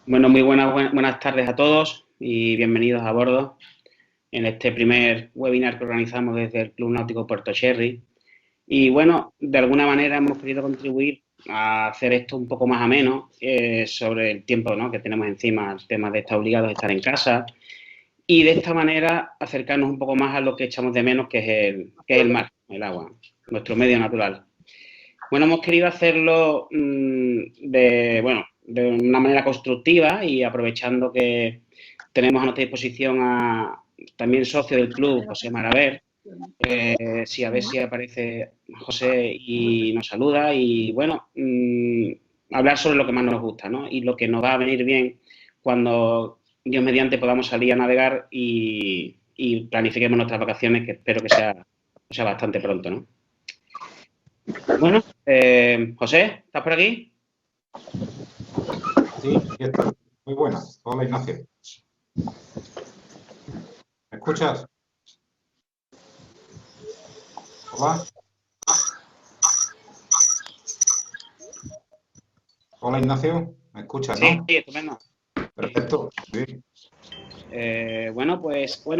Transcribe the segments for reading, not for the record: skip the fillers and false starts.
Bueno, muy buenas tardes a todos y bienvenidos a bordo en este primer webinar que organizamos desde el Club Náutico Puerto Cherry. Y bueno, de alguna manera hemos querido contribuir a hacer esto un poco más ameno sobre el tiempo, ¿no?, que tenemos encima, el tema de estar obligados a estar en casa y de esta manera acercarnos un poco más a lo que echamos de menos, que es el mar, el agua, nuestro medio natural. Bueno, hemos querido hacerlo de una manera constructiva y aprovechando que tenemos a nuestra disposición a también socio del club, José Maraver. A ver si aparece José y nos saluda y bueno, hablar sobre lo que más nos gusta, ¿no? Y lo que nos va a venir bien cuando Dios mediante podamos salir a navegar y planifiquemos nuestras vacaciones, que espero que sea bastante pronto, ¿no? Bueno, José, ¿estás por aquí? Sí, aquí estoy. Muy buenas. Hola, Ignacio. ¿Me escuchas? Hola. Hola, Ignacio. ¿Me escuchas, no? Sí, estupendo. Perfecto. Sí.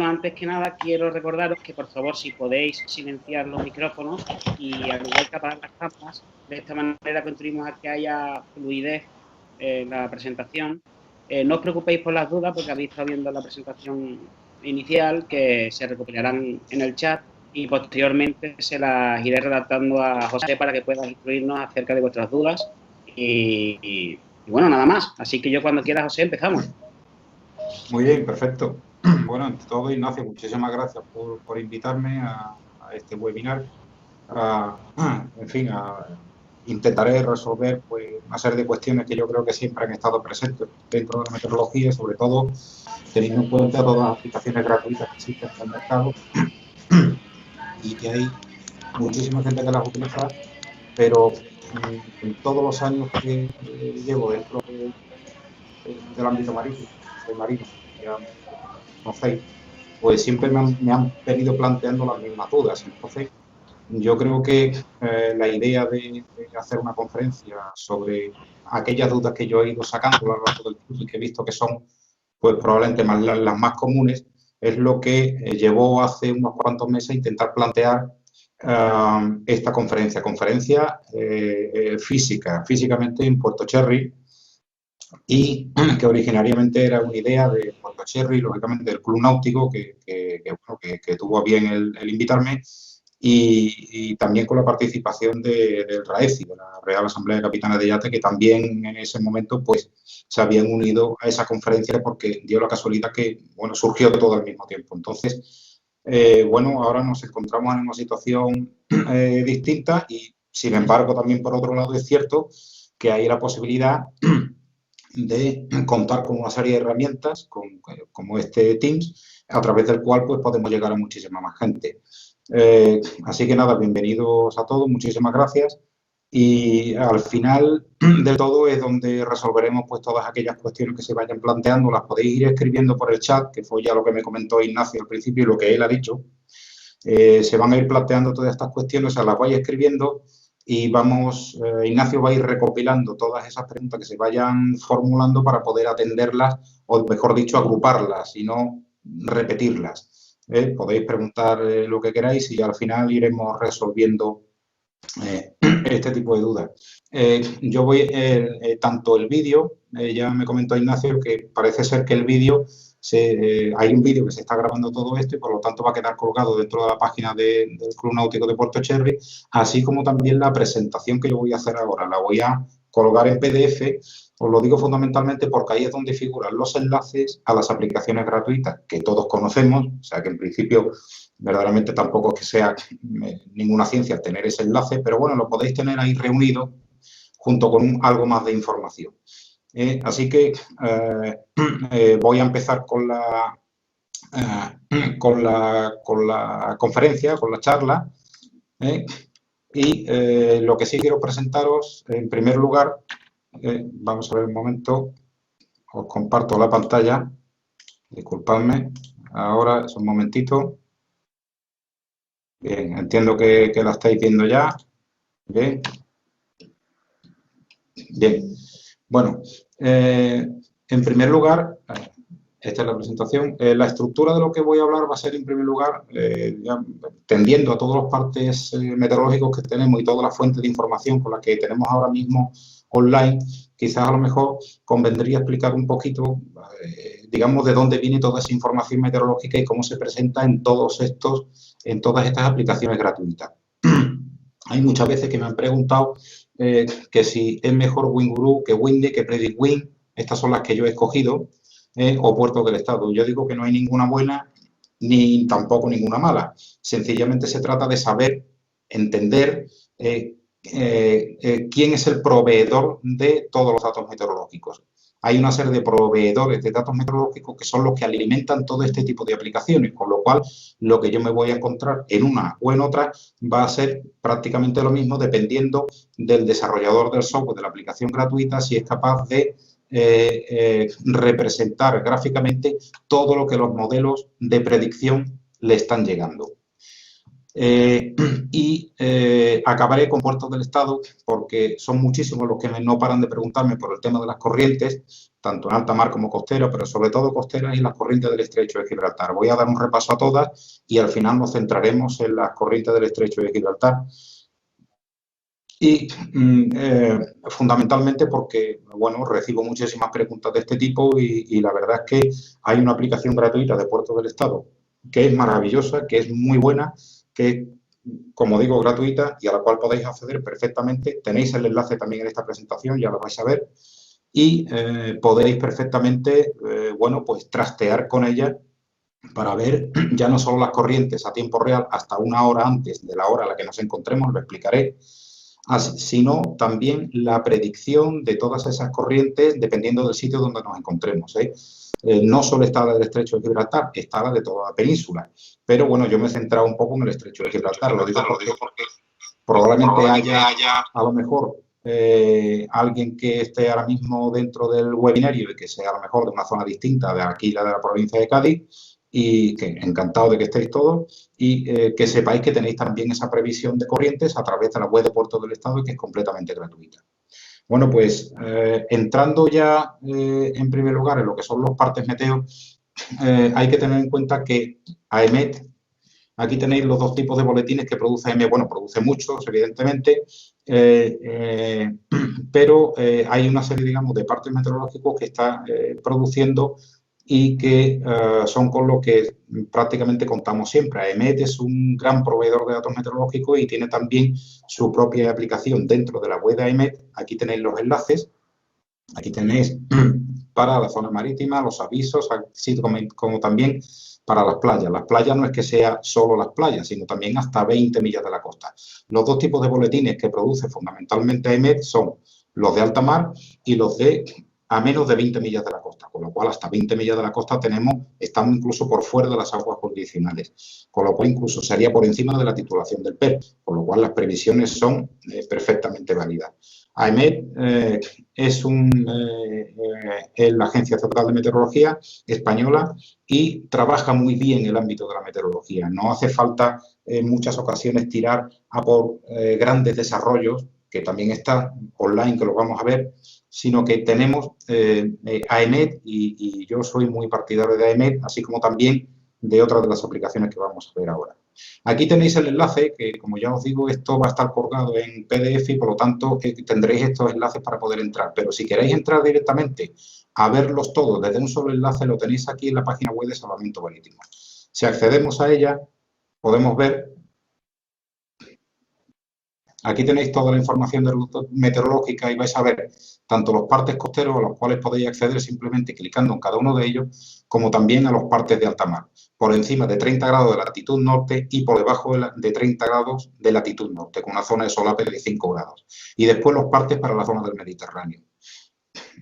Antes que nada quiero recordaros que por favor, si podéis silenciar los micrófonos y al igual que apagar las cámaras, de esta manera contribuimos a que haya fluidez en la presentación. No os preocupéis por las dudas porque habéis estado viendo la presentación inicial, que se recopilarán en el chat y posteriormente se las iré redactando a José para que pueda instruirnos acerca de vuestras dudas y bueno, nada más. Así que yo cuando quiera, José, empezamos. Muy bien, perfecto. Bueno, ante todo, Ignacio, muchísimas gracias por invitarme a este webinar. En fin, intentaré resolver pues, una serie de cuestiones que yo creo que siempre han estado presentes dentro de la meteorología, sobre todo teniendo en cuenta todas las aplicaciones gratuitas que existen en el mercado y que hay muchísima gente que las utiliza, pero en todos los años que llevo dentro del ámbito marítimo, soy marino, ya conocéis, pues siempre me han venido planteando las mismas dudas. Entonces, yo creo que la idea de hacer una conferencia sobre aquellas dudas que yo he ido sacando a lo largo del curso y que he visto que son pues probablemente las más comunes, es lo que llevó hace unos cuantos meses a intentar plantear esta conferencia físicamente en Puerto Cherry, y que originariamente era una idea de Puerto Cherry, lógicamente del Club Náutico, que tuvo a bien el invitarme, y también con la participación del RAECI, de la Real Asamblea de Capitanes de Yate, que también en ese momento pues se habían unido a esa conferencia porque dio la casualidad que, bueno, surgió todo al mismo tiempo. Entonces, ahora nos encontramos en una situación distinta y, sin embargo, también por otro lado es cierto que hay la posibilidad de contar con una serie de herramientas como este Teams, a través del cual pues podemos llegar a muchísima más gente. Así que nada, bienvenidos a todos, muchísimas gracias. Y al final del todo es donde resolveremos pues todas aquellas cuestiones que se vayan planteando. Las podéis ir escribiendo por el chat, que fue ya lo que me comentó Ignacio al principio y lo que él ha dicho. Se van a ir planteando todas estas cuestiones, las vais escribiendo y Ignacio va a ir recopilando todas esas preguntas que se vayan formulando para poder atenderlas, o mejor dicho, agruparlas y no repetirlas. Podéis preguntar lo que queráis y al final iremos resolviendo este tipo de dudas. Yo voy, tanto el vídeo, ya me comentó Ignacio que parece ser que el vídeo hay un vídeo que se está grabando todo esto y por lo tanto va a quedar colgado dentro de la página del Club Náutico de Puerto Cherry, así como también la presentación que yo voy a hacer ahora. La voy a colgar en PDF, os lo digo fundamentalmente porque ahí es donde figuran los enlaces a las aplicaciones gratuitas que todos conocemos, o sea que en principio verdaderamente tampoco es que sea ninguna ciencia tener ese enlace, pero bueno, lo podéis tener ahí reunido junto con algo más de información. Así que voy a empezar con la conferencia, con la charla, y lo que sí quiero presentaros, en primer lugar, vamos a ver un momento, os comparto la pantalla, disculpadme, ahora es un momentito. Bien, entiendo que la estáis viendo ya. Bien. Bien. Bueno, en primer lugar, esta es la presentación. La estructura de lo que voy a hablar va a ser, en primer lugar, tendiendo a todas las partes meteorológicos que tenemos y todas las fuentes de información con las que tenemos ahora mismo online. Quizás a lo mejor convendría explicar un poquito, digamos, de dónde viene toda esa información meteorológica y cómo se presenta en todas estas aplicaciones gratuitas. Hay muchas veces que me han preguntado que si es mejor WinGuru que Windy, que PredictWind. Estas son las que yo he escogido, o Puertos del Estado. Yo digo que no hay ninguna buena ni tampoco ninguna mala. Sencillamente se trata de saber, entender quién es el proveedor de todos los datos meteorológicos. Hay una serie de proveedores de datos meteorológicos que son los que alimentan todo este tipo de aplicaciones, con lo cual lo que yo me voy a encontrar en una o en otra va a ser prácticamente lo mismo dependiendo del desarrollador del software de la aplicación gratuita, si es capaz de representar gráficamente todo lo que los modelos de predicción le están llegando. Acabaré con Puertos del Estado porque son muchísimos los que no paran de preguntarme por el tema de las corrientes, tanto en alta mar como costera, pero sobre todo costeras y las corrientes del Estrecho de Gibraltar. Voy a dar un repaso a todas y al final nos centraremos en las corrientes del Estrecho de Gibraltar. Y fundamentalmente porque, bueno, recibo muchísimas preguntas de este tipo y la verdad es que hay una aplicación gratuita de Puertos del Estado que es maravillosa, que es muy buena, que, como digo, gratuita y a la cual podéis acceder perfectamente. Tenéis el enlace también en esta presentación, ya lo vais a ver, y podéis perfectamente, bueno, pues trastear con ella para ver ya no solo las corrientes a tiempo real hasta una hora antes de la hora a la que nos encontremos, lo explicaré, sino también la predicción de todas esas corrientes dependiendo del sitio donde nos encontremos. No solo está la del Estrecho de Gibraltar, está la de toda la península. Pero bueno, yo me he centrado un poco en el Estrecho de Gibraltar. Lo digo porque probablemente haya a lo mejor alguien que esté ahora mismo dentro del webinario y que sea a lo mejor de una zona distinta de aquí, la de la provincia de Cádiz, y que encantado de que estéis todos y que sepáis que tenéis también esa previsión de corrientes a través de la web de Puertos del Estado y que es completamente gratuita. Bueno, pues entrando ya en primer lugar en lo que son los partes meteo, hay que tener en cuenta que AEMET, aquí tenéis los dos tipos de boletines que produce AEMET, bueno, produce muchos, evidentemente, pero hay una serie, digamos, de partes meteorológicos que está produciendo y que son con lo que prácticamente contamos siempre. AEMET es un gran proveedor de datos meteorológicos y tiene también su propia aplicación dentro de la web de AEMET. Aquí tenéis los enlaces, aquí tenéis para la zona marítima, los avisos, así como también para las playas. Las playas no es que sea solo las playas, sino también hasta 20 millas de la costa. Los dos tipos de boletines que produce fundamentalmente AEMET son los de alta mar y los de a menos de 20 millas de la costa, con lo cual hasta 20 millas de la costa estamos incluso por fuera de las aguas condicionales, con lo cual incluso sería por encima de la titulación del PER, con lo cual las previsiones son perfectamente válidas. AEMET es la Agencia Estatal de Meteorología española y trabaja muy bien el ámbito de la meteorología. No hace falta en muchas ocasiones tirar a por grandes desarrollos, que también está online, que lo vamos a ver, sino que tenemos AEMET y yo soy muy partidario de AEMET, así como también de otras de las aplicaciones que vamos a ver ahora. Aquí tenéis el enlace, que como ya os digo, esto va a estar colgado en PDF y por lo tanto tendréis estos enlaces para poder entrar. Pero si queréis entrar directamente a verlos todos desde un solo enlace lo tenéis aquí en la página web de Salvamento Marítimo. Si accedemos a ella, podemos ver, aquí tenéis toda la información meteorológica y vais a ver tanto los partes costeros a los cuales podéis acceder simplemente clicando en cada uno de ellos, como también a los partes de alta mar, por encima de 30 grados de latitud norte y por debajo de 30 grados de latitud norte, con una zona de solape de 5 grados. Y después los partes para la zona del Mediterráneo.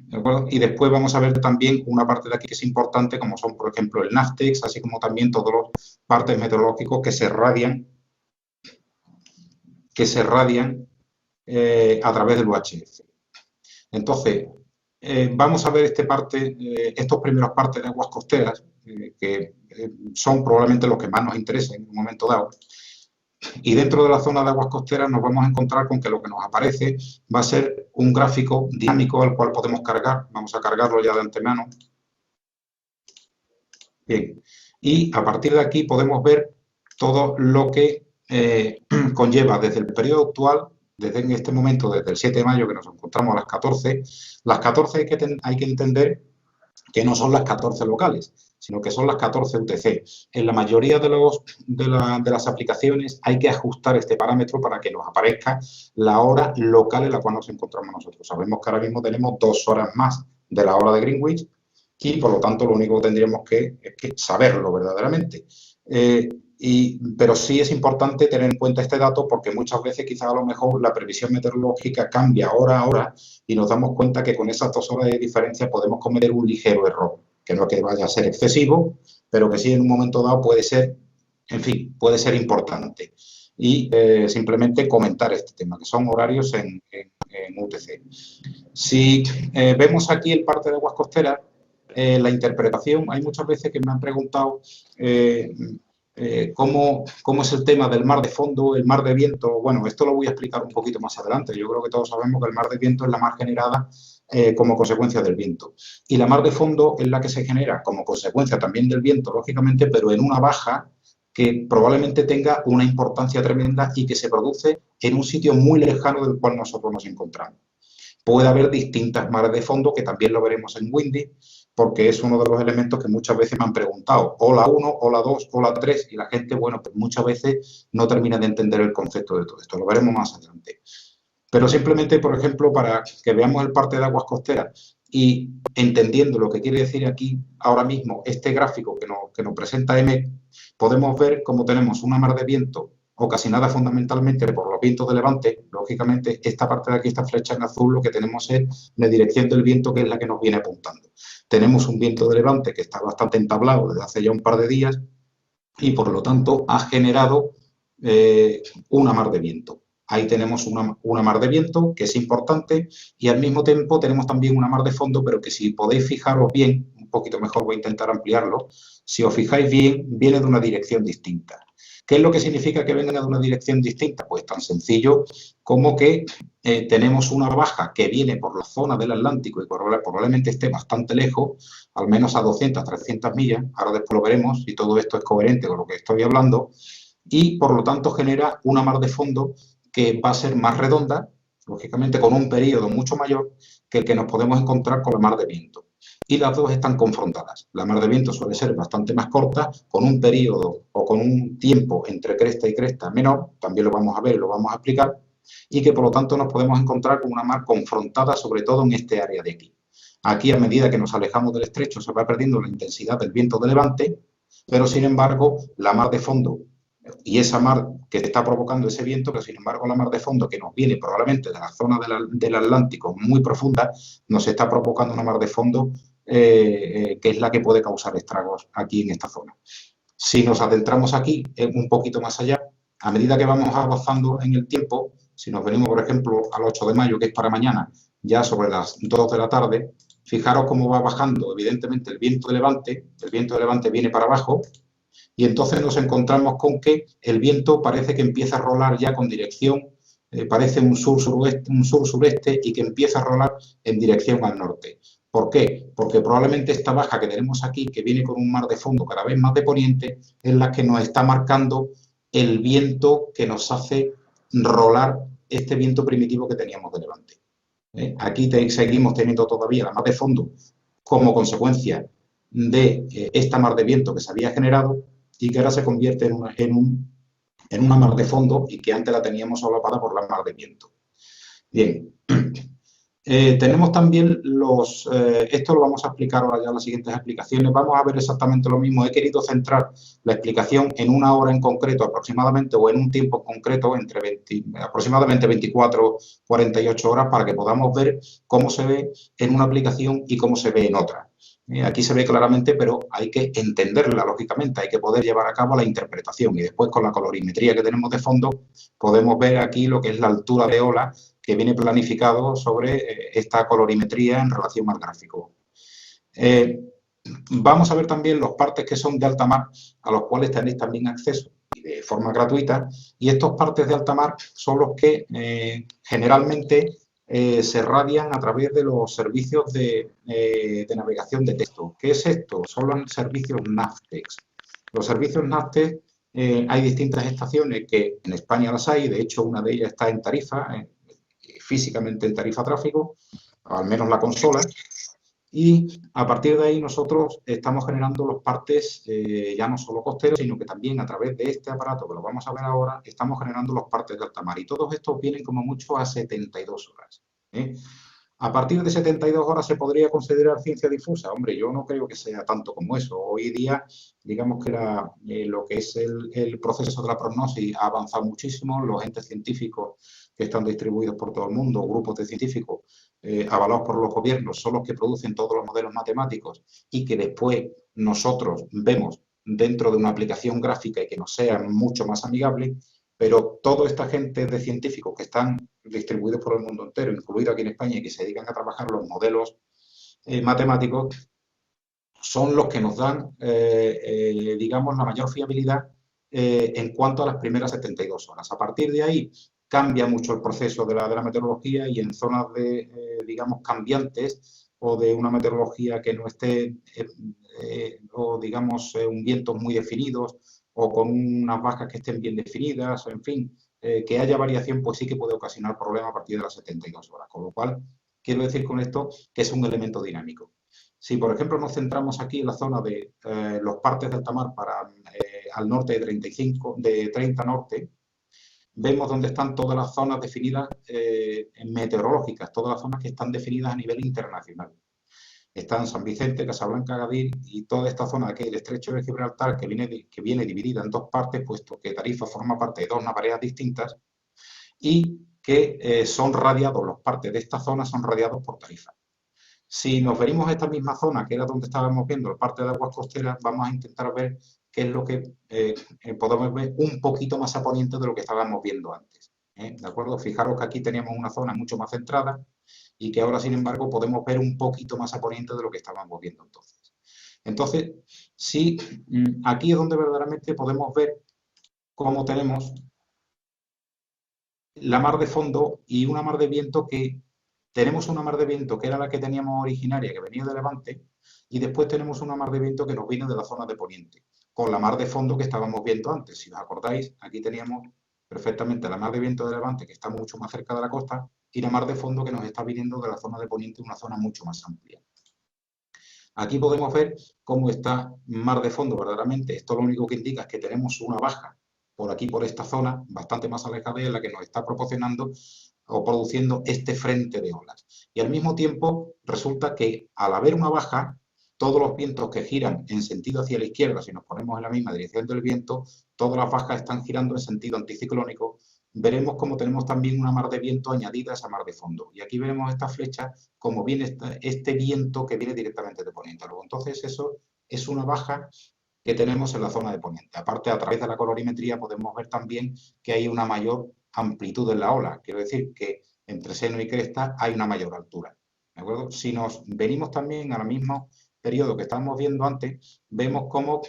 ¿De acuerdo? Y después vamos a ver también una parte de aquí que es importante, como son, por ejemplo, el NAVTEX, así como también todos los partes meteorológicos que se radian a través del UHF. Entonces, vamos a ver estos primeros partes de aguas costeras, que son probablemente los que más nos interesan en un momento dado. Y dentro de la zona de aguas costeras nos vamos a encontrar con que lo que nos aparece va a ser un gráfico dinámico al cual podemos cargar. Vamos a cargarlo ya de antemano. Bien. Y a partir de aquí podemos ver todo lo que conlleva desde el periodo actual, desde en este momento, desde el 7 de mayo que nos encontramos a las 14. Las 14 hay que entender que no son las 14 locales, sino que son las 14 UTC. En la mayoría de las aplicaciones hay que ajustar este parámetro para que nos aparezca la hora local en la cual nos encontramos nosotros. Sabemos que ahora mismo tenemos 2 horas más de la hora de Greenwich y, por lo tanto, lo único que tendríamos es que saberlo verdaderamente. Pero sí es importante tener en cuenta este dato porque muchas veces quizás a lo mejor la previsión meteorológica cambia hora a hora y nos damos cuenta que con esas 2 horas de diferencia podemos cometer un ligero error, que no es que vaya a ser excesivo, pero que sí en un momento dado puede ser, en fin, puede ser importante. Y simplemente comentar este tema, que son horarios en UTC. Si vemos aquí el parte de aguas costeras, la interpretación, hay muchas veces que me han preguntado cómo es el tema del mar de fondo, el mar de viento. Bueno, esto lo voy a explicar un poquito más adelante. Yo creo que todos sabemos que el mar de viento es la mar generada como consecuencia del viento. Y la mar de fondo es la que se genera como consecuencia también del viento, lógicamente, pero en una baja que probablemente tenga una importancia tremenda y que se produce en un sitio muy lejano del cual nosotros nos encontramos. Puede haber distintas mares de fondo, que también lo veremos en Windy, porque es uno de los elementos que muchas veces me han preguntado, o la 1, o la 2, o la 3, y la gente, bueno, pues muchas veces no termina de entender el concepto de todo esto. Lo veremos más adelante. Pero simplemente, por ejemplo, para que veamos el parte de aguas costeras y entendiendo lo que quiere decir aquí ahora mismo este gráfico que nos presenta EMET, podemos ver cómo tenemos una mar de viento ocasionada fundamentalmente por los vientos de levante. Lógicamente, esta parte de aquí, esta flecha en azul, lo que tenemos es la dirección del viento, que es la que nos viene apuntando. Tenemos un viento de levante que está bastante entablado desde hace ya un par de días y, por lo tanto, ha generado una mar de viento. Ahí tenemos una mar de viento que es importante y al mismo tiempo tenemos también una mar de fondo, pero que si podéis fijaros bien, un poquito mejor voy a intentar ampliarlo, si os fijáis bien, viene de una dirección distinta. ¿Qué es lo que significa que vengan de una dirección distinta? Pues tan sencillo como que tenemos una baja que viene por la zona del Atlántico y probablemente esté bastante lejos, al menos a 200, 300 millas, ahora después lo veremos si todo esto es coherente con lo que estoy hablando, y por lo tanto genera una mar de fondo que va a ser más redonda, lógicamente con un periodo mucho mayor que el que nos podemos encontrar con la mar de viento. Y las dos están confrontadas. La mar de viento suele ser bastante más corta, con un periodo o con un tiempo entre cresta y cresta menor, también lo vamos a ver y lo vamos a explicar, y que por lo tanto nos podemos encontrar con una mar confrontada, sobre todo en este área de aquí. Aquí, a medida que nos alejamos del estrecho, se va perdiendo la intensidad del viento de levante, pero sin embargo, la mar de fondo y esa mar que está provocando ese viento, que sin embargo la mar de fondo que nos viene probablemente de la zona del Atlántico muy profunda, nos está provocando una mar de fondo que es la que puede causar estragos aquí en esta zona. Si nos adentramos aquí un poquito más allá, a medida que vamos avanzando en el tiempo, si nos venimos, por ejemplo, al 8 de mayo, que es para mañana, ya sobre las 2 de la tarde, fijaros cómo va bajando, evidentemente, el viento de levante viene para abajo, y entonces nos encontramos con que el viento parece que empieza a rolar ya con dirección, parece un sur-sureste y que empieza a rolar en dirección al norte. ¿Por qué? Porque probablemente esta baja que tenemos aquí, que viene con un mar de fondo cada vez más de poniente, es la que nos está marcando el viento que nos hace rolar este viento primitivo que teníamos de levante. Aquí seguimos teniendo todavía la mar de fondo como consecuencia de esta mar de viento que se había generado y que ahora se convierte en una mar de fondo y que antes la teníamos solapada por la mar de viento. Bien, tenemos también esto lo vamos a explicar ahora ya en las siguientes explicaciones, vamos a ver exactamente lo mismo. He querido centrar la explicación en una hora en concreto aproximadamente o en un tiempo concreto entre aproximadamente 24 48 horas para que podamos ver cómo se ve en una aplicación y cómo se ve en otra. Aquí se ve claramente, pero hay que entenderla lógicamente, hay que poder llevar a cabo la interpretación y después con la colorimetría que tenemos de fondo podemos ver aquí lo que es la altura de ola que viene planificado sobre esta colorimetría en relación al gráfico. Vamos a ver también los partes que son de alta mar, a los cuales tenéis también acceso y de forma gratuita, y estos partes de alta mar son los que generalmente se radian a través de los servicios de navegación de texto. ¿Qué es esto? Son los servicios Navtex. Los servicios Navtex, hay distintas estaciones que en España las hay, de hecho una de ellas está en Tarifa, físicamente en Tarifa Tráfico, al menos la consola, y a partir de ahí nosotros estamos generando los partes ya no solo costeros, sino que también a través de este aparato, que lo vamos a ver ahora, estamos generando los partes de alta mar. Y todos estos vienen como mucho a 72 horas. A partir de 72 horas se podría considerar ciencia difusa. Hombre, yo no creo que sea tanto como eso. Hoy día, digamos que lo que es el proceso de la prognosis ha avanzado muchísimo. Los entes científicos que están distribuidos por todo el mundo, grupos de científicos avalados por los gobiernos, son los que producen todos los modelos matemáticos y que después nosotros vemos dentro de una aplicación gráfica y que nos sea mucho más amigable. Pero toda esta gente de científicos que están distribuidos por el mundo entero, incluido aquí en España, y que se dedican a trabajar los modelos matemáticos, son los que nos dan, digamos, la mayor fiabilidad en cuanto a las primeras 72 horas. A partir de ahí cambia mucho el proceso de la meteorología y en zonas digamos, cambiantes o de una meteorología que no esté, o digamos, un vientos muy definidos o con unas bajas que estén bien definidas, en fin, que haya variación, pues sí que puede ocasionar problemas a partir de las 72 horas. Con lo cual, quiero decir con esto que es un elemento dinámico. Si, por ejemplo, nos centramos aquí en la zona de los partes de alta mar al norte de 30 norte, vemos dónde están todas las zonas definidas meteorológicas, todas las zonas que están definidas a nivel internacional. Están San Vicente, Casablanca, Agadir y toda esta zona de aquí, el estrecho de Gibraltar, que viene dividida en dos partes, puesto que Tarifa forma parte de dos navareas distintas y que son radiados, los partes de esta zona son radiados por Tarifa. Si nos venimos a esta misma zona, que era donde estábamos viendo la parte de aguas costeras, vamos a intentar ver qué es lo que podemos ver un poquito más a poniente de lo que estábamos viendo antes. ¿De acuerdo? Fijaros que aquí teníamos una zona mucho más centrada y que ahora, sin embargo, podemos ver un poquito más a poniente de lo que estábamos viendo entonces. Entonces, sí, aquí es donde verdaderamente podemos ver cómo tenemos la mar de fondo y una mar de viento que tenemos una mar de viento que era la que teníamos originaria, que venía de Levante, y después tenemos una mar de viento que nos viene de la zona de Poniente, con la mar de fondo que estábamos viendo antes. Si os acordáis, aquí teníamos perfectamente la mar de viento de Levante, que está mucho más cerca de la costa, y la mar de fondo que nos está viniendo de la zona de Poniente, una zona mucho más amplia. Aquí podemos ver cómo está mar de fondo verdaderamente. Esto lo único que indica es que tenemos una baja por aquí, por esta zona, bastante más alejada de la que nos está proporcionando o produciendo este frente de olas. Y al mismo tiempo resulta que al haber una baja, todos los vientos que giran en sentido hacia la izquierda, si nos ponemos en la misma dirección del viento, todas las bajas están girando en sentido anticiclónico. Veremos cómo tenemos también una mar de viento añadida a esa mar de fondo. Y aquí veremos esta flecha, como viene este viento que viene directamente de poniente. Luego, entonces, eso es una baja que tenemos en la zona de poniente. Aparte, a través de la colorimetría podemos ver también que hay una mayor amplitud en la ola. Quiero decir que entre seno y cresta hay una mayor altura. ¿De acuerdo? Si nos venimos también al mismo periodo que estábamos viendo antes, vemos cómo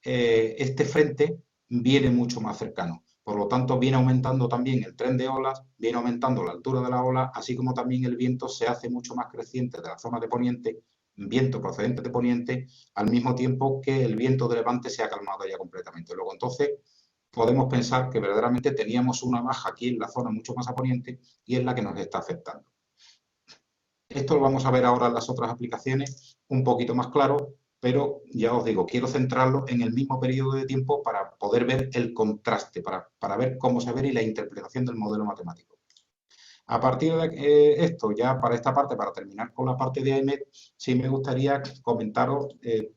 este frente viene mucho más cercano. Por lo tanto, viene aumentando también el tren de olas, viene aumentando la altura de la ola, así como también el viento se hace mucho más creciente de la zona de poniente, viento procedente de poniente, al mismo tiempo que el viento de levante se ha calmado ya completamente. Luego, entonces, podemos pensar que verdaderamente teníamos una baja aquí en la zona mucho más a poniente y es la que nos está afectando. Esto lo vamos a ver ahora en las otras aplicaciones un poquito más claro, pero ya os digo, quiero centrarlo en el mismo periodo de tiempo para poder ver el contraste, para ver cómo se ve y la interpretación del modelo matemático. A partir de esto, ya para esta parte, para terminar con la parte de AEMET, sí me gustaría comentaros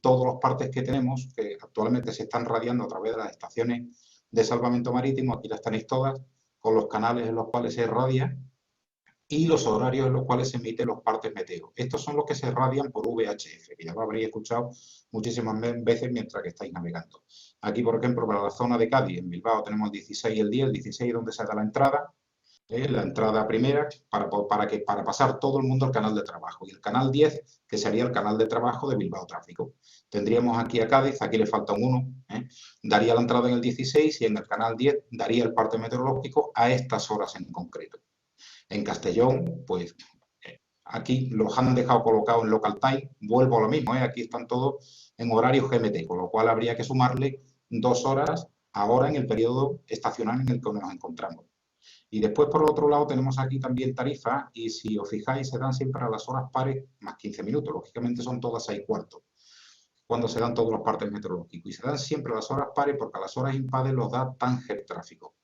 todas las partes que tenemos, que actualmente se están radiando a través de las estaciones de salvamento marítimo, aquí las tenéis todas, con los canales en los cuales se radia y los horarios en los cuales se emiten los partes meteo. Estos son los que se radian por VHF, que ya lo habréis escuchado muchísimas veces mientras que estáis navegando. Aquí, por ejemplo, para la zona de Cádiz, en Bilbao, tenemos el 16 y el 10, el 16 donde se da la entrada primera, para pasar todo el mundo al canal de trabajo, y el canal 10, que sería el canal de trabajo de Bilbao Tráfico. Tendríamos aquí a Cádiz, aquí le falta un 1, daría la entrada en el 16 y en el canal 10 daría el parte meteorológico a estas horas en concreto. En Castellón, pues aquí los han dejado colocados en local time, vuelvo a lo mismo, aquí están todos en horario GMT, con lo cual habría que sumarle 2 horas ahora en el periodo estacional en el que nos encontramos. Y después, por otro lado, tenemos aquí también tarifas y si os fijáis, se dan siempre a las horas pares más 15 minutos. Lógicamente son todas 6:15 cuando se dan todos los partes meteorológicos. Y se dan siempre a las horas pares porque a las horas impares los da Tánger Tráfico.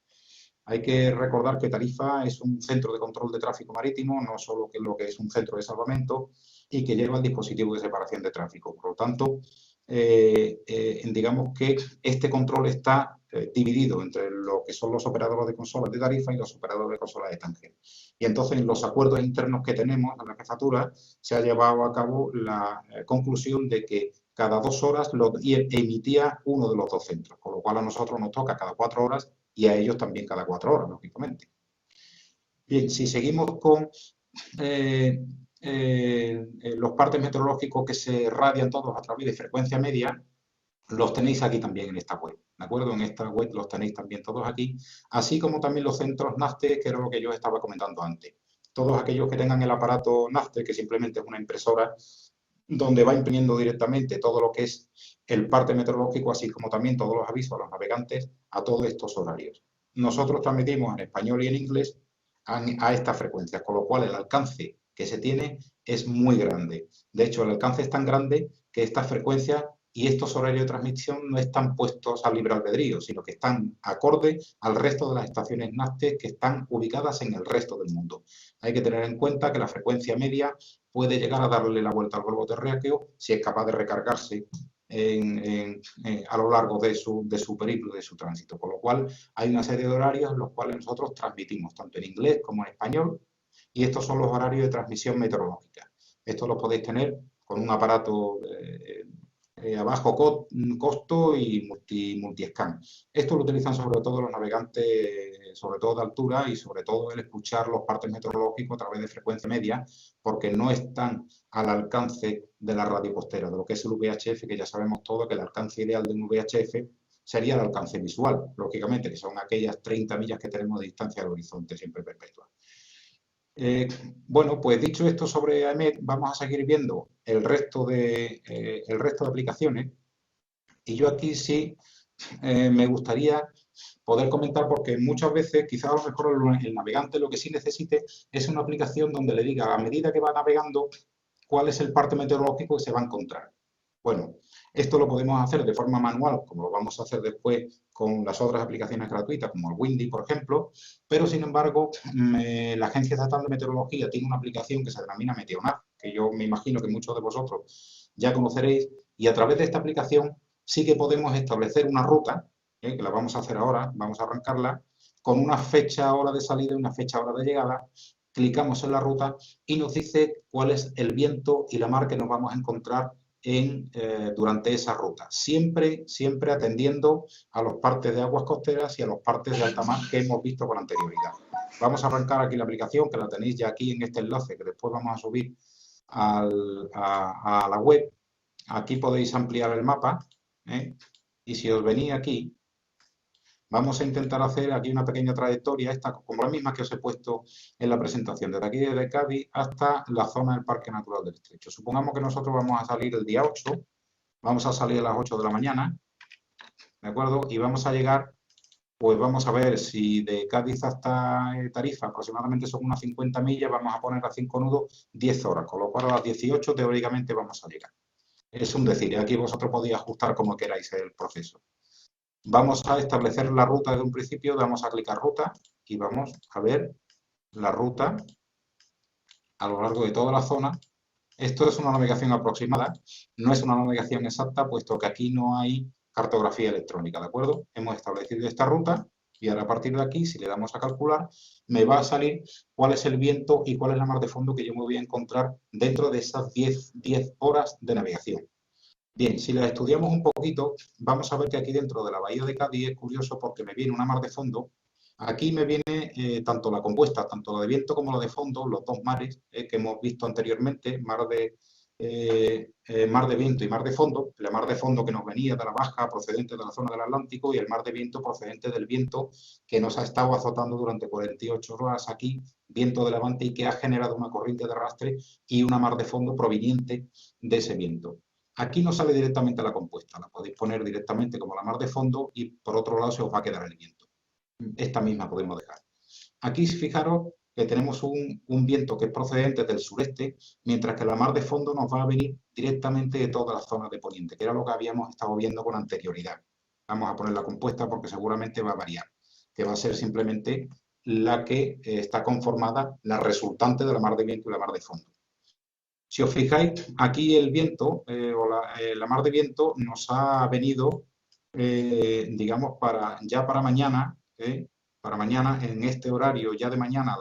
Hay que recordar que Tarifa es un centro de control de tráfico marítimo, no solo que lo que es un centro de salvamento, y que lleva el dispositivo de separación de tráfico. Por lo tanto, digamos que este control está dividido entre lo que son los operadores de consolas de Tarifa y los operadores de consolas de Tánger. Y entonces, en los acuerdos internos que tenemos en la jefatura, se ha llevado a cabo la conclusión de que cada 2 horas lo emitía uno de los dos centros, con lo cual a nosotros nos toca cada 4 horas y a ellos también cada 4 horas, lógicamente. Bien, si seguimos con los partes meteorológicos que se radian todos a través de frecuencia media, los tenéis aquí también en esta web, ¿de acuerdo? En esta web los tenéis también todos aquí, así como también los centros NASTE, que era lo que yo estaba comentando antes. Todos aquellos que tengan el aparato NASTE, que simplemente es una impresora donde va imprimiendo directamente todo lo que es el parte meteorológico, así como también todos los avisos a los navegantes a todos estos horarios. Nosotros transmitimos en español y en inglés a estas frecuencias, con lo cual el alcance que se tiene es muy grande. De hecho, el alcance es tan grande que estas frecuencias y estos horarios de transmisión no están puestos al libre albedrío, sino que están acorde al resto de las estaciones NASTE que están ubicadas en el resto del mundo. Hay que tener en cuenta que la frecuencia media puede llegar a darle la vuelta al globo terráqueo si es capaz de recargarse a lo largo de su periplo, de su tránsito. Con lo cual, hay una serie de horarios en los cuales nosotros transmitimos, tanto en inglés como en español, y estos son los horarios de transmisión meteorológica. Esto lo podéis tener con un aparato a bajo costo y multi-scan. Esto lo utilizan sobre todo los navegantes, sobre todo de altura, y sobre todo el escuchar los partes meteorológicos a través de frecuencia media, porque no están al alcance de la radio costera, de lo que es el VHF, que ya sabemos todos que el alcance ideal de un VHF sería el alcance visual, lógicamente, que son aquellas 30 millas que tenemos de distancia al horizonte siempre perpetua. Bueno, pues dicho esto sobre AEMET, vamos a seguir viendo el resto de aplicaciones. Y yo aquí sí me gustaría poder comentar, porque muchas veces, quizás a lo mejor el navegante lo que sí necesite es una aplicación donde le diga a medida que va navegando cuál es el parte meteorológico que se va a encontrar. Bueno, esto lo podemos hacer de forma manual, como lo vamos a hacer después con las otras aplicaciones gratuitas, como el Windy, por ejemplo, pero sin embargo, la Agencia Estatal de Meteorología tiene una aplicación que se denomina Meteonar, que yo me imagino que muchos de vosotros ya conoceréis, y a través de esta aplicación sí que podemos establecer una ruta, que la vamos a hacer ahora, vamos a arrancarla, con una fecha hora de salida y una fecha hora de llegada. Clicamos en la ruta y nos dice cuál es el viento y la mar que nos vamos a encontrar durante esa ruta, siempre atendiendo a los partes de aguas costeras y a los partes de alta mar que hemos visto con anterioridad. Vamos a arrancar aquí la aplicación, que la tenéis ya aquí en este enlace, que después vamos a subir a la web. Aquí podéis ampliar el mapa, y si os venís aquí, vamos a intentar hacer aquí una pequeña trayectoria, esta como la misma que os he puesto en la presentación, desde aquí desde Cádiz hasta la zona del Parque Natural del Estrecho. Supongamos que nosotros vamos a salir el día 8, vamos a salir a las 8 de la mañana, ¿de acuerdo? Y vamos a llegar Pues vamos a ver, si de Cádiz hasta Tarifa aproximadamente son unas 50 millas, vamos a poner a 5 nudos 10 horas, con lo cual a las 18 teóricamente vamos a llegar. Es un decir, y aquí vosotros podéis ajustar como queráis el proceso. Vamos a establecer la ruta desde un principio, vamos a clicar ruta y vamos a ver la ruta a lo largo de toda la zona. Esto es una navegación aproximada, no es una navegación exacta, puesto que aquí no hay cartografía electrónica, ¿de acuerdo? Hemos establecido esta ruta y ahora a partir de aquí, si le damos a calcular, me va a salir cuál es el viento y cuál es la mar de fondo que yo me voy a encontrar dentro de esas 10 horas de navegación. Bien, si la estudiamos un poquito, vamos a ver que aquí dentro de la bahía de Cádiz es curioso porque me viene una mar de fondo. Aquí me viene tanto la compuesta, tanto la de viento como la de fondo, los dos mares que hemos visto anteriormente, mar de viento y mar de fondo. La mar de fondo que nos venía de la baja procedente de la zona del Atlántico y el mar de viento procedente del viento que nos ha estado azotando durante 48 horas aquí, viento de levante y que ha generado una corriente de arrastre y una mar de fondo proveniente de ese viento. Aquí no sale directamente la compuesta, la podéis poner directamente como la mar de fondo y por otro lado se os va a quedar el viento. Esta misma podemos dejar. Aquí fijaros que tenemos un viento que es procedente del sureste, mientras que la mar de fondo nos va a venir directamente de toda la zona de poniente, que era lo que habíamos estado viendo con anterioridad. Vamos a poner la compuesta porque seguramente va a variar, que va a ser simplemente la que está conformada, la resultante de la mar de viento y la mar de fondo. Si os fijáis, aquí el viento la mar de viento nos ha venido, digamos, ya para mañana, en este horario ya de mañana,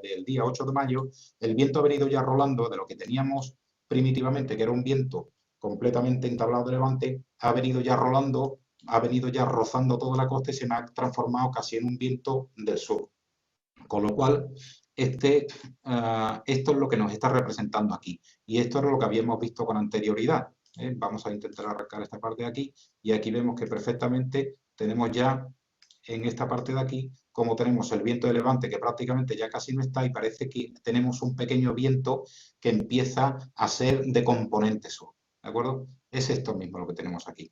del día 8 de mayo, el viento ha venido ya rolando de lo que teníamos primitivamente, que era un viento completamente entablado de levante, ha venido ya rolando, ha venido ya rozando toda la costa y se me ha transformado casi en un viento del sur. Con lo cual, esto es lo que nos está representando aquí. Y esto es lo que habíamos visto con anterioridad. Vamos a intentar arrancar esta parte de aquí y aquí vemos que perfectamente tenemos ya en esta parte de aquí, como tenemos el viento de levante que prácticamente ya casi no está y parece que tenemos un pequeño viento que empieza a ser de componente sur. ¿De acuerdo? Es esto mismo lo que tenemos aquí.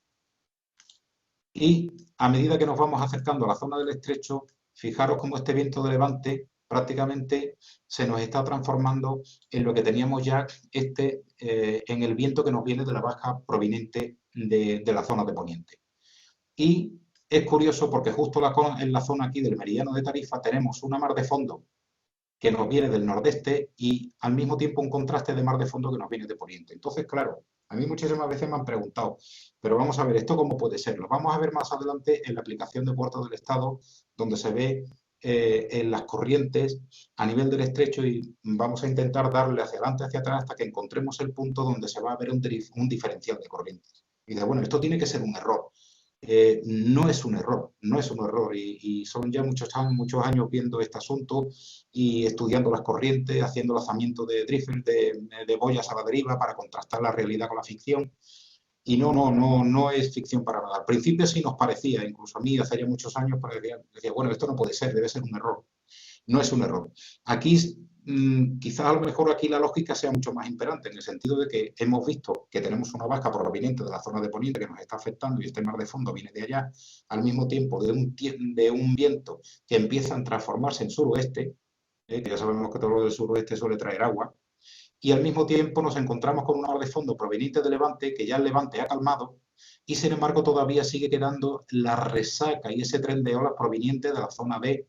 Y a medida que nos vamos acercando a la zona del estrecho, fijaros cómo este viento de levante prácticamente se nos está transformando en lo que teníamos ya en el viento que nos viene de la baja proveniente de la zona de poniente. Y es curioso porque justo en la zona aquí del meridiano de Tarifa tenemos una mar de fondo que nos viene del nordeste y al mismo tiempo un contraste de mar de fondo que nos viene de poniente. Entonces, claro, a mí muchísimas veces me han preguntado, pero vamos a ver, ¿esto cómo puede ser? Lo vamos a ver más adelante en la aplicación de puertos del estado, donde se ve en las corrientes a nivel del estrecho y vamos a intentar darle hacia adelante, hacia atrás, hasta que encontremos el punto donde se va a ver un diferencial de corrientes. Y dice, bueno, esto tiene que ser un error. No es un error, no es un error y son ya muchos años viendo este asunto y estudiando las corrientes, haciendo lanzamiento de drifts, de boyas a la deriva para contrastar la realidad con la ficción. Y no es ficción para nada. Al principio sí nos parecía, incluso a mí hace ya muchos años, decía, bueno, esto no puede ser, debe ser un error. No es un error. Aquí, quizás a lo mejor aquí la lógica sea mucho más imperante, en el sentido de que hemos visto que tenemos una baja proveniente de la zona de poniente que nos está afectando y este mar de fondo viene de allá, al mismo tiempo de un viento que empieza a transformarse en suroeste, que ya sabemos que todo lo del suroeste suele traer agua, y al mismo tiempo nos encontramos con una mar de fondo proveniente de levante, que ya el levante ha calmado, y sin embargo todavía sigue quedando la resaca y ese tren de olas proveniente de la zona de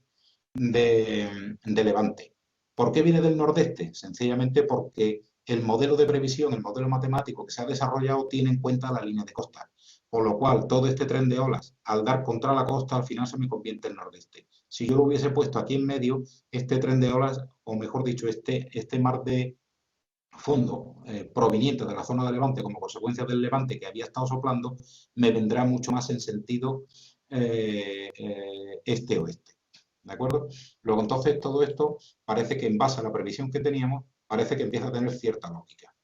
levante. ¿Por qué viene del nordeste? Sencillamente porque el modelo de previsión, el modelo matemático que se ha desarrollado tiene en cuenta la línea de costa, por lo cual todo este tren de olas, al dar contra la costa, al final se me convierte en nordeste. Si yo lo hubiese puesto aquí en medio, este tren de olas, o mejor dicho, este mar de fondo proveniente de la zona de levante como consecuencia del levante que había estado soplando, me vendrá mucho más en sentido este-oeste. ¿De acuerdo? Luego, entonces, todo esto parece que en base a la previsión que teníamos, parece que empieza a tener cierta lógica.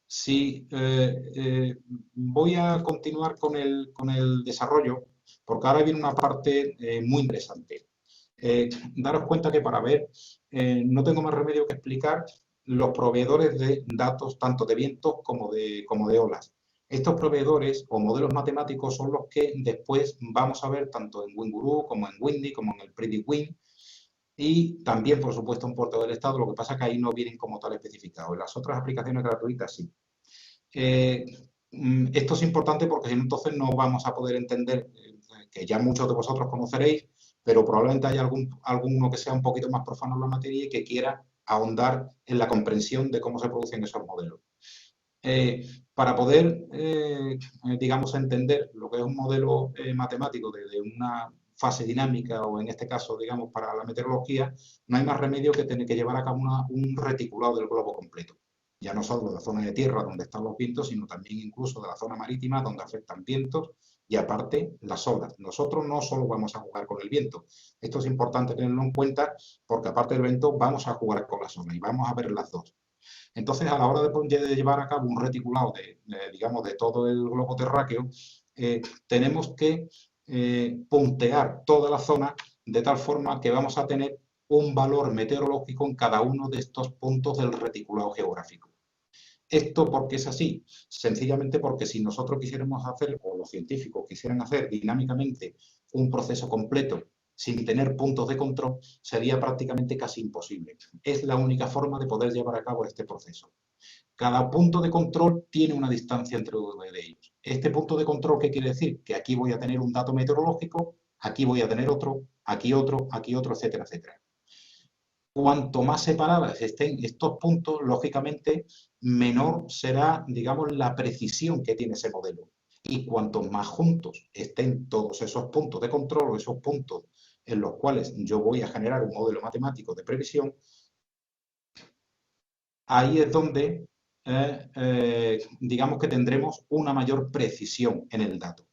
Si voy a continuar con el desarrollo, porque ahora viene una parte muy interesante. Daros cuenta que para ver, no tengo más remedio que explicar los proveedores de datos tanto de vientos como de olas. Estos proveedores o modelos matemáticos son los que después vamos a ver tanto en WinGuru como en Windy, como en el PrettyWin, y también, por supuesto, en Puerto del Estado. Lo que pasa es que ahí no vienen como tal especificados. En las otras aplicaciones gratuitas sí. Eh, Esto es importante porque si no, entonces no vamos a poder entender, que ya muchos de vosotros conoceréis, pero probablemente haya alguno que sea un poquito más profano en la materia y que quiera ahondar en la comprensión de cómo se producen esos modelos. Para poder, digamos, entender lo que es un modelo matemático desde una fase dinámica o en este caso, digamos, para la meteorología, no hay más remedio que tener que llevar a cabo un reticulado del globo completo. Ya no solo de la zona de tierra donde están los vientos, sino también incluso de la zona marítima donde afectan vientos y aparte las olas. Nosotros no solo vamos a jugar con el viento, esto es importante tenerlo en cuenta porque aparte del viento vamos a jugar con las olas y vamos a ver las dos. Entonces, a la hora de llevar a cabo un reticulado digamos, de todo el globo terráqueo, tenemos que puntear toda la zona de tal forma que vamos a tener un valor meteorológico en cada uno de estos puntos del reticulado geográfico. ¿Esto por qué es así? Sencillamente porque si nosotros quisiéramos hacer, o los científicos quisieran hacer dinámicamente un proceso completo sin tener puntos de control, sería prácticamente casi imposible. Es la única forma de poder llevar a cabo este proceso. Cada punto de control tiene una distancia entre uno de ellos. ¿Este punto de control qué quiere decir? Que aquí voy a tener un dato meteorológico, aquí voy a tener otro, aquí otro, etcétera, etcétera. Cuanto más separadas estén estos puntos, lógicamente, menor será, digamos, la precisión que tiene ese modelo. Y cuanto más juntos estén todos esos puntos de control o esos puntos en los cuales yo voy a generar un modelo matemático de previsión, ahí es donde, digamos que tendremos una mayor precisión en el dato.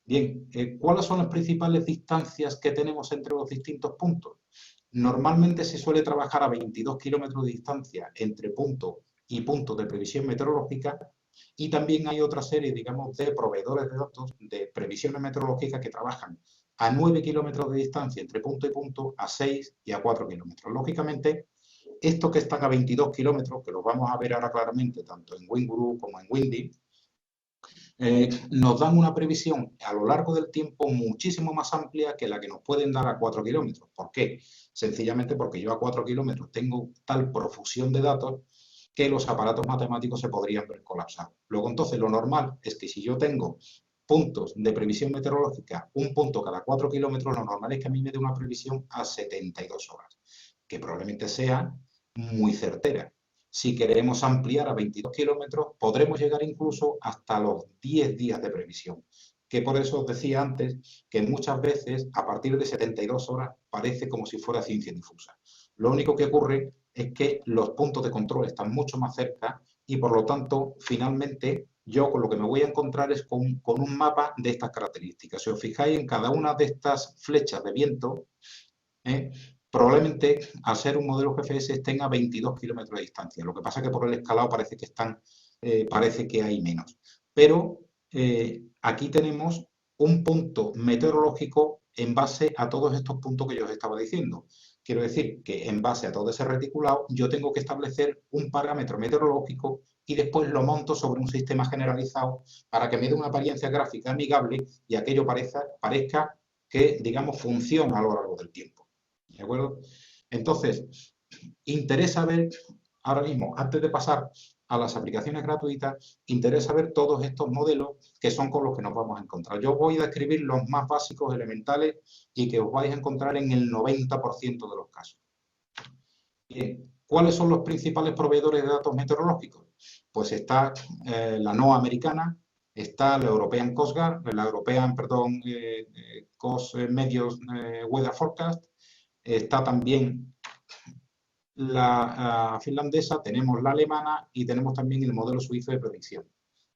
Bien, ¿cuáles son las principales distancias que tenemos entre los distintos puntos? Normalmente se suele trabajar a 22 kilómetros de distancia entre punto y punto de previsión meteorológica y también hay otra serie, digamos, de proveedores de datos de previsiones meteorológicas que trabajan a 9 kilómetros de distancia entre punto y punto, a 6 y a 4 kilómetros. Lógicamente, estos que están a 22 kilómetros, que los vamos a ver ahora claramente tanto en WinGuru como en Windy, nos dan una previsión a lo largo del tiempo muchísimo más amplia que la que nos pueden dar a 4 kilómetros. ¿Por qué? Sencillamente porque yo a 4 kilómetros tengo tal profusión de datos que los aparatos matemáticos se podrían ver colapsados. Luego, entonces, lo normal es que si yo tengo puntos de previsión meteorológica, un punto cada 4 kilómetros, lo normal es que a mí me dé una previsión a 72 horas, que probablemente sea muy certera. Si queremos ampliar a 22 kilómetros, podremos llegar incluso hasta los 10 días de previsión, que por eso os decía antes que muchas veces a partir de 72 horas parece como si fuera ciencia difusa. Lo único que ocurre es que los puntos de control están mucho más cerca y por lo tanto, finalmente, yo con lo que me voy a encontrar es con un mapa de estas características. Si os fijáis en cada una de estas flechas de viento, probablemente al ser un modelo GFS estén a 22 kilómetros de distancia. Lo que pasa es que por el escalado parece que parece que hay menos. Pero aquí tenemos un punto meteorológico en base a todos estos puntos que yo os estaba diciendo. Quiero decir que en base a todo ese reticulado yo tengo que establecer un parámetro meteorológico y después lo monto sobre un sistema generalizado para que me dé una apariencia gráfica amigable y aquello parezca que, digamos, funciona a lo largo del tiempo. ¿De acuerdo? Entonces, interesa ver, ahora mismo, antes de pasar a las aplicaciones gratuitas, interesa ver todos estos modelos que son con los que nos vamos a encontrar. Yo voy a describir los más básicos, elementales, y que os vais a encontrar en el 90% de los casos. Bien, ¿cuáles son los principales proveedores de datos meteorológicos? Pues está la NOAA americana, está la European Coast Guard, la European, perdón, Coast Medios Weather Forecast, está también la finlandesa, tenemos la alemana y tenemos también el modelo suizo de predicción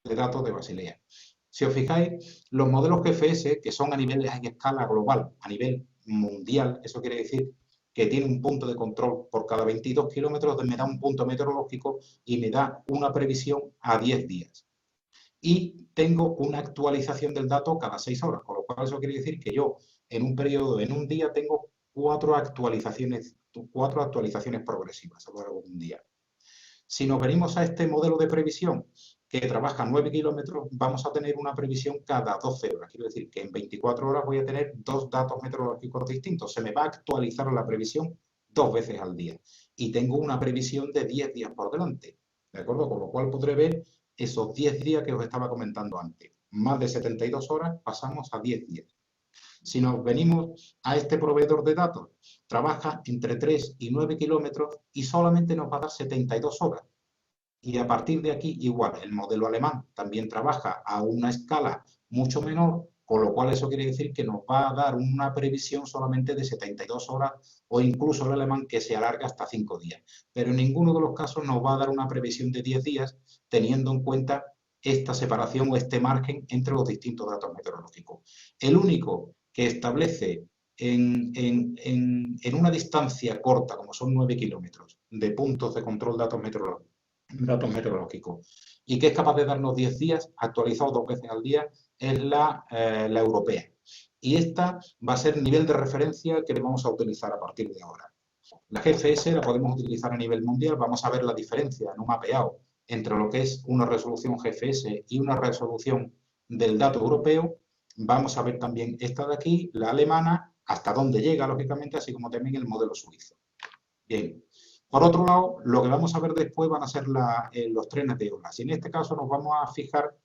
de datos de Basilea. Si os fijáis, los modelos GFS, que son a nivel a escala global, a nivel mundial, eso quiere decir que tiene un punto de control por cada 22 kilómetros, me da un punto meteorológico y me da una previsión a 10 días. Y tengo una actualización del dato cada 6 horas, con lo cual eso quiere decir que yo en un periodo, en un día, tengo 4 actualizaciones progresivas a lo largo de un día. Si nos venimos a este modelo de previsión, que trabaja 9 kilómetros, vamos a tener una previsión cada 12 horas. Quiero decir que en 24 horas voy a tener 2 datos meteorológicos distintos. Se me va a actualizar la previsión 2 veces al día. Y tengo una previsión de 10 días por delante. ¿De acuerdo? Con lo cual podré ver esos 10 días que os estaba comentando antes. Más de 72 horas pasamos a 10 días. Si nos venimos a este proveedor de datos, trabaja entre 3 y 9 kilómetros y solamente nos va a dar 72 horas. Y a partir de aquí, igual, el modelo alemán también trabaja a una escala mucho menor, con lo cual eso quiere decir que nos va a dar una previsión solamente de 72 horas o incluso el alemán que se alarga hasta 5 días. Pero en ninguno de los casos nos va a dar una previsión de 10 días teniendo en cuenta esta separación o este margen entre los distintos datos meteorológicos. El único que establece en una distancia corta, como son 9 kilómetros, de puntos de control de datos meteorológicos, y que es capaz de darnos 10 días actualizados 2 veces al día, es la europea. Y esta va a ser el nivel de referencia que le vamos a utilizar a partir de ahora. La GFS la podemos utilizar a nivel mundial, vamos a ver la diferencia en un mapeado entre lo que es una resolución GFS y una resolución del dato europeo. Vamos a ver también esta de aquí, la alemana, hasta dónde llega, lógicamente, así como también el modelo suizo. Bien. Por otro lado, lo que vamos a ver después van a ser los trenes de olas. Y en este caso nos vamos a fijar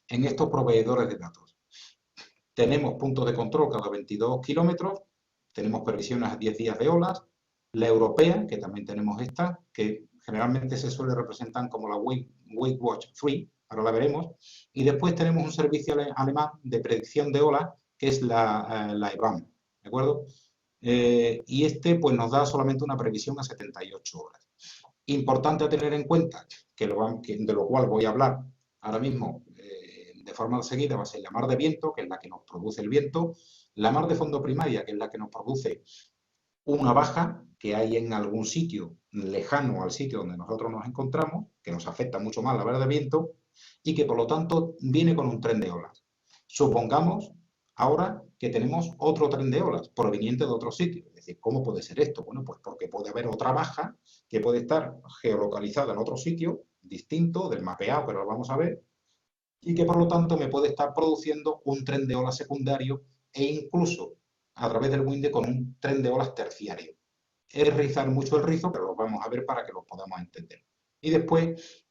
en estos proveedores de datos. Tenemos puntos de control cada 22 kilómetros, tenemos previsiones a 10 días de olas, la europea, que también tenemos esta, que generalmente se suele representar como la Wake Watch 3, ahora la veremos, y después tenemos un servicio alemán de predicción de olas, que es la EBAM, ¿de acuerdo? Y este pues nos da solamente una previsión a 78 horas. Importante a tener en cuenta, de lo cual voy a hablar ahora mismo de forma seguida, va a ser la mar de viento, que es la que nos produce el viento, la mar de fondo primaria, que es la que nos produce una baja que hay en algún sitio lejano al sitio donde nosotros nos encontramos, que nos afecta mucho más la mar de viento, y que por lo tanto viene con un tren de olas. Supongamos ahora que tenemos otro tren de olas proveniente de otro sitio. Es decir, ¿cómo puede ser esto? Bueno, pues porque puede haber otra baja que puede estar geolocalizada en otro sitio distinto del mapeado, pero lo vamos a ver, y que por lo tanto me puede estar produciendo un tren de olas secundario e incluso a través del WINDE con un tren de olas terciario. Es rizar mucho el rizo, pero lo vamos a ver para que lo podamos entender. Y después,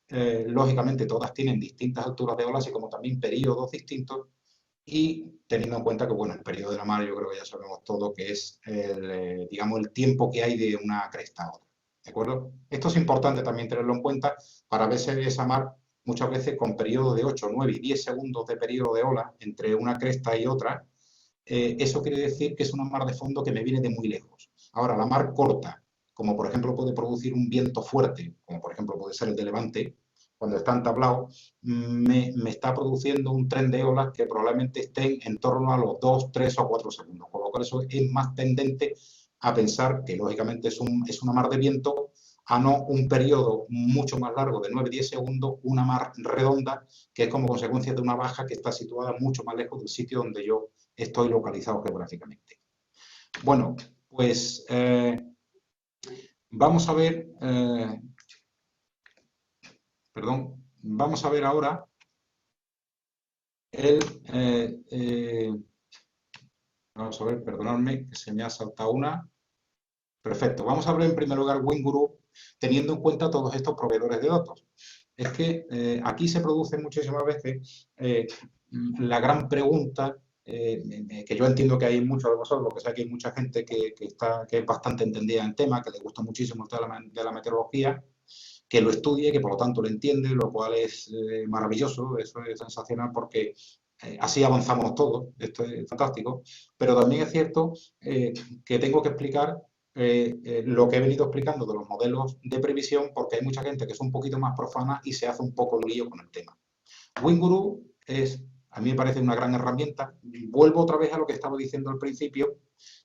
lógicamente, todas tienen distintas alturas de olas y como también periodos distintos, y teniendo en cuenta que, bueno, el periodo de la mar yo creo que ya sabemos todo que es, digamos, el tiempo que hay de una cresta a otra, ¿de acuerdo? Esto es importante también tenerlo en cuenta para ver si esa mar muchas veces con periodos de 8, 9 y 10 segundos de periodo de ola entre una cresta y otra, eso quiere decir que es una mar de fondo que me viene de muy lejos. Ahora, la mar corta, como por ejemplo puede producir un viento fuerte, como por ejemplo puede ser el de levante, cuando está entablado, me está produciendo un tren de olas que probablemente estén en torno a los 2, 3 o 4 segundos, con lo cual eso es más tendente a pensar que lógicamente es una mar de viento, a no un periodo mucho más largo de 9-10 segundos, una mar redonda, que es como consecuencia de una baja que está situada mucho más lejos del sitio donde yo estoy localizado geográficamente. Bueno, pues vamos a ver, vamos a ver ahora vamos a ver, perdonadme, que se me ha saltado una. Perfecto, vamos a ver en primer lugar WinGuru, teniendo en cuenta todos estos proveedores de datos. Es que aquí se produce muchísimas veces la gran pregunta, que yo entiendo que hay muchos de vosotros, porque sé que hay mucha gente que es bastante entendida en el tema, que le gusta muchísimo el tema de la meteorología, que lo estudie, que por lo tanto lo entiende, lo cual es maravilloso, eso es sensacional porque así avanzamos todos, esto es fantástico, pero también es cierto que tengo que explicar lo que he venido explicando de los modelos de previsión porque hay mucha gente que es un poquito más profana y se hace un poco lío con el tema. WinGuru a mí me parece una gran herramienta. Vuelvo otra vez a lo que estaba diciendo al principio,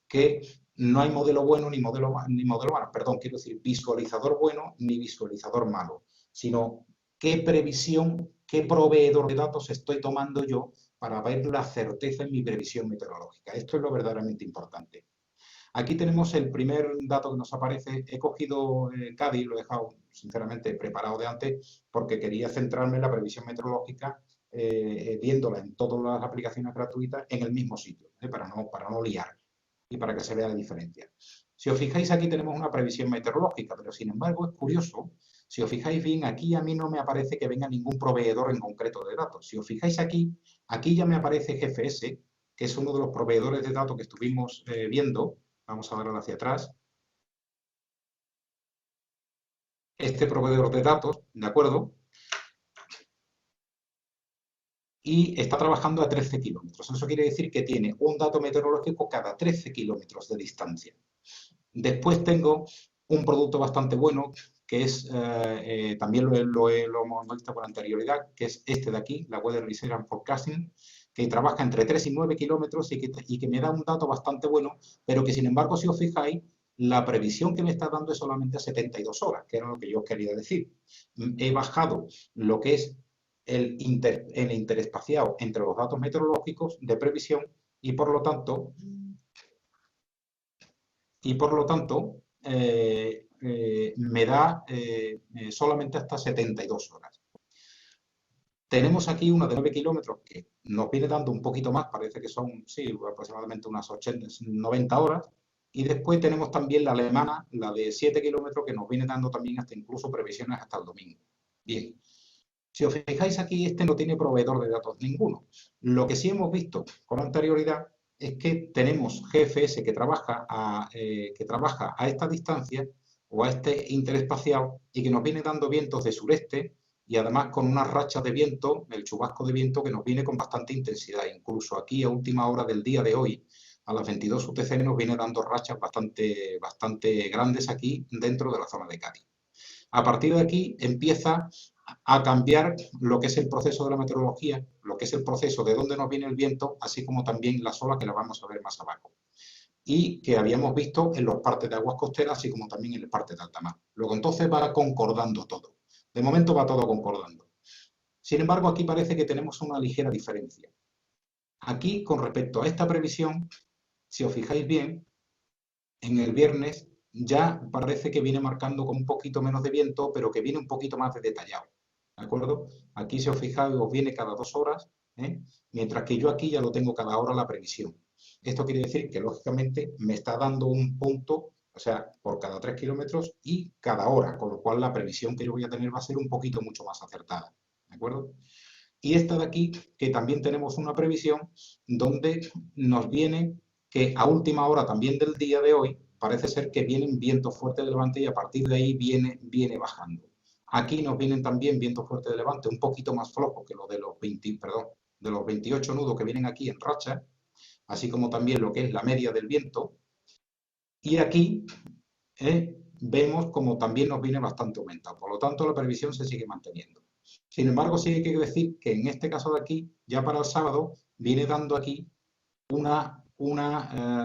que no hay modelo bueno ni modelo malo, perdón, quiero decir visualizador bueno ni visualizador malo, sino qué previsión, qué proveedor de datos estoy tomando yo para ver la certeza en mi previsión meteorológica. Esto es lo verdaderamente importante. Aquí tenemos el primer dato que nos aparece. He cogido Cádiz, lo he dejado sinceramente preparado de antes porque quería centrarme en la previsión meteorológica, viéndola en todas las aplicaciones gratuitas en el mismo sitio, para no liar y para que se vea la diferencia. Si os fijáis, aquí tenemos una previsión meteorológica, pero sin embargo es curioso. Si os fijáis bien, aquí a mí no me aparece que venga ningún proveedor en concreto de datos. Si os fijáis aquí ya me aparece GFS, que es uno de los proveedores de datos que estuvimos viendo. Vamos a darle hacia atrás. Este proveedor de datos, ¿de acuerdo? Y está trabajando a 13 kilómetros. Eso quiere decir que tiene un dato meteorológico cada 13 kilómetros de distancia. Después tengo un producto bastante bueno, que es, también lo hemos visto con anterioridad, que es este de aquí, la Weather Research and Forecasting, que trabaja entre 3 y 9 kilómetros y que me da un dato bastante bueno, pero que sin embargo, si os fijáis, la previsión que me está dando es solamente a 72 horas, que era lo que yo os quería decir. He bajado lo que es el interespaciado entre los datos meteorológicos de previsión y por lo tanto, me da solamente hasta 72 horas. Tenemos aquí una de 9 kilómetros que nos viene dando un poquito más, parece que son, sí, aproximadamente unas 80, 90 horas. Y después tenemos también la alemana, la de 7 kilómetros, que nos viene dando también hasta incluso previsiones hasta el domingo. Bien, si os fijáis aquí, este no tiene proveedor de datos ninguno. Lo que sí hemos visto con anterioridad es que tenemos GFS que trabaja a esta distancia o a este interespacial y que nos viene dando vientos de sureste y además con unas rachas de viento, el chubasco de viento que nos viene con bastante intensidad. Incluso aquí a última hora del día de hoy, a las 22 UTC, nos viene dando rachas bastante grandes aquí dentro de la zona de Cádiz. A partir de aquí empieza a cambiar lo que es el proceso de la meteorología, lo que es el proceso de dónde nos viene el viento, así como también las olas, que las vamos a ver más abajo. Y que habíamos visto en los partes de aguas costeras, así como también en el parte de alta mar. Luego entonces va concordando todo. De momento va todo concordando. Sin embargo, aquí parece que tenemos una ligera diferencia. Aquí, con respecto a esta previsión, si os fijáis bien, en el viernes ya parece que viene marcando con un poquito menos de viento, pero que viene un poquito más de detallado. ¿De acuerdo? Aquí, si os fijáis, os viene cada 2 horas, mientras que yo aquí ya lo tengo cada hora la previsión. Esto quiere decir que, lógicamente, me está dando un punto, o sea, por cada 3 kilómetros y cada hora, con lo cual la previsión que yo voy a tener va a ser un poquito mucho más acertada. ¿De acuerdo? Y esta de aquí, que también tenemos una previsión donde nos viene que a última hora también del día de hoy parece ser que vienen vientos fuertes de levante y a partir de ahí viene bajando. Aquí nos vienen también vientos fuertes de levante, un poquito más flojos que los de los 28 nudos que vienen aquí en racha, así como también lo que es la media del viento. Y aquí vemos como también nos viene bastante aumentado. Por lo tanto, la previsión se sigue manteniendo. Sin embargo, sí hay que decir que en este caso de aquí, ya para el sábado, viene dando aquí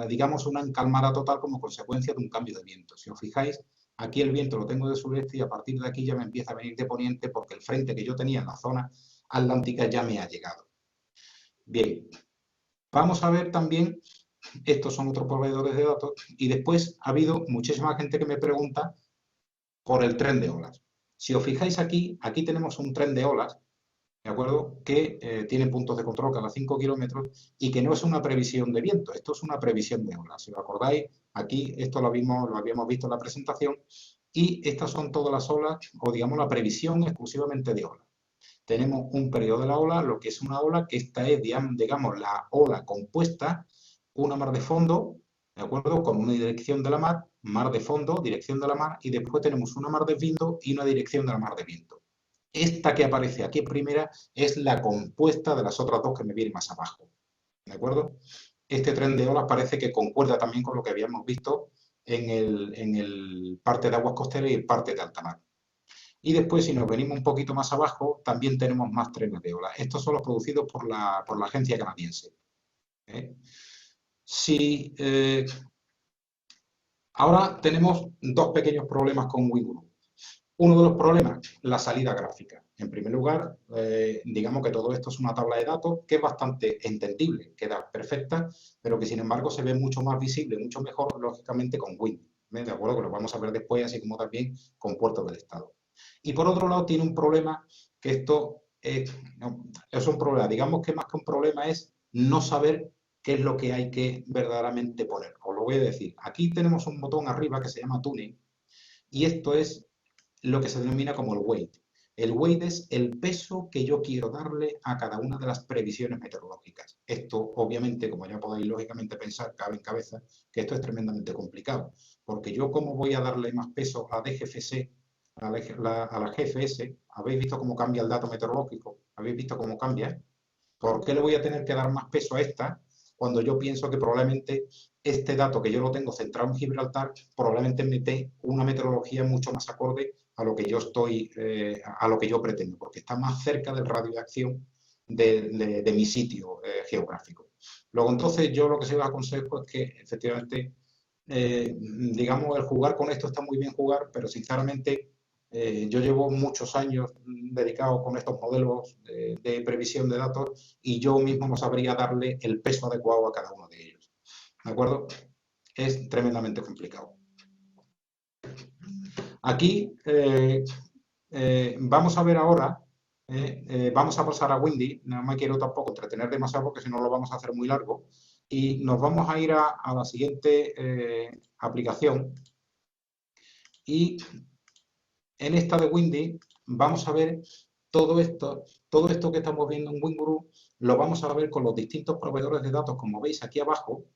digamos, una encalmada total como consecuencia de un cambio de viento. Si os fijáis, aquí el viento lo tengo de sureste y a partir de aquí ya me empieza a venir de poniente porque el frente que yo tenía en la zona atlántica ya me ha llegado. Bien, vamos a ver también, estos son otros proveedores de datos y después ha habido muchísima gente que me pregunta por el tren de olas. Si os fijáis aquí tenemos un tren de olas, ¿de acuerdo? Que tiene puntos de control cada 5 kilómetros y que no es una previsión de viento, esto es una previsión de olas. Si os acordáis, aquí esto lo habíamos visto en la presentación y estas son todas las olas, o digamos la previsión exclusivamente de olas. Tenemos un periodo de la ola, lo que es una ola, que esta es, digamos, la ola compuesta, una mar de fondo, ¿de acuerdo? Con una dirección de la mar de fondo, dirección de la mar, y después tenemos una mar de viento y una dirección de la mar de viento. Esta que aparece aquí primera es la compuesta de las otras dos que me vienen más abajo. ¿De acuerdo? Este tren de olas parece que concuerda también con lo que habíamos visto en el parte de aguas costeras y el parte de alta mar. Y después, si nos venimos un poquito más abajo, también tenemos más trenes de olas. Estos son los producidos por la agencia canadiense. Ahora tenemos dos pequeños problemas con Winguru. Uno de los problemas, la salida gráfica. En primer lugar, digamos que todo esto es una tabla de datos que es bastante entendible, queda perfecta, pero que sin embargo se ve mucho más visible, mucho mejor, lógicamente, con Windows. ¿De acuerdo? Que lo vamos a ver después, así como también con puertos del estado. Y por otro lado, tiene un problema que esto no, es un problema. Digamos que más que un problema es no saber qué es lo que hay que verdaderamente poner. Os lo voy a decir. Aquí tenemos un botón arriba que se llama Tuning y esto es lo que se denomina como el weight. El weight es el peso que yo quiero darle a cada una de las previsiones meteorológicas. Esto, obviamente, como ya podéis lógicamente pensar, cabe en cabeza que esto es tremendamente complicado, porque yo cómo voy a darle más peso a DGFC, a la GFS, ¿habéis visto cómo cambia el dato meteorológico? ¿Habéis visto cómo cambia? ¿Por qué le voy a tener que dar más peso a esta cuando yo pienso que probablemente este dato que yo lo tengo centrado en Gibraltar probablemente me dé una meteorología mucho más acorde a lo que yo estoy, a lo que yo pretendo, porque está más cerca del radio de acción de mi sitio geográfico. Luego, entonces, yo lo que sí os aconsejo es que efectivamente, digamos, el jugar con esto está muy bien jugar, pero sinceramente yo llevo muchos años dedicado con estos modelos de previsión de datos y yo mismo no sabría darle el peso adecuado a cada uno de ellos. ¿De acuerdo? Es tremendamente complicado. Aquí vamos a ver ahora, vamos a pasar a Windy, no me quiero tampoco entretener demasiado porque si no lo vamos a hacer muy largo, y nos vamos a ir a la siguiente aplicación y en esta de Windy vamos a ver todo esto que estamos viendo en WinGuru, lo vamos a ver con los distintos proveedores de datos, como veis aquí abajo.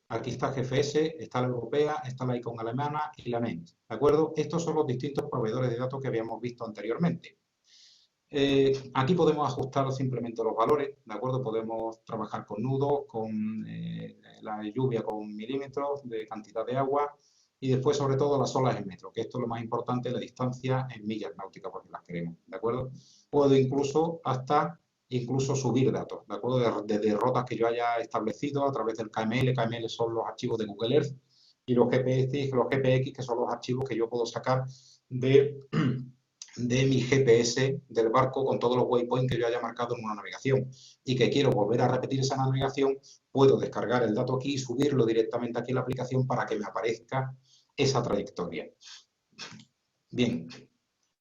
Aquí está GFS, está la europea, está la ICON alemana y la NENS. ¿De acuerdo? Estos son los distintos proveedores de datos que habíamos visto anteriormente. Aquí podemos ajustar simplemente los valores, ¿de acuerdo? Podemos trabajar con nudos, con la lluvia con milímetros de cantidad de agua y después, sobre todo, las olas en metros, que esto es lo más importante, la distancia en millas náuticas, porque las queremos, ¿de acuerdo? Puedo incluso subir datos, ¿de acuerdo? Desde rutas que yo haya establecido a través del KML. KML son los archivos de Google Earth y los GPX, que son los archivos que yo puedo sacar de mi GPS del barco con todos los waypoints que yo haya marcado en una navegación y que quiero volver a repetir esa navegación, puedo descargar el dato aquí y subirlo directamente aquí en la aplicación para que me aparezca esa trayectoria. Bien,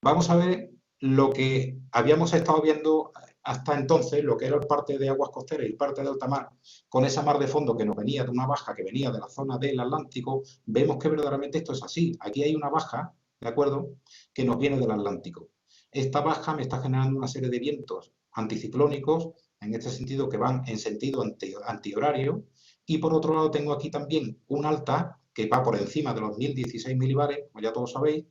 vamos a ver lo que habíamos estado viendo hasta entonces, lo que era el parte de aguas costeras y el parte de alta mar, con esa mar de fondo que nos venía de una baja que venía de la zona del Atlántico, vemos que verdaderamente esto es así. Aquí hay una baja, ¿de acuerdo?, que nos viene del Atlántico. Esta baja me está generando una serie de vientos anticiclónicos, en este sentido que van en sentido antihorario, y por otro lado tengo aquí también un alta que va por encima de los 1016 milibares, como ya todos sabéis,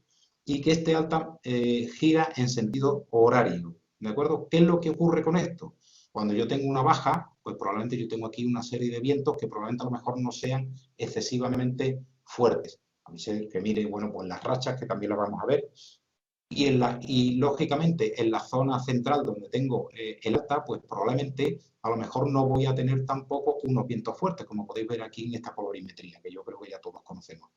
y que este alta gira en sentido horario. ¿De acuerdo? ¿Qué es lo que ocurre con esto? Cuando yo tengo una baja, pues probablemente yo tengo aquí una serie de vientos que probablemente a lo mejor no sean excesivamente fuertes. A no ser que mire, bueno, pues las rachas, que también las vamos a ver. Y lógicamente en la zona central donde tengo el alta, pues probablemente a lo mejor no voy a tener tampoco unos vientos fuertes, como podéis ver aquí en esta colorimetría, que yo creo que ya todos conocemos.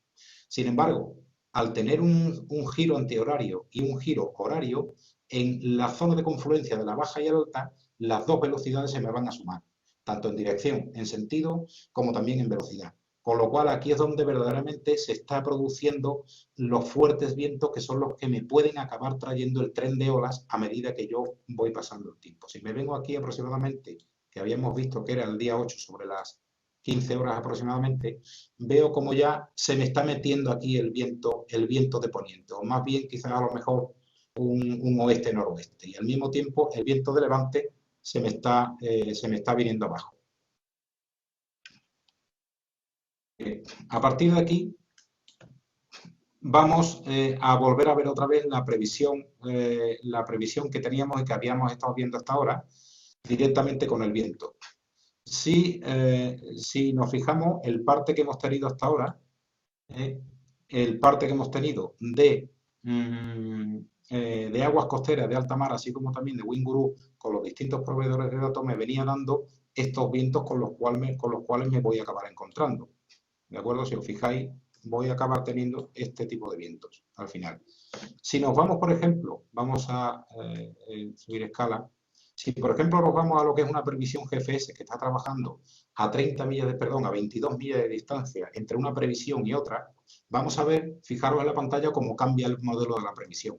Sin embargo, al tener un giro antihorario y un giro horario, en la zona de confluencia de la baja y el alta, las dos velocidades se me van a sumar, tanto en dirección, en sentido, como también en velocidad. Con lo cual, aquí es donde verdaderamente se está produciendo los fuertes vientos que son los que me pueden acabar trayendo el tren de olas a medida que yo voy pasando el tiempo. Si me vengo aquí aproximadamente, que habíamos visto que era el día 8 sobre las 15 horas aproximadamente, veo como ya se me está metiendo aquí el viento de poniente, o más bien quizás a lo mejor un oeste-noroeste, y al mismo tiempo el viento de levante se me está viniendo abajo. A partir de aquí vamos a volver a ver otra vez la previsión que teníamos y que habíamos estado viendo hasta ahora, directamente con el viento. Si nos fijamos, el parte que hemos tenido hasta ahora, el parte que hemos tenido de aguas costeras de alta mar, así como también de WinGuru, con los distintos proveedores de datos, me venía dando estos vientos con los cuales me voy a acabar encontrando. ¿De acuerdo? Si os fijáis, voy a acabar teniendo este tipo de vientos al final. Si nos vamos, por ejemplo, vamos a subir escala. Si, por ejemplo, nos vamos a lo que es una previsión GFS que está trabajando a 30 millas de, perdón, a 22 millas de distancia entre una previsión y otra, vamos a ver, fijaros en la pantalla cómo cambia el modelo de la previsión.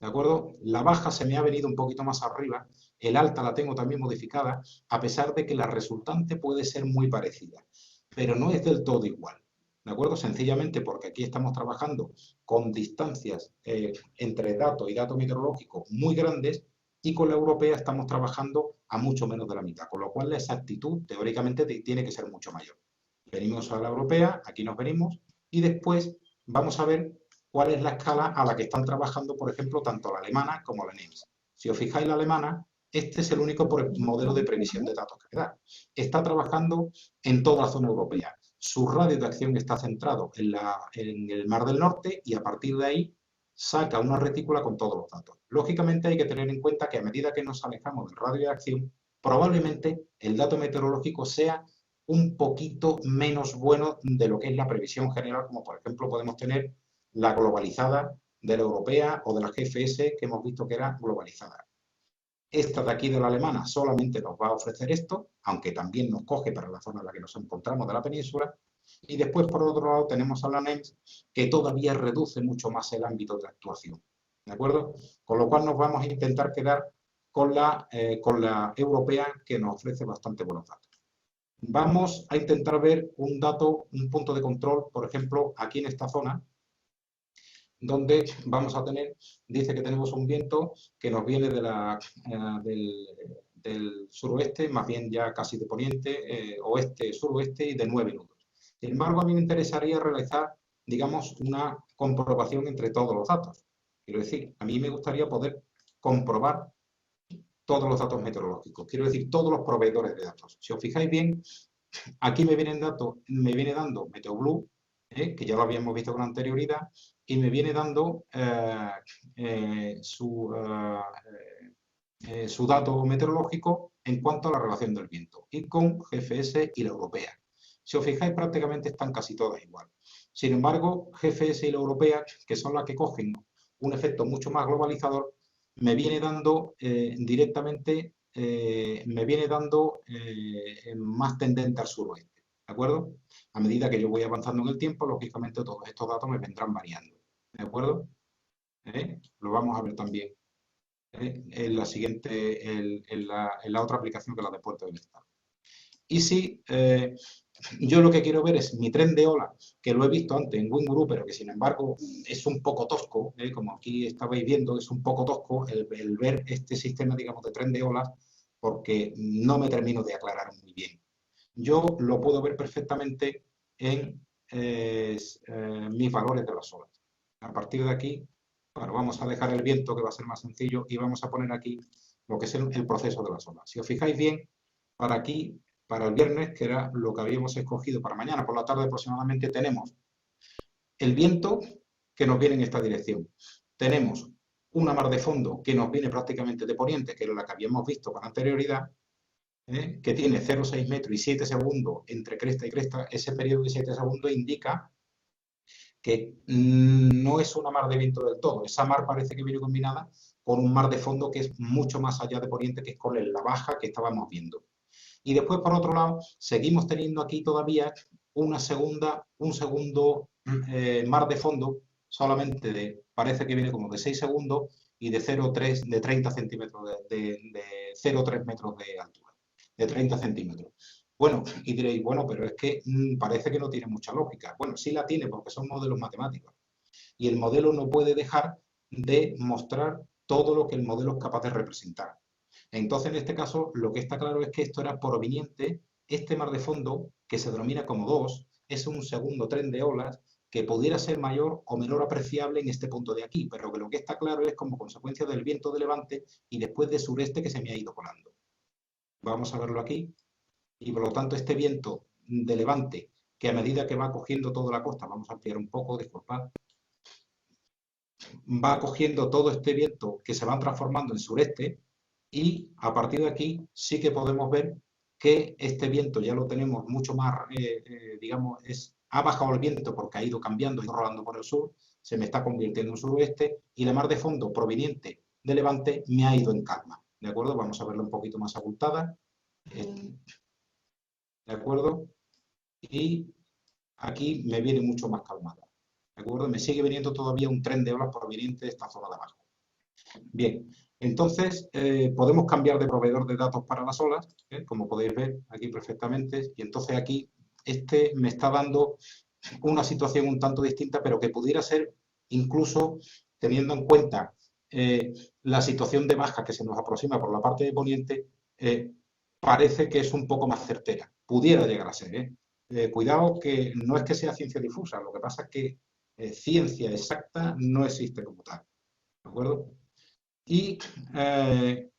¿De acuerdo? La baja se me ha venido un poquito más arriba, el alta la tengo también modificada, a pesar de que la resultante puede ser muy parecida, pero no es del todo igual. ¿De acuerdo? Sencillamente porque aquí estamos trabajando con distancias entre datos y datos meteorológicos muy grandes y con la europea estamos trabajando a mucho menos de la mitad, con lo cual la exactitud teóricamente tiene que ser mucho mayor. Venimos a la europea, aquí nos venimos y después vamos a ver cuál es la escala a la que están trabajando, por ejemplo, tanto la alemana como la NEMS. Si os fijáis, la alemana, este es el único modelo de previsión de datos que da. Está trabajando en toda la zona europea. Su radio de acción está centrado en el Mar del Norte y a partir de ahí saca una retícula con todos los datos. Lógicamente hay que tener en cuenta que a medida que nos alejamos del radio de acción, probablemente el dato meteorológico sea un poquito menos bueno de lo que es la previsión general, como por ejemplo podemos tener la globalizada de la europea o de la GFS que hemos visto que era globalizada. Esta de aquí de la alemana solamente nos va a ofrecer esto, aunque también nos coge para la zona en la que nos encontramos de la península. Y después, por otro lado, tenemos a la NEMS que todavía reduce mucho más el ámbito de actuación. ¿De acuerdo? Con lo cual nos vamos a intentar quedar con la europea que nos ofrece bastante buenos datos. Vamos a intentar ver un dato, un punto de control, por ejemplo, aquí en esta zona, donde vamos a tener, dice que tenemos un viento que nos viene del suroeste, más bien ya casi de poniente, oeste, suroeste y de 9 nudos. Sin embargo, a mí me interesaría realizar, digamos, una comprobación entre todos los datos. Quiero decir, a mí me gustaría poder comprobar todos los datos meteorológicos, quiero decir, todos los proveedores de datos. Si os fijáis bien, aquí me viene dando MeteoBlue, que ya lo habíamos visto con anterioridad, y me viene dando su dato meteorológico en cuanto a la relación del viento, y con GFS y la europea. Si os fijáis, prácticamente están casi todas igual. Sin embargo, GFS y la europea, que son las que cogen un efecto mucho más globalizador, me viene dando directamente, más tendente al suroeste. ¿De acuerdo? A medida que yo voy avanzando en el tiempo, lógicamente todos estos datos me vendrán variando. ¿De acuerdo? Lo vamos a ver también en la siguiente, en la otra aplicación que es la de Puerto del Estado. Y si yo lo que quiero ver es mi tren de ola, que lo he visto antes en WinGuru, pero que sin embargo es un poco tosco, como aquí estabais viendo, es un poco tosco el ver este sistema, digamos, de tren de olas, porque no me termino de aclarar muy bien. Yo lo puedo ver perfectamente en mis valores de las olas. A partir de aquí, bueno, vamos a dejar el viento, que va a ser más sencillo, y vamos a poner aquí lo que es el proceso de las olas. Si os fijáis bien, para aquí, para el viernes, que era lo que habíamos escogido para mañana por la tarde aproximadamente, tenemos el viento que nos viene en esta dirección. Tenemos una mar de fondo que nos viene prácticamente de poniente, que era la que habíamos visto con anterioridad, que tiene 0,6 metros y 7 segundos entre cresta y cresta. Ese periodo de 7 segundos indica que no es una mar de viento del todo. Esa mar parece que viene combinada con un mar de fondo que es mucho más allá de poniente, que es con la baja que estábamos viendo. Y después, por otro lado, seguimos teniendo aquí todavía un segundo mar de fondo, solamente parece que viene como de 6 segundos y de 0,3, de 30 centímetros, de 0,3 metros de altura, de 30 centímetros. Bueno, y diréis, bueno, pero es que parece que no tiene mucha lógica. Bueno, sí la tiene porque son modelos matemáticos. Y el modelo no puede dejar de mostrar todo lo que el modelo es capaz de representar. Entonces, en este caso, lo que está claro es que esto era proveniente, este mar de fondo, que se denomina como 2, es un segundo tren de olas que pudiera ser mayor o menor apreciable en este punto de aquí, pero que lo que está claro es como consecuencia del viento de levante y después de sureste que se me ha ido colando. Vamos a verlo aquí. Y por lo tanto, este viento de levante, que a medida que va cogiendo toda la costa, vamos a ampliar un poco, disculpad, va cogiendo todo este viento que se va transformando en sureste, y a partir de aquí sí que podemos ver que este viento ya lo tenemos mucho más, digamos, es ha bajado el viento porque ha ido cambiando, ha ido rolando por el sur, se me está convirtiendo en suroeste y la mar de fondo proveniente de levante me ha ido en calma. ¿De acuerdo? Vamos a verla un poquito más abultada. ¿De acuerdo? Y aquí me viene mucho más calmada. ¿De acuerdo? Me sigue viniendo todavía un tren de olas proveniente de esta zona de abajo. Bien, entonces podemos cambiar de proveedor de datos para las olas, como podéis ver aquí perfectamente, y entonces aquí este me está dando una situación un tanto distinta, pero que pudiera ser incluso teniendo en cuenta la situación de baja que se nos aproxima por la parte de poniente, parece que es un poco más certera. Pudiera llegar a ser, ¿eh? Cuidado que no es que sea ciencia difusa, lo que pasa es que ciencia exacta no existe como tal. ¿De acuerdo? Y hay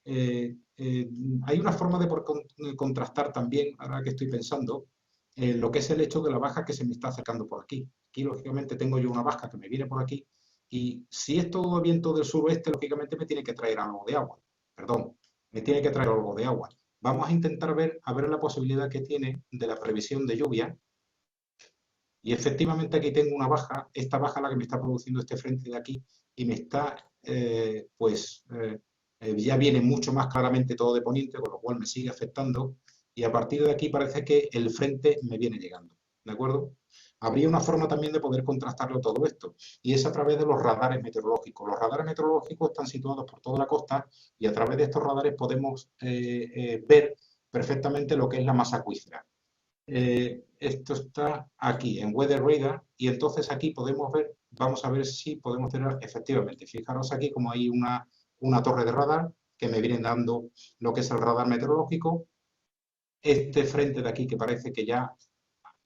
una forma de contrastar también, ahora que estoy pensando, lo que es el hecho de la baja que se me está acercando por aquí. Aquí, lógicamente, tengo yo una baja que me viene por aquí y si es todo viento del suroeste, lógicamente me tiene que traer algo de agua. Perdón, me tiene que traer algo de agua. Vamos a intentar ver, a ver la posibilidad que tiene de la previsión de lluvia y efectivamente aquí tengo una baja, esta baja la que me está produciendo este frente de aquí y me está, ya viene mucho más claramente todo de poniente, con lo cual me sigue afectando y a partir de aquí parece que el frente me viene llegando, ¿de acuerdo? Habría una forma también de poder contrastarlo todo esto y es a través de los radares meteorológicos. Los radares meteorológicos están situados por toda la costa y a través de estos radares podemos ver perfectamente lo que es la masa acuífera. Esto está aquí en Weather Radar y entonces aquí podemos ver, vamos a ver si podemos tener efectivamente, fijaros aquí como hay una torre de radar que me viene dando lo que es el radar meteorológico, este frente de aquí que parece que ya,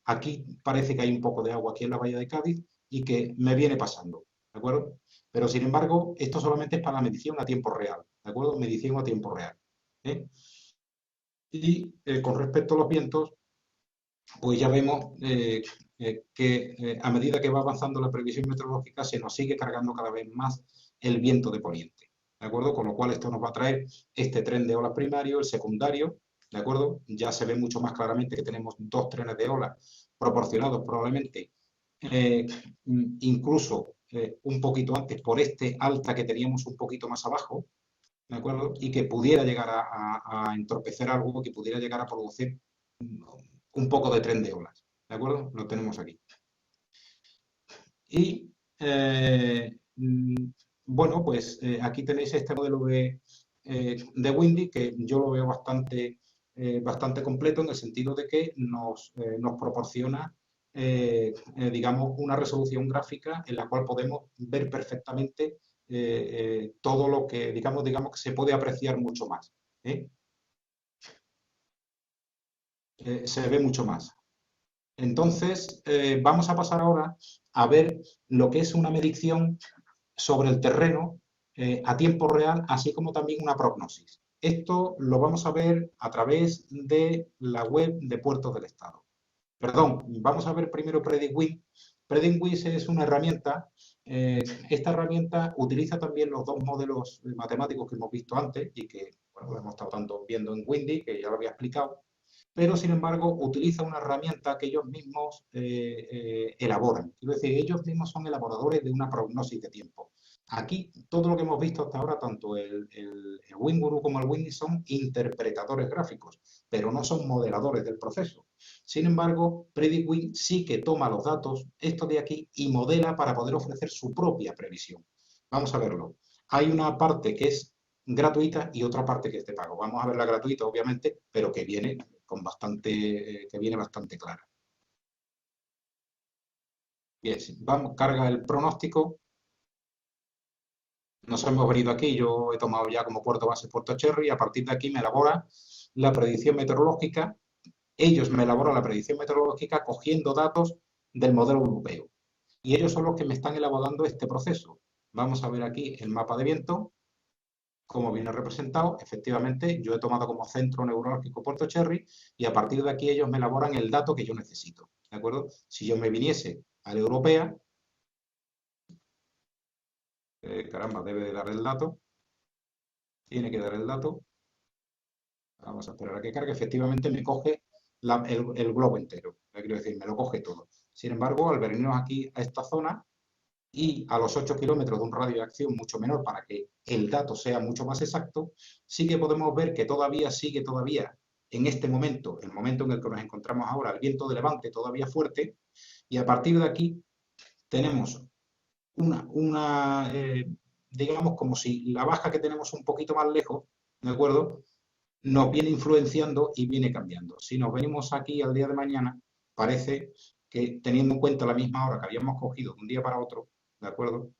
aquí parece que hay un poco de agua aquí en la bahía de Cádiz y que me viene pasando, ¿de acuerdo? Pero sin embargo, esto solamente es para la medición a tiempo real, ¿de acuerdo? Medición a tiempo real. ¿Eh? Y con respecto a los vientos, pues ya vemos que a medida que va avanzando la previsión meteorológica se nos sigue cargando cada vez más el viento de poniente, ¿de acuerdo? Con lo cual esto nos va a traer este tren de olas primario, el secundario, ¿de acuerdo? Ya se ve mucho más claramente que tenemos dos trenes de olas proporcionados probablemente eh, incluso un poquito antes por este alta que teníamos un poquito más abajo, ¿de acuerdo? Y que pudiera llegar a entorpecer algo, que pudiera llegar a producir un poco de tren de olas, ¿de acuerdo? Lo tenemos aquí. Y bueno, pues aquí tenéis este modelo de Windy que yo lo veo bastante completo en el sentido de que nos proporciona, digamos, una resolución gráfica en la cual podemos ver perfectamente todo lo que, digamos que se puede apreciar mucho más. ¿Eh? Se ve mucho más. Entonces, vamos a pasar ahora a ver lo que es una medición sobre el terreno a tiempo real, así como también una prognosis. Esto lo vamos a ver a través de la web de Puertos del Estado. Perdón, vamos a ver primero PredictWind. PredictWind es una herramienta. Esta herramienta utiliza también los dos modelos matemáticos que hemos visto antes y que bueno, lo hemos estado tanto viendo en Windy, que ya lo había explicado, pero sin embargo utiliza una herramienta que ellos mismos elaboran. Quiero decir, ellos mismos son elaboradores de una prognosis de tiempo. Aquí, todo lo que hemos visto hasta ahora, tanto el WinGuru como el Windy, son interpretadores gráficos, pero no son modeladores del proceso. Sin embargo, PredictWind sí que toma los datos, esto de aquí, y modela para poder ofrecer su propia previsión. Vamos a verlo. Hay una parte que es gratuita y otra parte que es de pago. Vamos a ver la gratuita, obviamente, pero que viene que viene bastante clara. Bien, vamos, carga el pronóstico. Nos hemos venido aquí, yo he tomado ya como puerto base Puerto Cherry y a partir de aquí me elabora la predicción meteorológica. Ellos me elaboran la predicción meteorológica cogiendo datos del modelo europeo. Y ellos son los que me están elaborando este proceso. Vamos a ver aquí el mapa de viento, cómo viene representado. Efectivamente, yo he tomado como centro neurológico Puerto Cherry y a partir de aquí ellos me elaboran el dato que yo necesito. ¿De acuerdo? Si yo me viniese a la europea, caramba, debe de dar el dato, tiene que dar el dato. Vamos a esperar a que cargue. Efectivamente me coge el globo entero. Quiero decir, me lo coge todo. Sin embargo, al venirnos aquí a esta zona y a los 8 kilómetros de un radio de acción mucho menor para que el dato sea mucho más exacto, sí que podemos ver que sigue todavía en este momento, el momento en el que nos encontramos ahora, el viento de levante todavía fuerte, y a partir de aquí tenemos digamos, como si la baja que tenemos un poquito más lejos, ¿de acuerdo? Nos viene influenciando y viene cambiando. Si nos venimos aquí al día de mañana, parece que teniendo en cuenta la misma hora que habíamos cogido de un día para otro, ¿de acuerdo?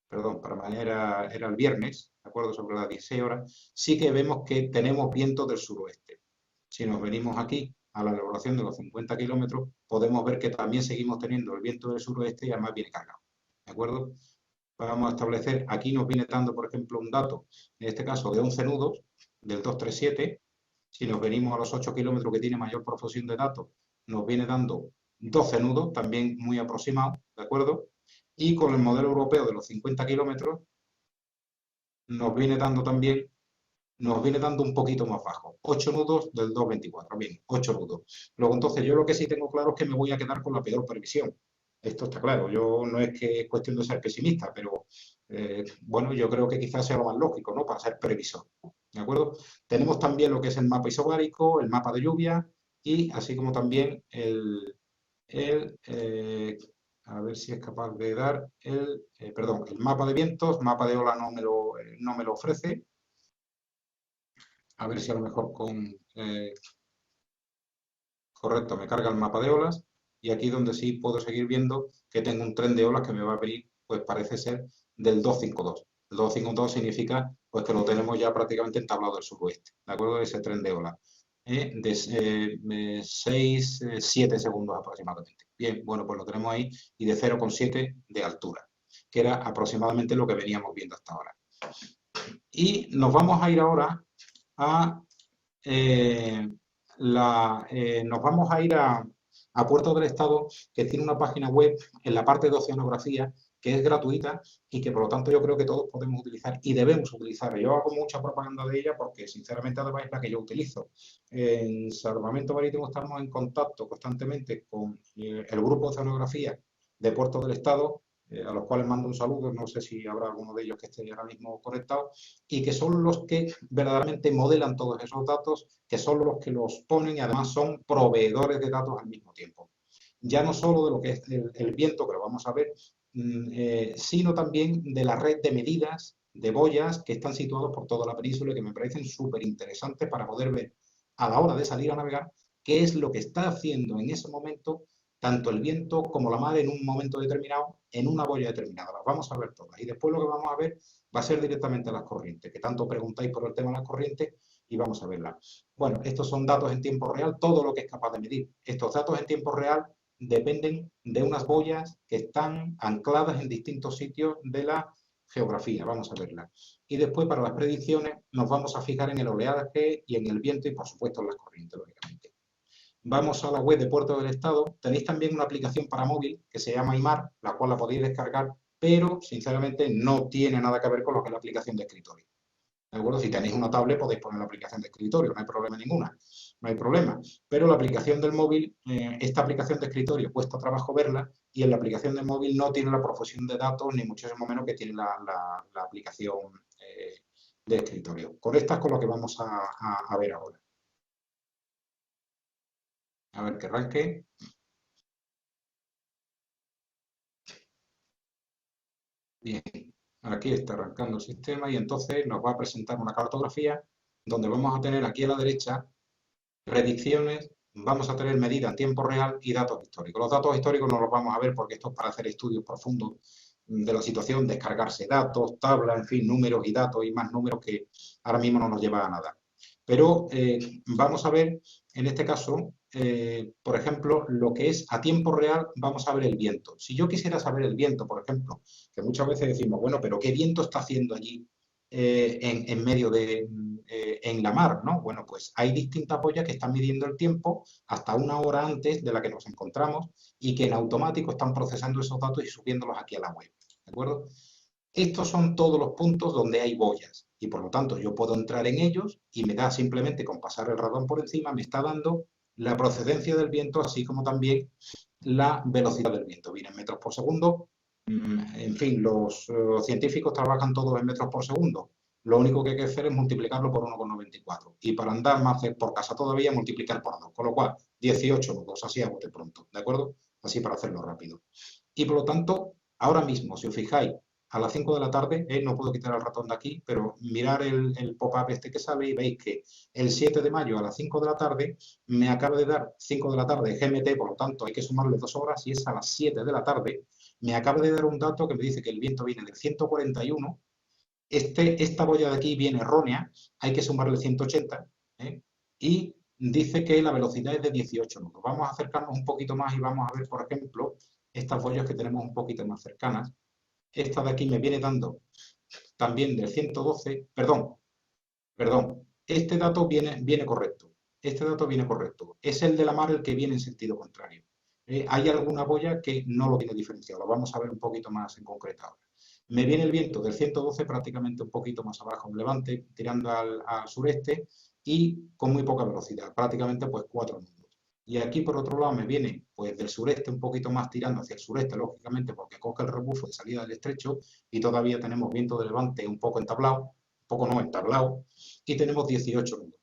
Perdón, para mañana era el viernes, ¿de acuerdo? Sobre las 16 horas, sí que vemos que tenemos viento del suroeste. Si nos venimos aquí a la elaboración de los 50 kilómetros, podemos ver que también seguimos teniendo el viento del suroeste y además viene cargado, ¿de acuerdo? Vamos a establecer, aquí nos viene dando, por ejemplo, un dato, en este caso de 11 nudos, del 237. Si nos venimos a los 8 kilómetros que tiene mayor profusión de datos, nos viene dando 12 nudos, también muy aproximado, ¿de acuerdo? Y con el modelo europeo de los 50 kilómetros, nos viene dando también, nos viene dando un poquito más bajo, 8 nudos del 224, bien, 8 nudos. Luego, entonces, yo lo que sí tengo claro es que me voy a quedar con la peor previsión. Esto está claro, yo no es que es cuestión de ser pesimista, pero bueno, yo creo que quizás sea lo más lógico, ¿no? Para ser previsor, ¿de acuerdo? Tenemos también lo que es el mapa isobárico, el mapa de lluvia y así como también el a ver si es capaz de dar perdón, el mapa de vientos, mapa de ola no me lo ofrece, a ver si a lo mejor correcto, me carga el mapa de olas y aquí donde sí puedo seguir viendo que tengo un tren de olas que me va a venir, pues parece ser del 252. El 252 significa pues que lo tenemos ya prácticamente entablado del suroeste, ¿de acuerdo? Ese tren de olas. De 6, 7 segundos aproximadamente. Bien, bueno, pues lo tenemos ahí y de 0,7 de altura, que era aproximadamente lo que veníamos viendo hasta ahora. Y nos vamos a ir ahora a eh, nos vamos a ir a Puerto del Estado, que tiene una página web en la parte de oceanografía que es gratuita y que por lo tanto yo creo que todos podemos utilizar y debemos utilizar. Yo hago mucha propaganda de ella porque sinceramente además es la que yo utilizo. En Salvamento Marítimo estamos en contacto constantemente con el grupo de oceanografía de Puerto del Estado, a los cuales mando un saludo, no sé si habrá alguno de ellos que esté ahora mismo conectado, y que son los que verdaderamente modelan todos esos datos, que son los que los ponen y además son proveedores de datos al mismo tiempo. Ya no solo de lo que es el viento, que lo vamos a ver, sino también de la red de medidas de boyas que están situados por toda la península y que me parecen súper interesantes para poder ver a la hora de salir a navegar qué es lo que está haciendo en ese momento tanto el viento como la mar en un momento determinado, en una boya determinada. Las vamos a ver todas. Y después lo que vamos a ver va a ser directamente las corrientes, que tanto preguntáis por el tema de las corrientes y vamos a verlas. Bueno, estos son datos en tiempo real, todo lo que es capaz de medir. Estos datos en tiempo real dependen de unas boyas que están ancladas en distintos sitios de la geografía. Vamos a verla. Y después, para las predicciones, nos vamos a fijar en el oleaje y en el viento y, por supuesto, en las corrientes, lógicamente. Vamos a la web de Puerto del Estado. Tenéis también una aplicación para móvil que se llama IMAR, la cual la podéis descargar, pero sinceramente no tiene nada que ver con lo que es la aplicación de escritorio. ¿De acuerdo? Si tenéis una tablet podéis poner la aplicación de escritorio, no hay problema ninguna, no hay problema. Pero la aplicación del móvil, esta aplicación de escritorio cuesta trabajo verla y en la aplicación del móvil no tiene la profusión de datos ni muchísimo menos que tiene la aplicación de escritorio. Con esta es con lo que vamos a ver ahora. A ver que arranque. Bien, aquí está arrancando el sistema y entonces nos va a presentar una cartografía donde vamos a tener aquí a la derecha predicciones, vamos a tener medidas en tiempo real y datos históricos. Los datos históricos no los vamos a ver porque esto es para hacer estudios profundos de la situación, descargarse datos, tablas, en fin, números y datos y más números que ahora mismo no nos lleva a nada. Pero vamos a ver, en este caso, por ejemplo, lo que es a tiempo real, vamos a ver el viento. Si yo quisiera saber el viento, por ejemplo, que muchas veces decimos, bueno, pero ¿qué viento está haciendo allí en medio en la mar, ¿no? Bueno, pues hay distintas boyas que están midiendo el tiempo hasta una hora antes de la que nos encontramos y que en automático están procesando esos datos y subiéndolos aquí a la web, ¿de acuerdo? Estos son todos los puntos donde hay boyas y por lo tanto yo puedo entrar en ellos y me da simplemente con pasar el radón por encima, me está dando la procedencia del viento, así como también la velocidad del viento. Viene en metros por segundo. En fin, los científicos trabajan todos en metros por segundo. Lo único que hay que hacer es multiplicarlo por 1,94. Y para andar más por casa todavía, multiplicar por 2. Con lo cual, 18 nudos, así a bote pronto, ¿de acuerdo? Así para hacerlo rápido. Y por lo tanto, ahora mismo, si os fijáis, a las 5 de la tarde, no puedo quitar el ratón de aquí, pero mirar el pop-up este que sale y veis que el 7 de mayo a las 5 de la tarde me acaba de dar 5 de la tarde GMT, por lo tanto hay que sumarle 2 horas y es a las 7 de la tarde. Me acaba de dar un dato que me dice que el viento viene del 141. Esta boya de aquí viene errónea, hay que sumarle 180, ¿eh? Y dice que la velocidad es de 18 nudos. Vamos a acercarnos un poquito más y vamos a ver, por ejemplo, estas boyas que tenemos un poquito más cercanas. Esta de aquí me viene dando también del 112, perdón, este dato viene correcto. Este dato viene correcto. Es el de la mar el que viene en sentido contrario. Hay alguna boya que no lo tiene diferenciado. Lo vamos a ver un poquito más en concreto ahora. Me viene el viento del 112 prácticamente un poquito más abajo en levante, tirando al sureste y con muy poca velocidad, prácticamente pues 4 nudos. Y aquí por otro lado me viene pues del sureste un poquito más tirando hacia el sureste, lógicamente porque coge el rebufo de salida del estrecho y todavía tenemos viento de levante un poco entablado, un poco no entablado, y tenemos 18 nudos,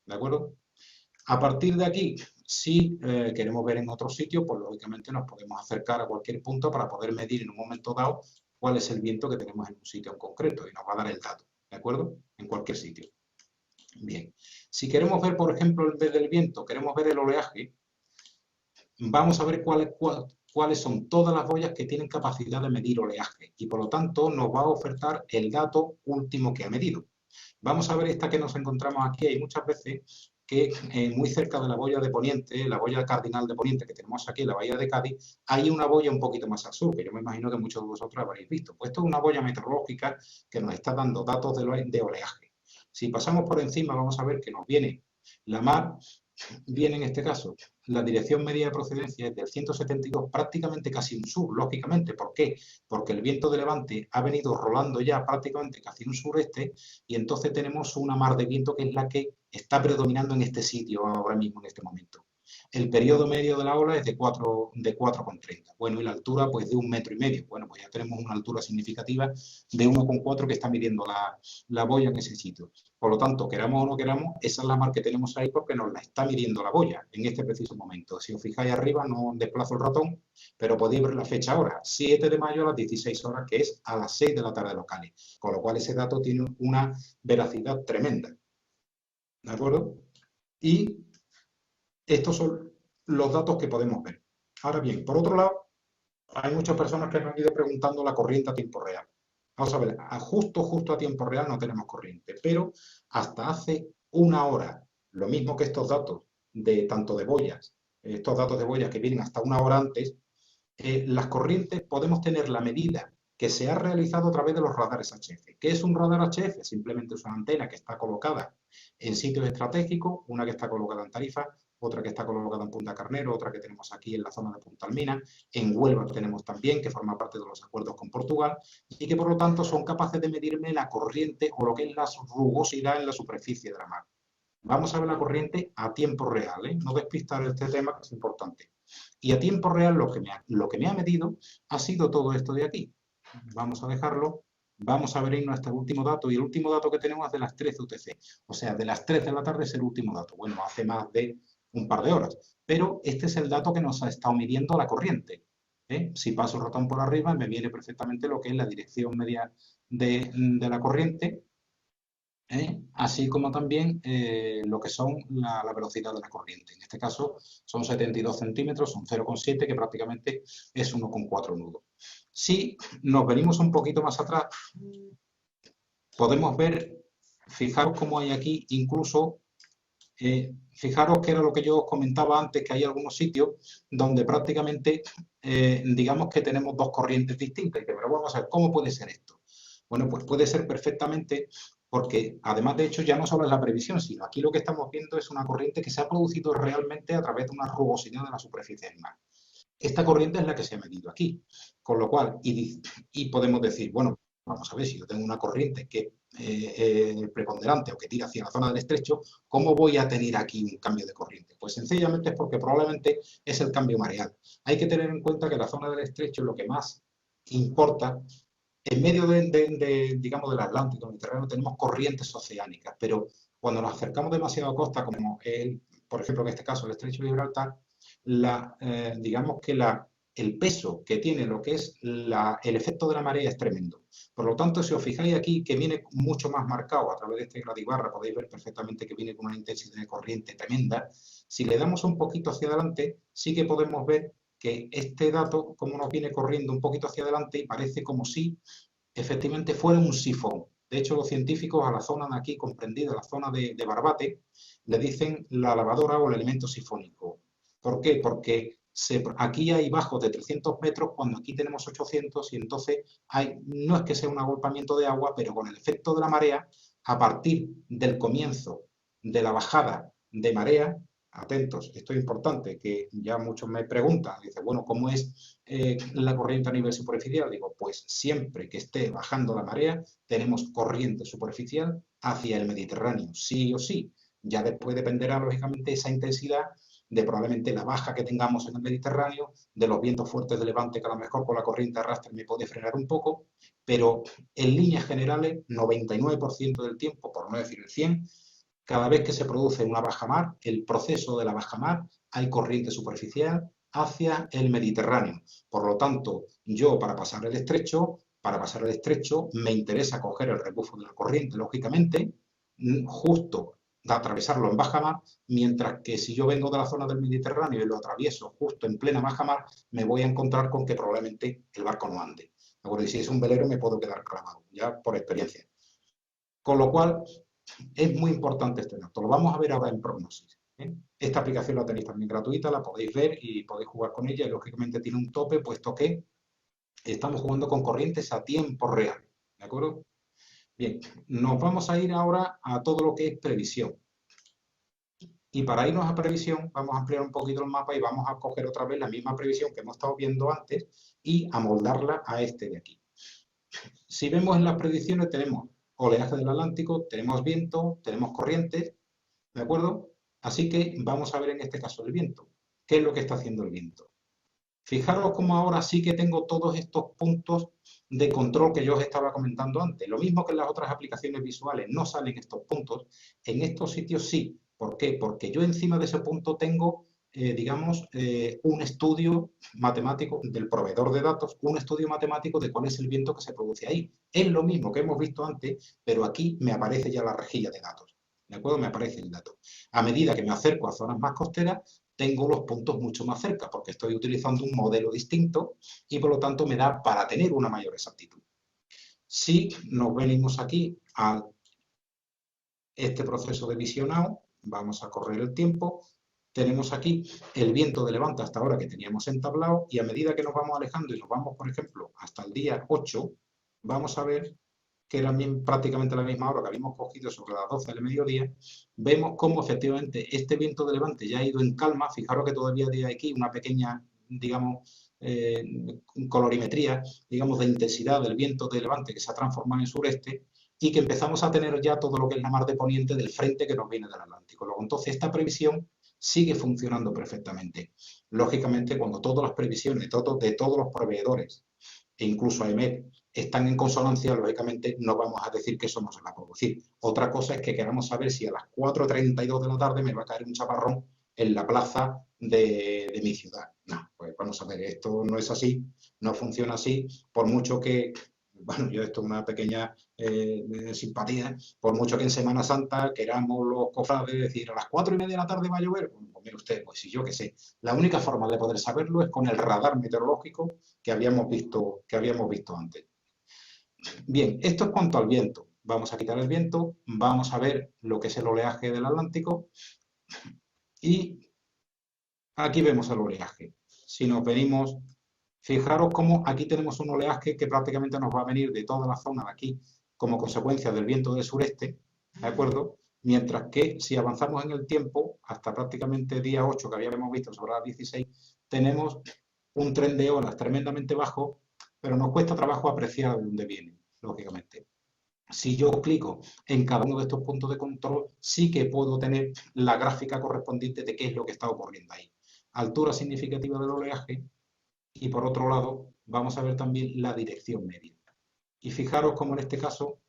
¿de acuerdo? A partir de aquí, si queremos ver en otro sitio, pues lógicamente nos podemos acercar a cualquier punto para poder medir en un momento dado cuál es el viento que tenemos en un sitio en concreto y nos va a dar el dato, ¿de acuerdo? En cualquier sitio. Bien, si queremos ver, por ejemplo, en vez del viento, queremos ver el oleaje, vamos a ver cuáles son todas las boyas que tienen capacidad de medir oleaje y por lo tanto nos va a ofertar el dato último que ha medido. Vamos a ver esta que nos encontramos aquí. Hay muchas veces que muy cerca de la boya de Poniente, la boya cardinal de Poniente que tenemos aquí en la bahía de Cádiz, hay una boya un poquito más al sur, que yo me imagino que muchos de vosotros habréis visto. Pues esto es una boya meteorológica que nos está dando datos de oleaje. Si pasamos por encima, vamos a ver que nos viene la mar, viene en este caso la dirección media de procedencia es del 172, prácticamente casi un sur, lógicamente. ¿Por qué? Porque el viento de levante ha venido rolando ya prácticamente casi un sureste y entonces tenemos una mar de viento que es la que está predominando en este sitio ahora mismo, en este momento. El periodo medio de la ola es de 4,30. Bueno, y la altura pues de 1,5 metros. Bueno, pues ya tenemos una altura significativa de 1,4 que está midiendo la boya en ese sitio. Por lo tanto, queramos o no queramos, esa es la mar que tenemos ahí porque nos la está midiendo la boya en este preciso momento. Si os fijáis arriba, no desplazo el ratón, pero podéis ver la fecha ahora, 7 de mayo a las 16 horas, que es a las 6 de la tarde locales. Con lo cual ese dato tiene una veracidad tremenda. ¿De acuerdo? Y estos son los datos que podemos ver. Ahora bien, por otro lado, hay muchas personas que me han ido preguntando la corriente a tiempo real. Vamos a ver, justo a tiempo real no tenemos corriente, pero hasta hace una hora, lo mismo que estos datos de tanto de boyas, estos datos de boyas que vienen hasta una hora antes, las corrientes podemos tener la medida que se ha realizado a través de los radares HF. ¿Qué es un radar HF? Simplemente es una antena que está colocada en sitios estratégicos, una que está colocada en Tarifa, otra que está colocada en Punta Carnero, otra que tenemos aquí en la zona de Punta Almina, en Huelva tenemos también, que forma parte de los acuerdos con Portugal, y que por lo tanto son capaces de medirme la corriente o lo que es la rugosidad en la superficie de la mar. Vamos a ver la corriente a tiempo real, ¿eh? No despistar este tema que es importante. Y a tiempo real lo que me ha medido ha sido todo esto de aquí. Vamos a dejarlo. Vamos a ver hasta el último dato. Y el último dato que tenemos es de las 13 UTC. O sea, de las 3 de la tarde es el último dato. Bueno, hace más de un par de horas. Pero este es el dato que nos ha estado midiendo la corriente. Si paso el ratón por arriba, me viene perfectamente lo que es la dirección media de la corriente, así como también lo que son la velocidad de la corriente. En este caso son 72 centímetros, son 0,7, que prácticamente es 1,4 nudos. Si nos venimos un poquito más atrás, podemos ver, fijaros cómo hay aquí incluso, fijaros que era lo que yo os comentaba antes, que hay algunos sitios donde prácticamente, digamos que tenemos dos corrientes distintas. Pero vamos a ver, ¿cómo puede ser esto? Bueno, pues puede ser perfectamente porque, además de hecho, ya no solo es la previsión, sino aquí lo que estamos viendo es una corriente que se ha producido realmente a través de una rugosidad de la superficie del mar. Esta corriente es la que se ha medido aquí, con lo cual, y podemos decir, bueno, vamos a ver, si yo tengo una corriente que es preponderante o que tira hacia la zona del estrecho, ¿cómo voy a tener aquí un cambio de corriente? Pues sencillamente es porque probablemente es el cambio mareal. Hay que tener en cuenta que la zona del estrecho es lo que más importa. En medio digamos, del Atlántico, Mediterráneo, tenemos corrientes oceánicas, pero cuando nos acercamos demasiado a costa, como por ejemplo, en este caso el estrecho de Gibraltar, digamos que el peso que tiene lo que es el efecto de la marea es tremendo. Por lo tanto, si os fijáis aquí, que viene mucho más marcado a través de este gradibarra, podéis ver perfectamente que viene con una intensidad de corriente tremenda. Si le damos un poquito hacia adelante, sí que podemos ver que este dato, como nos viene corriendo un poquito hacia adelante, y parece como si efectivamente fuera un sifón. De hecho, los científicos a la zona de aquí, comprendida la zona de Barbate, le dicen la lavadora o el elemento sifónico. ¿Por qué? Porque aquí hay bajos de 300 metros cuando aquí tenemos 800 y entonces no es que sea un agolpamiento de agua, pero con el efecto de la marea, a partir del comienzo de la bajada de marea, atentos, esto es importante, que ya muchos me preguntan, dice, bueno, ¿cómo es la corriente a nivel superficial? Digo, pues siempre que esté bajando la marea, tenemos corriente superficial hacia el Mediterráneo, sí o sí. Ya después dependerá, lógicamente, esa intensidad de probablemente la baja que tengamos en el Mediterráneo, de los vientos fuertes de levante que a lo mejor con la corriente arrastre me puede frenar un poco, pero en líneas generales, 99% del tiempo, por no decir el 100%, cada vez que se produce una bajamar, el proceso de la bajamar, hay corriente superficial hacia el Mediterráneo. Por lo tanto, yo para pasar el estrecho me interesa coger el rebufo de la corriente, lógicamente, justo de atravesarlo en bajamar, mientras que si yo vengo de la zona del Mediterráneo y lo atravieso justo en plena bajamar, me voy a encontrar con que probablemente el barco no ande. ¿De acuerdo? Y si es un velero me puedo quedar clavado, ya por experiencia. Con lo cual, es muy importante este dato. Lo vamos a ver ahora en prognosis. Esta aplicación la tenéis también gratuita, la podéis ver y podéis jugar con ella. Y lógicamente tiene un tope, puesto que estamos jugando con corrientes a tiempo real. ¿De acuerdo? Bien, nos vamos a ir ahora a todo lo que es previsión. Y para irnos a previsión, vamos a ampliar un poquito el mapa y vamos a coger otra vez la misma previsión que hemos estado viendo antes y amoldarla a este de aquí. Si vemos en las predicciones, tenemos oleaje del Atlántico, tenemos viento, tenemos corrientes, ¿de acuerdo? Así que vamos a ver en este caso el viento. ¿Qué es lo que está haciendo el viento? Fijaros cómo ahora sí que tengo todos estos puntos de control que yo os estaba comentando antes. Lo mismo que en las otras aplicaciones visuales no salen estos puntos, en estos sitios sí. ¿Por qué? Porque yo encima de ese punto tengo, digamos, un estudio matemático del proveedor de datos, un estudio matemático de cuál es el viento que se produce ahí. Es lo mismo que hemos visto antes, pero aquí me aparece ya la rejilla de datos. ¿De acuerdo? Me aparece el dato. A medida que me acerco a zonas más costeras, tengo los puntos mucho más cerca porque estoy utilizando un modelo distinto y por lo tanto me da para tener una mayor exactitud. Si nos venimos aquí a este proceso de visionado, vamos a correr el tiempo, tenemos aquí el viento de levante hasta ahora que teníamos entablado y a medida que nos vamos alejando y nos vamos, por ejemplo, hasta el día 8, vamos a ver que era prácticamente la misma hora que habíamos cogido sobre las 12 del mediodía, vemos cómo efectivamente este viento de levante ya ha ido en calma. Fijaros que todavía hay aquí una pequeña, digamos, colorimetría, digamos, de intensidad del viento de levante que se ha transformado en sureste y que empezamos a tener ya todo lo que es la mar de poniente del frente que nos viene del Atlántico. Luego, entonces, esta previsión sigue funcionando perfectamente. Lógicamente, cuando todas las previsiones de todos los proveedores e incluso AEMET están en consonancia, lógicamente no vamos a decir que eso no se va a producir. Otra cosa es que queramos saber si a las 4:32 de la tarde me va a caer un chaparrón en la plaza de mi ciudad. No, pues vamos a ver, esto no es así, no funciona así, por mucho que, bueno, yo esto es una pequeña simpatía, por mucho que en Semana Santa queramos los cofrades decir a las 4:30 de la tarde va a llover, bueno, pues mire usted, pues si yo qué sé, la única forma de poder saberlo es con el radar meteorológico que habíamos visto antes. Bien, esto es cuanto al viento. Vamos a quitar el viento, vamos a ver lo que es el oleaje del Atlántico y aquí vemos el oleaje. Si nos venimos, fijaros cómo aquí tenemos un oleaje que prácticamente nos va a venir de toda la zona de aquí como consecuencia del viento del sureste, ¿de acuerdo? Mientras que si avanzamos en el tiempo, hasta prácticamente día 8 que habíamos visto sobre las 16, tenemos un tren de olas tremendamente bajo, pero nos cuesta trabajo apreciar de dónde viene. lógicamente. Si yo clico en cada uno de estos puntos de control, sí que puedo tener la gráfica correspondiente de qué es lo que está ocurriendo ahí. Altura significativa del oleaje y, por otro lado, vamos a ver también la dirección media. Y fijaros como en este caso,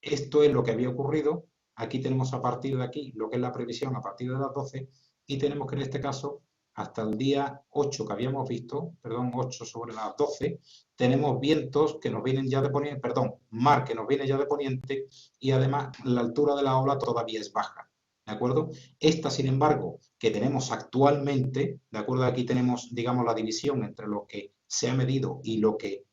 esto es lo que había ocurrido. Aquí tenemos a partir de aquí lo que es la previsión a partir de las 12 y tenemos que en este caso hasta el día 8 que habíamos visto, perdón, 8 sobre las 12, tenemos vientos que nos vienen ya de poniente, perdón, mar que nos viene ya de poniente y además la altura de la ola todavía es baja. ¿De acuerdo? Esta, sin embargo, que tenemos actualmente, ¿de acuerdo? Aquí tenemos, digamos, la división entre lo que se ha medido y lo que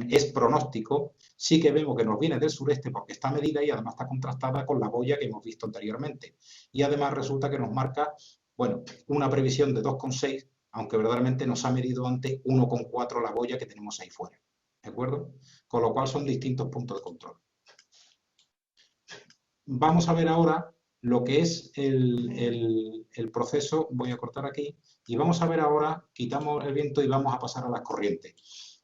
es pronóstico, sí que vemos que nos viene del sureste porque está medida y además está contrastada con la boya que hemos visto anteriormente. Y además resulta que nos marca, bueno, una previsión de 2,6, aunque verdaderamente nos ha medido antes 1,4 la boya que tenemos ahí fuera. ¿De acuerdo? Con lo cual son distintos puntos de control. Vamos a ver ahora lo que es el proceso. Voy a cortar aquí y vamos a ver ahora, quitamos el viento y vamos a pasar a las corrientes.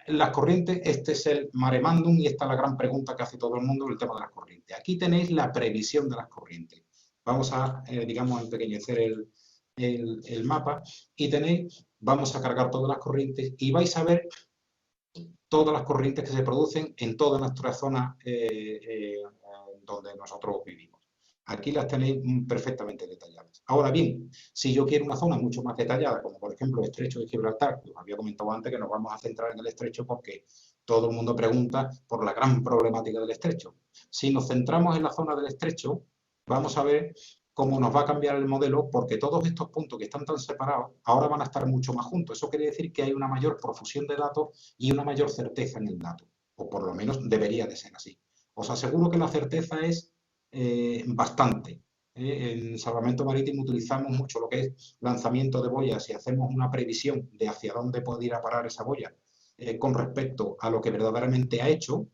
Las corrientes, este es el maremándum y esta es la gran pregunta que hace todo el mundo, el tema de las corrientes. Aquí tenéis la previsión de las corrientes. Vamos a, digamos, empequeñecer el mapa y tenéis, vamos a cargar todas las corrientes y vais a ver todas las corrientes que se producen en toda nuestra zona donde nosotros vivimos. Aquí las tenéis perfectamente detalladas. Ahora bien, si yo quiero una zona mucho más detallada, como por ejemplo el estrecho de Gibraltar, os había comentado antes que nos vamos a centrar en el estrecho porque todo el mundo pregunta por la gran problemática del estrecho. Si nos centramos en la zona del estrecho, vamos a ver cómo nos va a cambiar el modelo porque todos estos puntos que están tan separados ahora van a estar mucho más juntos. Eso quiere decir que hay una mayor profusión de datos y una mayor certeza en el dato, o por lo menos debería de ser así. Os aseguro que la certeza es bastante. En Salvamento Marítimo utilizamos mucho lo que es lanzamiento de boyas y hacemos una previsión de hacia dónde puede ir a parar esa boya con respecto a lo que verdaderamente ha hecho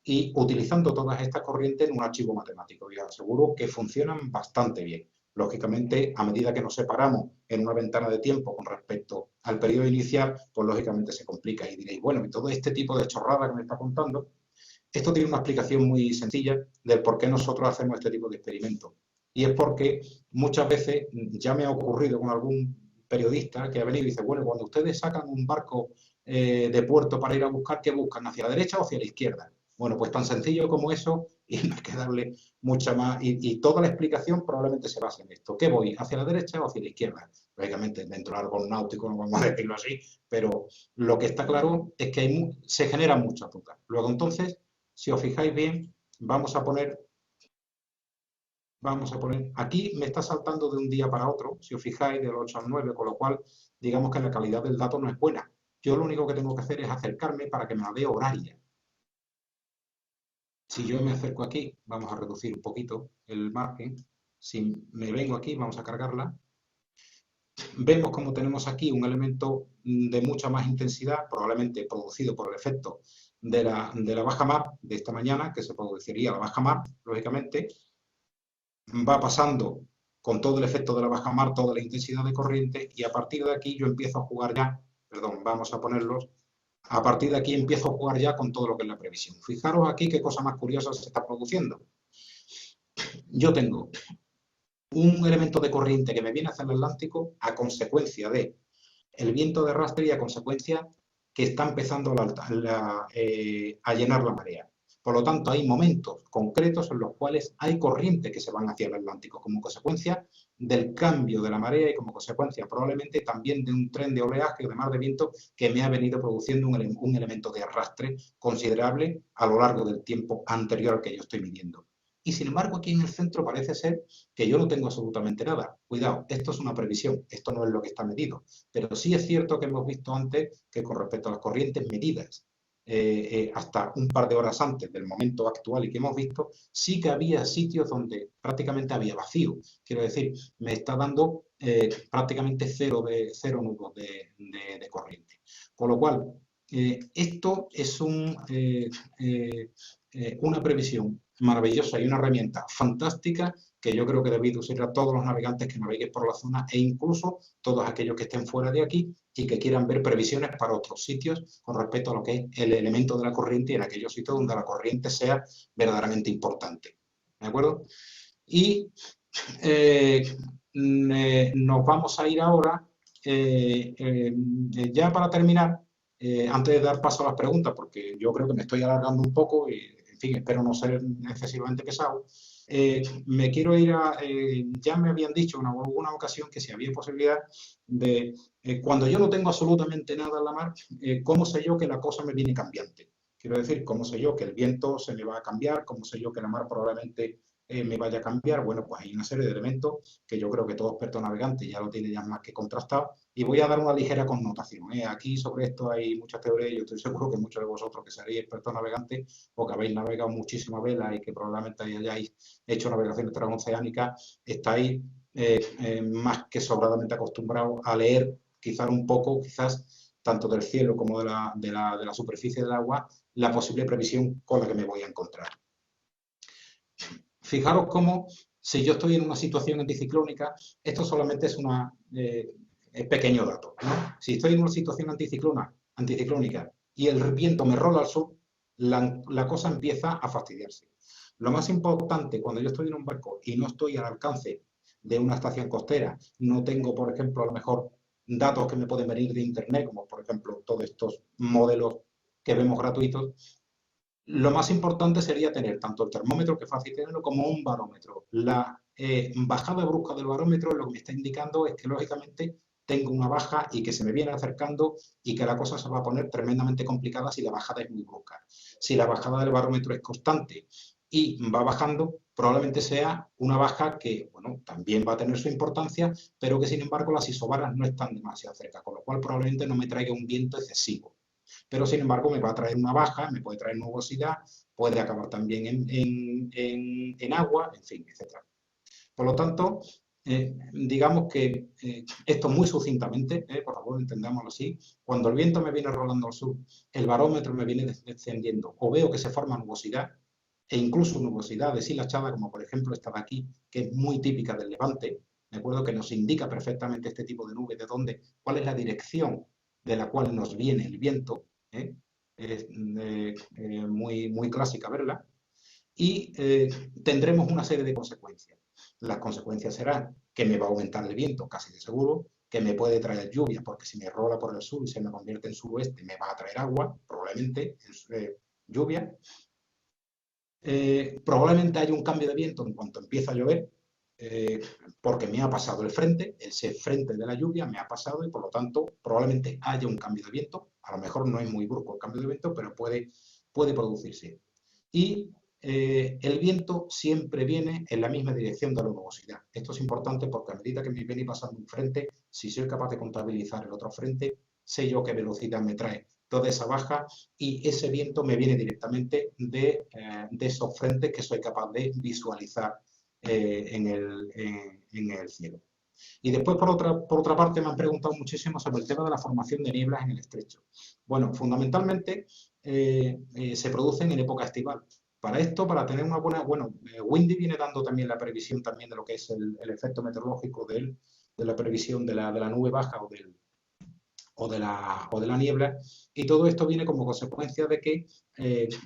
y utilizando todas estas corrientes en un archivo matemático. Y os aseguro que funcionan bastante bien. Lógicamente, a medida que nos separamos en una ventana de tiempo con respecto al periodo inicial, pues lógicamente se complica y diréis, bueno, y todo este tipo de chorrada que me está contando, esto tiene una explicación muy sencilla del por qué nosotros hacemos este tipo de experimentos. Y es porque muchas veces ya me ha ocurrido con algún periodista que ha venido y dice, bueno, cuando ustedes sacan un barco de puerto para ir a buscar, ¿qué buscan? ¿Hacia la derecha o hacia la izquierda? Bueno, pues tan sencillo como eso y no hay que darle mucha más. Y toda la explicación probablemente se basa en esto. ¿Qué voy? ¿Hacia la derecha o hacia la izquierda? Lógicamente, dentro del árbol náutico no vamos a decirlo así, pero lo que está claro es que se generan muchas dudas. Luego, entonces, si os fijáis bien, vamos a poner, aquí me está saltando de un día para otro, si os fijáis, del 8 al 9, con lo cual, digamos que la calidad del dato no es buena. Yo lo único que tengo que hacer es acercarme para que me la dé horaria. Si yo me acerco aquí, vamos a reducir un poquito el margen. Si me vengo aquí, vamos a cargarla. Vemos como tenemos aquí un elemento de mucha más intensidad, probablemente producido por el efecto de la baja mar de esta mañana, que se produciría la baja mar, lógicamente. Va pasando con todo el efecto de la baja mar, toda la intensidad de corriente, y a partir de aquí yo empiezo a jugar ya, perdón, vamos a ponerlos. A partir de aquí empiezo a jugar ya con todo lo que es la previsión. Fijaros aquí qué cosa más curiosa se está produciendo. Yo tengo un elemento de corriente que me viene hacia el Atlántico a consecuencia de el viento de arrastre y a consecuencia que está empezando a llenar la marea. Por lo tanto, hay momentos concretos en los cuales hay corrientes que se van hacia el Atlántico como consecuencia del cambio de la marea y como consecuencia probablemente también de un tren de oleaje o de mar de viento que me ha venido produciendo un elemento de arrastre considerable a lo largo del tiempo anterior al que yo estoy midiendo. Y sin embargo, aquí en el centro parece ser que yo no tengo absolutamente nada. Cuidado, esto es una previsión, esto no es lo que está medido. Pero sí es cierto que hemos visto antes que con respecto a las corrientes medidas hasta un par de horas antes del momento actual y que hemos visto, sí que había sitios donde prácticamente había vacío. Quiero decir, me está dando prácticamente cero nudos de corriente. Con lo cual, esto es una previsión maravillosa y una herramienta fantástica que yo creo que debéis usar a todos los navegantes que naveguéis por la zona e incluso todos aquellos que estén fuera de aquí y que quieran ver previsiones para otros sitios con respecto a lo que es el elemento de la corriente y en aquellos sitios donde la corriente sea verdaderamente importante. ¿De acuerdo? Y nos vamos a ir ahora, ya para terminar, antes de dar paso a las preguntas, porque yo creo que me estoy alargando un poco y, en fin, espero no ser excesivamente pesado. Me quiero ir a, ya me habían dicho en alguna ocasión que si había posibilidad de, cuando yo no tengo absolutamente nada en la mar, ¿cómo sé yo que la cosa me viene cambiante? Quiero decir, ¿cómo sé yo que el viento se me va a cambiar? ¿Cómo sé yo que la mar probablemente me vaya a cambiar? Bueno, pues hay una serie de elementos que yo creo que todo experto navegante ya lo tiene ya más que contrastado y voy a dar una ligera connotación. Aquí sobre esto hay muchas teorías y yo estoy seguro que muchos de vosotros que seréis expertos navegantes o que habéis navegado muchísimas velas y que probablemente hayáis hecho navegaciones transoceánicas, estáis más que sobradamente acostumbrados a leer quizás un poco, quizás tanto del cielo como de la superficie del agua, la posible previsión con la que me voy a encontrar. Fijaros cómo, si yo estoy en una situación anticiclónica, esto solamente es una pequeño dato, ¿no? Si estoy en una situación anticiclónica y el viento me rola al sur, la cosa empieza a fastidiarse. Lo más importante cuando yo estoy en un barco y no estoy al alcance de una estación costera, no tengo, por ejemplo, a lo mejor datos que me pueden venir de internet, como por ejemplo todos estos modelos que vemos gratuitos, lo más importante sería tener tanto el termómetro, que es fácil tenerlo, como un barómetro. La bajada brusca del barómetro lo que me está indicando es que, lógicamente, tengo una baja y que se me viene acercando y que la cosa se va a poner tremendamente complicada si la bajada es muy brusca. Si la bajada del barómetro es constante y va bajando, probablemente sea una baja que, bueno, también va a tener su importancia, pero que, sin embargo, las isobaras no están demasiado cerca, con lo cual probablemente no me traiga un viento excesivo. Pero sin embargo me va a traer una baja, me puede traer nubosidad, puede acabar también en agua, en fin, etc. Por lo tanto, digamos que esto muy sucintamente, por favor entendámoslo así, cuando el viento me viene rolando al sur, el barómetro me viene descendiendo o veo que se forma nubosidad e incluso nubosidad deshilachada, como por ejemplo esta de aquí, que es muy típica del Levante, de acuerdo, que nos indica perfectamente este tipo de nube, de dónde, cuál es la dirección de la cual nos viene el viento, es muy, muy clásica verla, y tendremos una serie de consecuencias. Las consecuencias serán que me va a aumentar el viento, casi de seguro, que me puede traer lluvia, porque si me rola por el sur y se me convierte en suroeste, me va a traer agua, probablemente lluvia. Probablemente haya un cambio de viento en cuanto empieza a llover, porque me ha pasado el frente, ese frente de la lluvia me ha pasado y por lo tanto probablemente haya un cambio de viento. A lo mejor no es muy brusco el cambio de viento, pero puede producirse. Y el viento siempre viene en la misma dirección de la nubosidad. Esto es importante porque a medida que me viene pasando un frente, si soy capaz de contabilizar el otro frente, sé yo qué velocidad me trae toda esa baja y ese viento me viene directamente de esos frentes que soy capaz de visualizar en el cielo. Y después, por otra parte, me han preguntado muchísimo sobre el tema de la formación de nieblas en el estrecho. Bueno, fundamentalmente se producen en época estival. Para esto, para tener una buena... Bueno, Windy viene dando también la previsión también de lo que es el efecto meteorológico de la previsión de la nube baja o de la niebla, y todo esto viene como consecuencia de que,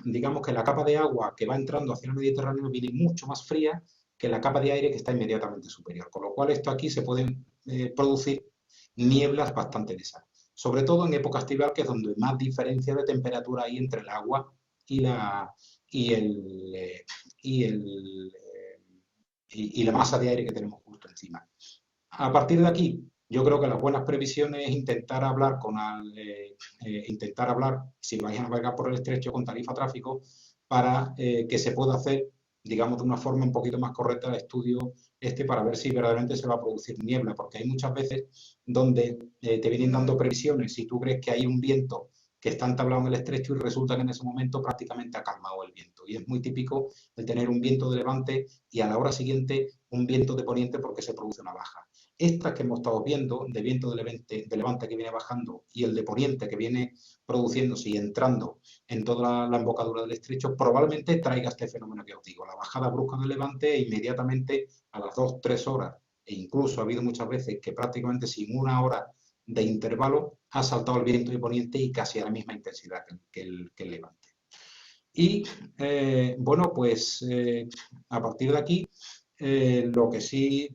digamos que la capa de agua que va entrando hacia el Mediterráneo viene mucho más fría que la capa de aire que está inmediatamente superior, con lo cual esto aquí se pueden producir nieblas bastante densas, sobre todo en época estival, que es donde más diferencia de temperatura hay entre el agua y la masa de aire que tenemos justo encima. A partir de aquí, yo creo que las buenas previsiones es intentar hablar, si vais a navegar por el estrecho, con tarifa tráfico, para que se pueda hacer, digamos, de una forma un poquito más correcta el estudio para ver si verdaderamente se va a producir niebla, porque hay muchas veces donde te vienen dando previsiones si tú crees que hay un viento que está entablado en el estrecho y resulta que en ese momento prácticamente ha calmado el viento. Y es muy típico el tener un viento de levante y a la hora siguiente un viento de poniente porque se produce una baja. Estas que hemos estado viendo, de viento de levante que viene bajando y el de poniente que viene produciéndose y entrando en toda la embocadura del estrecho, probablemente traiga este fenómeno que os digo, la bajada brusca del levante e inmediatamente a las 2 o 3 horas, e incluso ha habido muchas veces que prácticamente sin una hora de intervalo ha saltado el viento de poniente y casi a la misma intensidad que el levante. Y bueno, pues a partir de aquí, lo que sí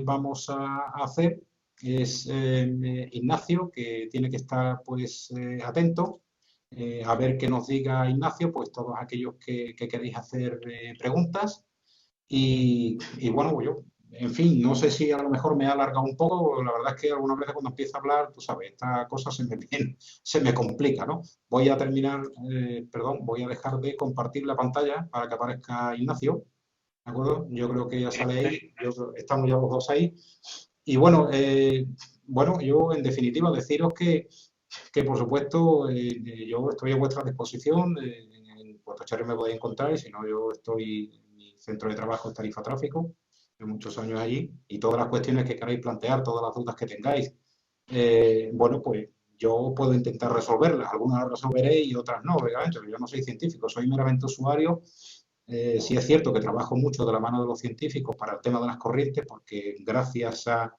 vamos a hacer es, Ignacio, que tiene que estar pues atento, a ver qué nos diga Ignacio, pues todos aquellos que queréis hacer preguntas. Y bueno, pues yo, en fin, no sé si a lo mejor me he alargado un poco, la verdad es que algunas veces cuando empiezo a hablar, tú sabes, esta cosa se me complica, ¿no? Voy a terminar, perdón, voy a dejar de compartir la pantalla para que aparezca Ignacio, ¿de acuerdo? Yo creo que ya sale ahí, estamos ya los dos ahí. Y bueno, bueno, yo en definitiva deciros que por supuesto yo estoy a vuestra disposición, en Puerto Cherry me podéis encontrar y si no yo estoy en mi centro de trabajo en Tarifa Tráfico, de muchos años allí, y todas las cuestiones que queráis plantear, todas las dudas que tengáis, bueno, pues yo puedo intentar resolverlas, algunas las resolveré y otras no, obviamente, yo no soy científico, soy meramente usuario. Sí es cierto que trabajo mucho de la mano de los científicos para el tema de las corrientes, porque gracias a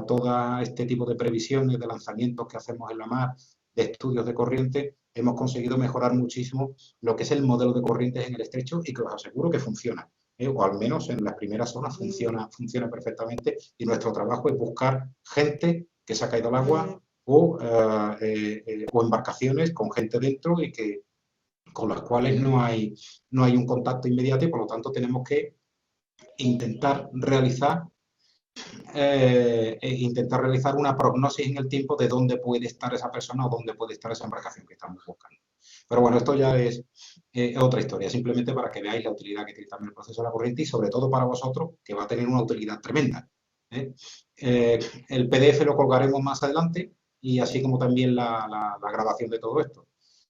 todo este tipo de previsiones de lanzamientos que hacemos en la mar, de estudios de corriente, hemos conseguido mejorar muchísimo lo que es el modelo de corrientes en el estrecho y que os aseguro que funciona. O al menos en las primeras zonas funciona perfectamente y nuestro trabajo es buscar gente que se ha caído al agua o embarcaciones con gente dentro y que con las cuales no hay un contacto inmediato y por lo tanto tenemos que intentar intentar realizar una prognosis en el tiempo de dónde puede estar esa persona o dónde puede estar esa embarcación que estamos buscando. Pero bueno, esto ya es otra historia, simplemente para que veáis la utilidad que tiene también el proceso de la corriente y sobre todo para vosotros, que va a tener una utilidad tremenda. ¿eh? El PDF lo colgaremos más adelante y así como también la grabación de todo esto.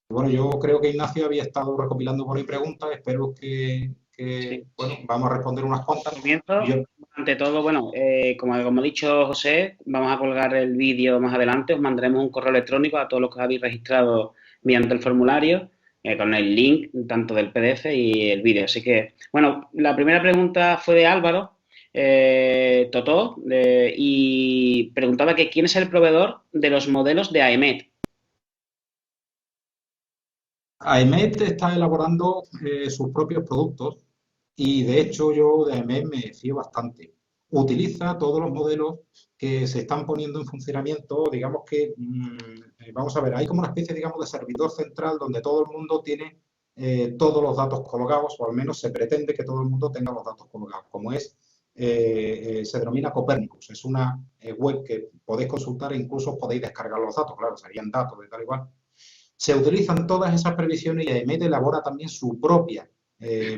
Bueno, yo creo que Ignacio había estado recopilando por ahí preguntas, espero Sí. bueno, vamos a responder unas cuantas. Comienzo. Yo, Ante todo, bueno, como ha dicho José, vamos a colgar el vídeo más adelante, os mandaremos un correo electrónico a todos los que habéis registrado mediante el formulario, con el link tanto del PDF y el vídeo. Así que, bueno, la primera pregunta fue de Álvaro Totó y preguntaba que quién es el proveedor de los modelos de AEMET. AEMET está elaborando sus propios productos y de hecho yo de AEMET me fío bastante. Utiliza todos los modelos que se están poniendo en funcionamiento, digamos que, vamos a ver, hay como una especie, digamos, de servidor central donde todo el mundo tiene todos los datos colgados, o al menos se pretende que todo el mundo tenga los datos colgados, como es, se denomina Copernicus. Es una web que podéis consultar e incluso podéis descargar los datos, claro, serían datos de tal igual. Se utilizan todas esas previsiones y AEMET elabora también su propia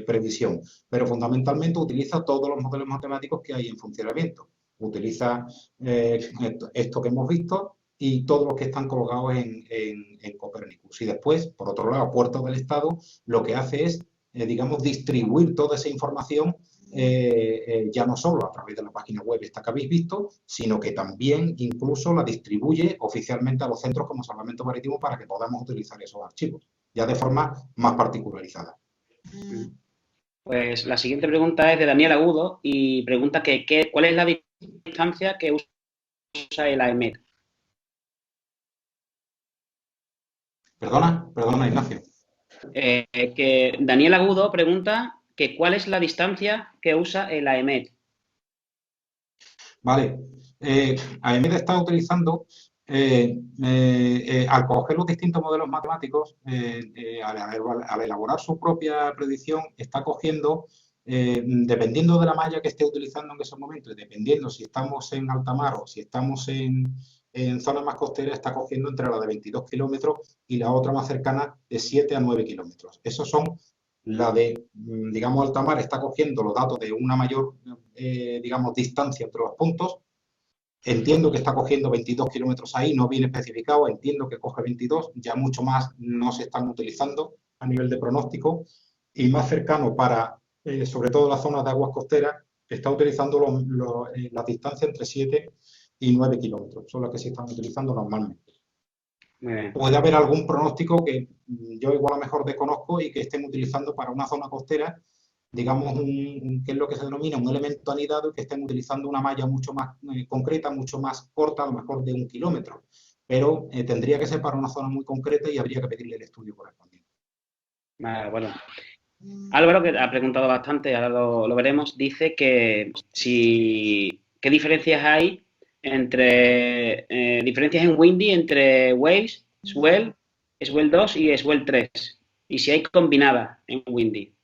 previsión, pero fundamentalmente utiliza todos los modelos matemáticos que hay en funcionamiento. Utiliza esto que hemos visto y todos los que están colocados en Copernicus. Y después, por otro lado, Puerto del Estado lo que hace es, digamos, distribuir toda esa información ya no solo a través de la página web esta que habéis visto, sino que también incluso la distribuye oficialmente a los centros como Salvamento Marítimo para que podamos utilizar esos archivos, ya de forma más particularizada. Pues la siguiente pregunta es de Daniel Agudo y pregunta cuál es la distancia que usa el AEMET. Perdona, Ignacio. Que Daniel Agudo pregunta que cuál es la distancia que usa el AEMET. Vale. AEMET está utilizando, al coger los distintos modelos matemáticos, al elaborar su propia predicción, está cogiendo, dependiendo de la malla que esté utilizando en ese momento, y dependiendo si estamos en alta mar o si estamos en zonas más costeras, está cogiendo entre la de 22 kilómetros y la otra más cercana de 7 a 9 kilómetros. Esos son la de, digamos, alta mar está cogiendo los datos de una mayor, digamos, distancia entre los puntos. Entiendo que está cogiendo 22 kilómetros ahí, no viene especificado, entiendo que coge 22, ya mucho más no se están utilizando a nivel de pronóstico y más cercano para, sobre todo las zonas de aguas costeras, está utilizando las distancias entre 7 y 9 kilómetros, son las que se están utilizando normalmente. Muy bien. Puede haber algún pronóstico que yo igual a lo mejor desconozco y que estén utilizando para una zona costera, digamos, que es lo que se denomina un elemento anidado, y que estén utilizando una malla mucho más concreta, mucho más corta, a lo mejor de 1 kilómetro. Pero tendría que ser para una zona muy concreta y habría que pedirle el estudio correspondiente. Vale, bueno. Álvaro, que ha preguntado bastante, ahora lo veremos, dice que qué diferencias hay entre diferencias en Windy entre Waves, Swell 2 y Swell 3, y si hay combinadas en Windy.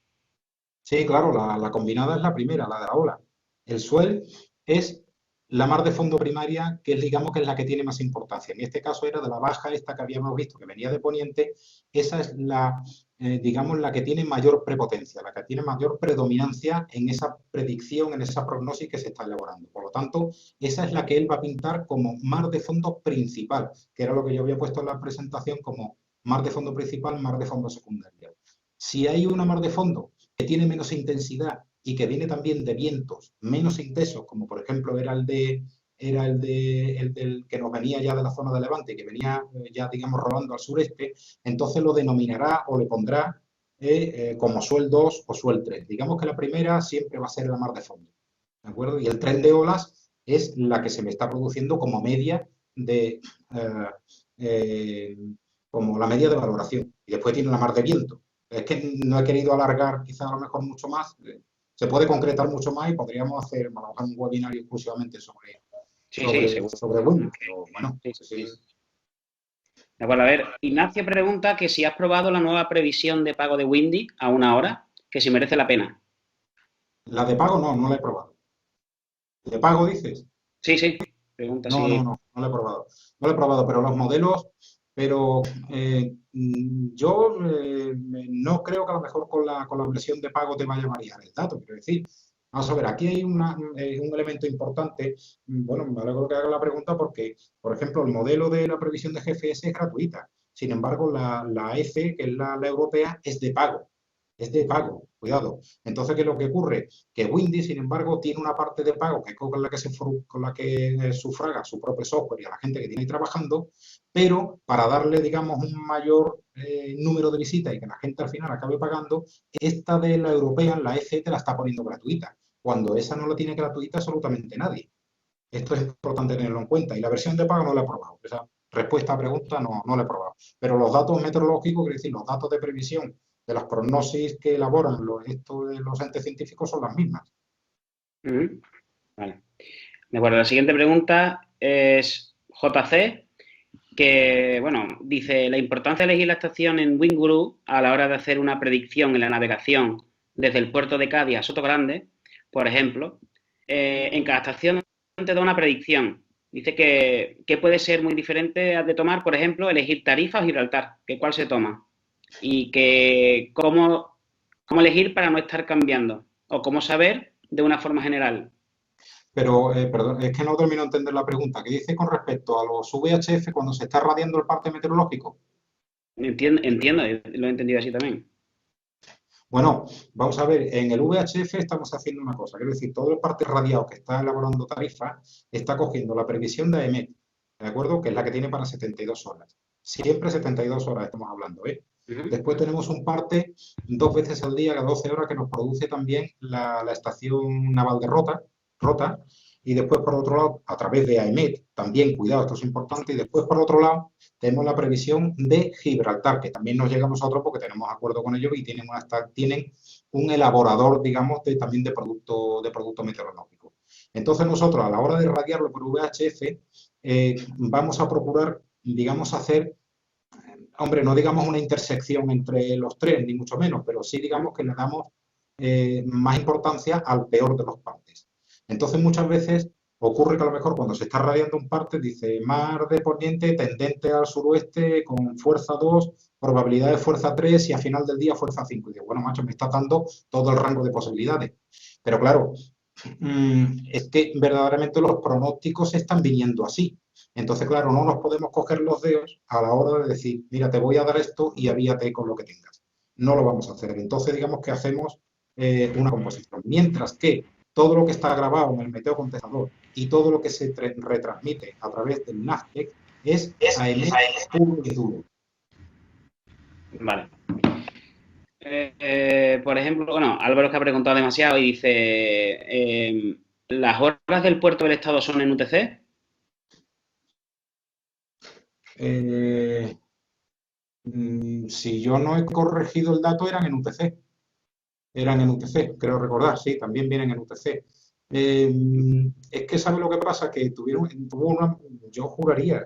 Sí, claro, la combinada es la primera, la de la ola. El swell es la mar de fondo primaria, que es, digamos, que es la que tiene más importancia. En este caso era de la baja esta que habíamos visto, que venía de poniente. Esa es digamos, la que tiene mayor prepotencia, la que tiene mayor predominancia en esa predicción, en esa prognosis que se está elaborando. Por lo tanto, esa es la que él va a pintar como mar de fondo principal, que era lo que yo había puesto en la presentación como mar de fondo principal, mar de fondo secundario. Si hay una mar de fondo que tiene menos intensidad y que viene también de vientos menos intensos, como por ejemplo era el del que nos venía ya de la zona de Levante, que venía ya, digamos, rolando al sureste, entonces lo denominará o le pondrá como Swell 2 o Swell 3. Digamos que la primera siempre va a ser la mar de fondo, ¿de acuerdo? Y el tren de olas es la que se me está produciendo como media de... como la media de valoración. Y después tiene la mar de viento. Es que no he querido alargar quizá a lo mejor mucho más. Se puede concretar mucho más y podríamos hacer un webinario exclusivamente Sí, seguro. sobre Windows. Pero bueno, Sí, sí. De acuerdo, a ver, Ignacio pregunta que si has probado la nueva previsión de pago de Windy a una hora, que si merece la pena. la de pago no la he probado. ¿De pago dices? Sí, pregunta No, si... no lo he probado. No lo he probado, pero los modelos, pero yo no creo que a lo mejor con la versión de pago te vaya a variar el dato. Quiero decir, vamos a ver, aquí hay un elemento importante. Bueno, me alegro que haga la pregunta porque, por ejemplo, el modelo de la previsión de GFS es gratuita. Sin embargo, la EFE, que es la europea, es de pago. Es de pago, cuidado. Entonces, ¿qué es lo que ocurre? Que Windy, sin embargo, tiene una parte de pago que es con la que sufraga su propio software y a la gente que tiene ahí trabajando, pero para darle, digamos, un mayor número de visitas y que la gente al final acabe pagando, esta de la europea, la EC, te la está poniendo gratuita, cuando esa no la tiene gratuita absolutamente nadie. Esto es importante tenerlo en cuenta. Y la versión de pago no la he probado. Esa respuesta a pregunta no la he probado. Pero los datos meteorológicos, es decir, los datos de previsión de las prognosis que elaboran los entes científicos son las mismas. Vale. De acuerdo, la siguiente pregunta es JC, que, bueno, dice, la importancia de elegir la estación en WinGuru a la hora de hacer una predicción en la navegación desde el puerto de Cádiz a Sotogrande, por ejemplo, en cada estación te da una predicción. Dice que puede ser muy diferente de tomar, por ejemplo, elegir Tarifa o Gibraltar, que cuál se toma. Y que cómo elegir para no estar cambiando, o cómo saber de una forma general. Pero, perdón, es que no termino de entender la pregunta. ¿Qué dice con respecto a los VHF cuando se está radiando el parte meteorológico? Entiendo, lo he entendido así también. Bueno, vamos a ver, en el VHF estamos haciendo una cosa, quiero decir, todo el parte radiado que está elaborando Tarifa está cogiendo la previsión de AEMET, ¿de acuerdo? Que es la que tiene para 72 horas. Siempre 72 horas estamos hablando, ¿eh? Después tenemos un parte 2 veces al día, a 12 horas, que nos produce también la estación naval de Rota, y después, por otro lado, a través de AEMET, también, cuidado, esto es importante, y después, por otro lado, tenemos la previsión de Gibraltar, que también nos llega a nosotros porque tenemos acuerdo con ellos y tienen un elaborador, digamos, también de producto meteorológico. Entonces, nosotros, a la hora de radiarlo por VHF, vamos a procurar, digamos, hacer, hombre, no digamos una intersección entre los tres, ni mucho menos, pero sí digamos que le damos más importancia al peor de los partes. Entonces, muchas veces ocurre que a lo mejor cuando se está radiando un parte dice mar de poniente tendente al suroeste con fuerza 2, probabilidad de fuerza 3 y a final del día fuerza 5. Y digo, bueno, macho, me está dando todo el rango de posibilidades. Pero claro, es que verdaderamente los pronósticos están viniendo así. Entonces, claro, no nos podemos coger los dedos a la hora de decir, mira, te voy a dar esto y avíate con lo que tengas. No lo vamos a hacer. Entonces, digamos que hacemos una composición. Mientras que todo lo que está grabado en el meteo contestador y todo lo que se retransmite a través del NASTEC es AEMET puro y duro. Vale. Por ejemplo, bueno, Álvaro que ha preguntado demasiado y dice, ¿las horas del puerto del Estado son en UTC? Si yo no he corregido el dato, eran en UTC. Eran en UTC, creo recordar, sí, también vienen en UTC. Es que, ¿sabe lo que pasa? Que yo juraría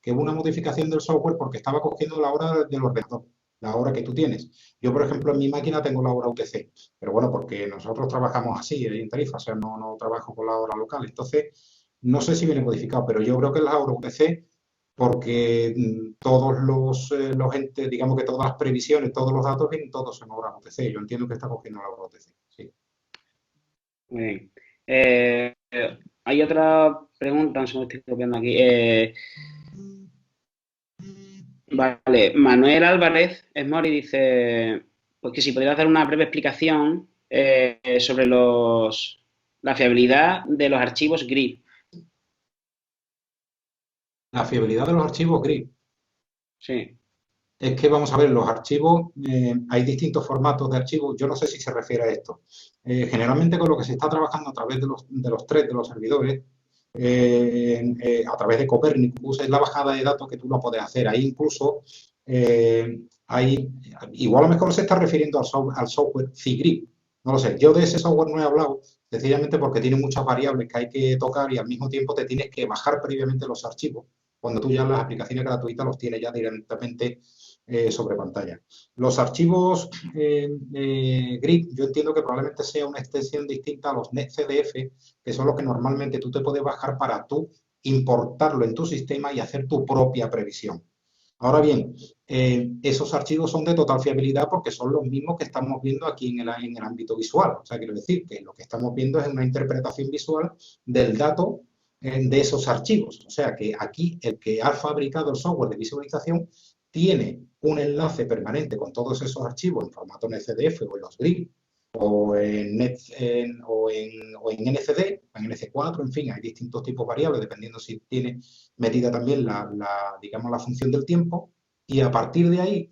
que hubo una modificación del software porque estaba cogiendo la hora del ordenador, la hora que tú tienes. Yo, por ejemplo, en mi máquina tengo la hora UTC, pero bueno, porque nosotros trabajamos así, en tarifa, o sea, no trabajo con la hora local. Entonces, no sé si viene modificado, pero yo creo que es la hora UTC porque todos los entes, digamos que todas las previsiones, todos los datos vienen todos en hora UTC. Yo entiendo que está cogiendo la hora UTC, sí. Muy bien. Hay otra pregunta, no sé si me estoy copiando aquí. Vale, Manuel Álvarez Esmori dice, pues que si podría hacer una breve explicación sobre la fiabilidad de los archivos GRIP. La fiabilidad de los archivos GRIP. Sí. Es que vamos a ver, los archivos, hay distintos formatos de archivos. Yo no sé si se refiere a esto. Generalmente con lo que se está trabajando a través de los threads de los servidores, a través de Copernicus, es la bajada de datos que tú lo puedes hacer. Ahí incluso igual a lo mejor se está refiriendo al software CIGRIP. No lo sé. Yo de ese software no he hablado, sencillamente porque tiene muchas variables que hay que tocar y al mismo tiempo te tienes que bajar previamente los archivos cuando tú ya las aplicaciones gratuitas los tienes ya directamente sobre pantalla. Los archivos GRIP, yo entiendo que probablemente sea una extensión distinta a los NetCDF, que son los que normalmente tú te puedes bajar para tú importarlo en tu sistema y hacer tu propia previsión. Ahora bien, esos archivos son de total fiabilidad porque son los mismos que estamos viendo aquí en el ámbito visual. O sea, quiero decir que lo que estamos viendo es una interpretación visual del dato de esos archivos. O sea, que aquí el que ha fabricado el software de visualización tiene un enlace permanente con todos esos archivos en formato NCDF o en los GRIP o en NCD, en NC4, en fin, hay distintos tipos variables dependiendo si tiene metida también digamos, la función del tiempo y a partir de ahí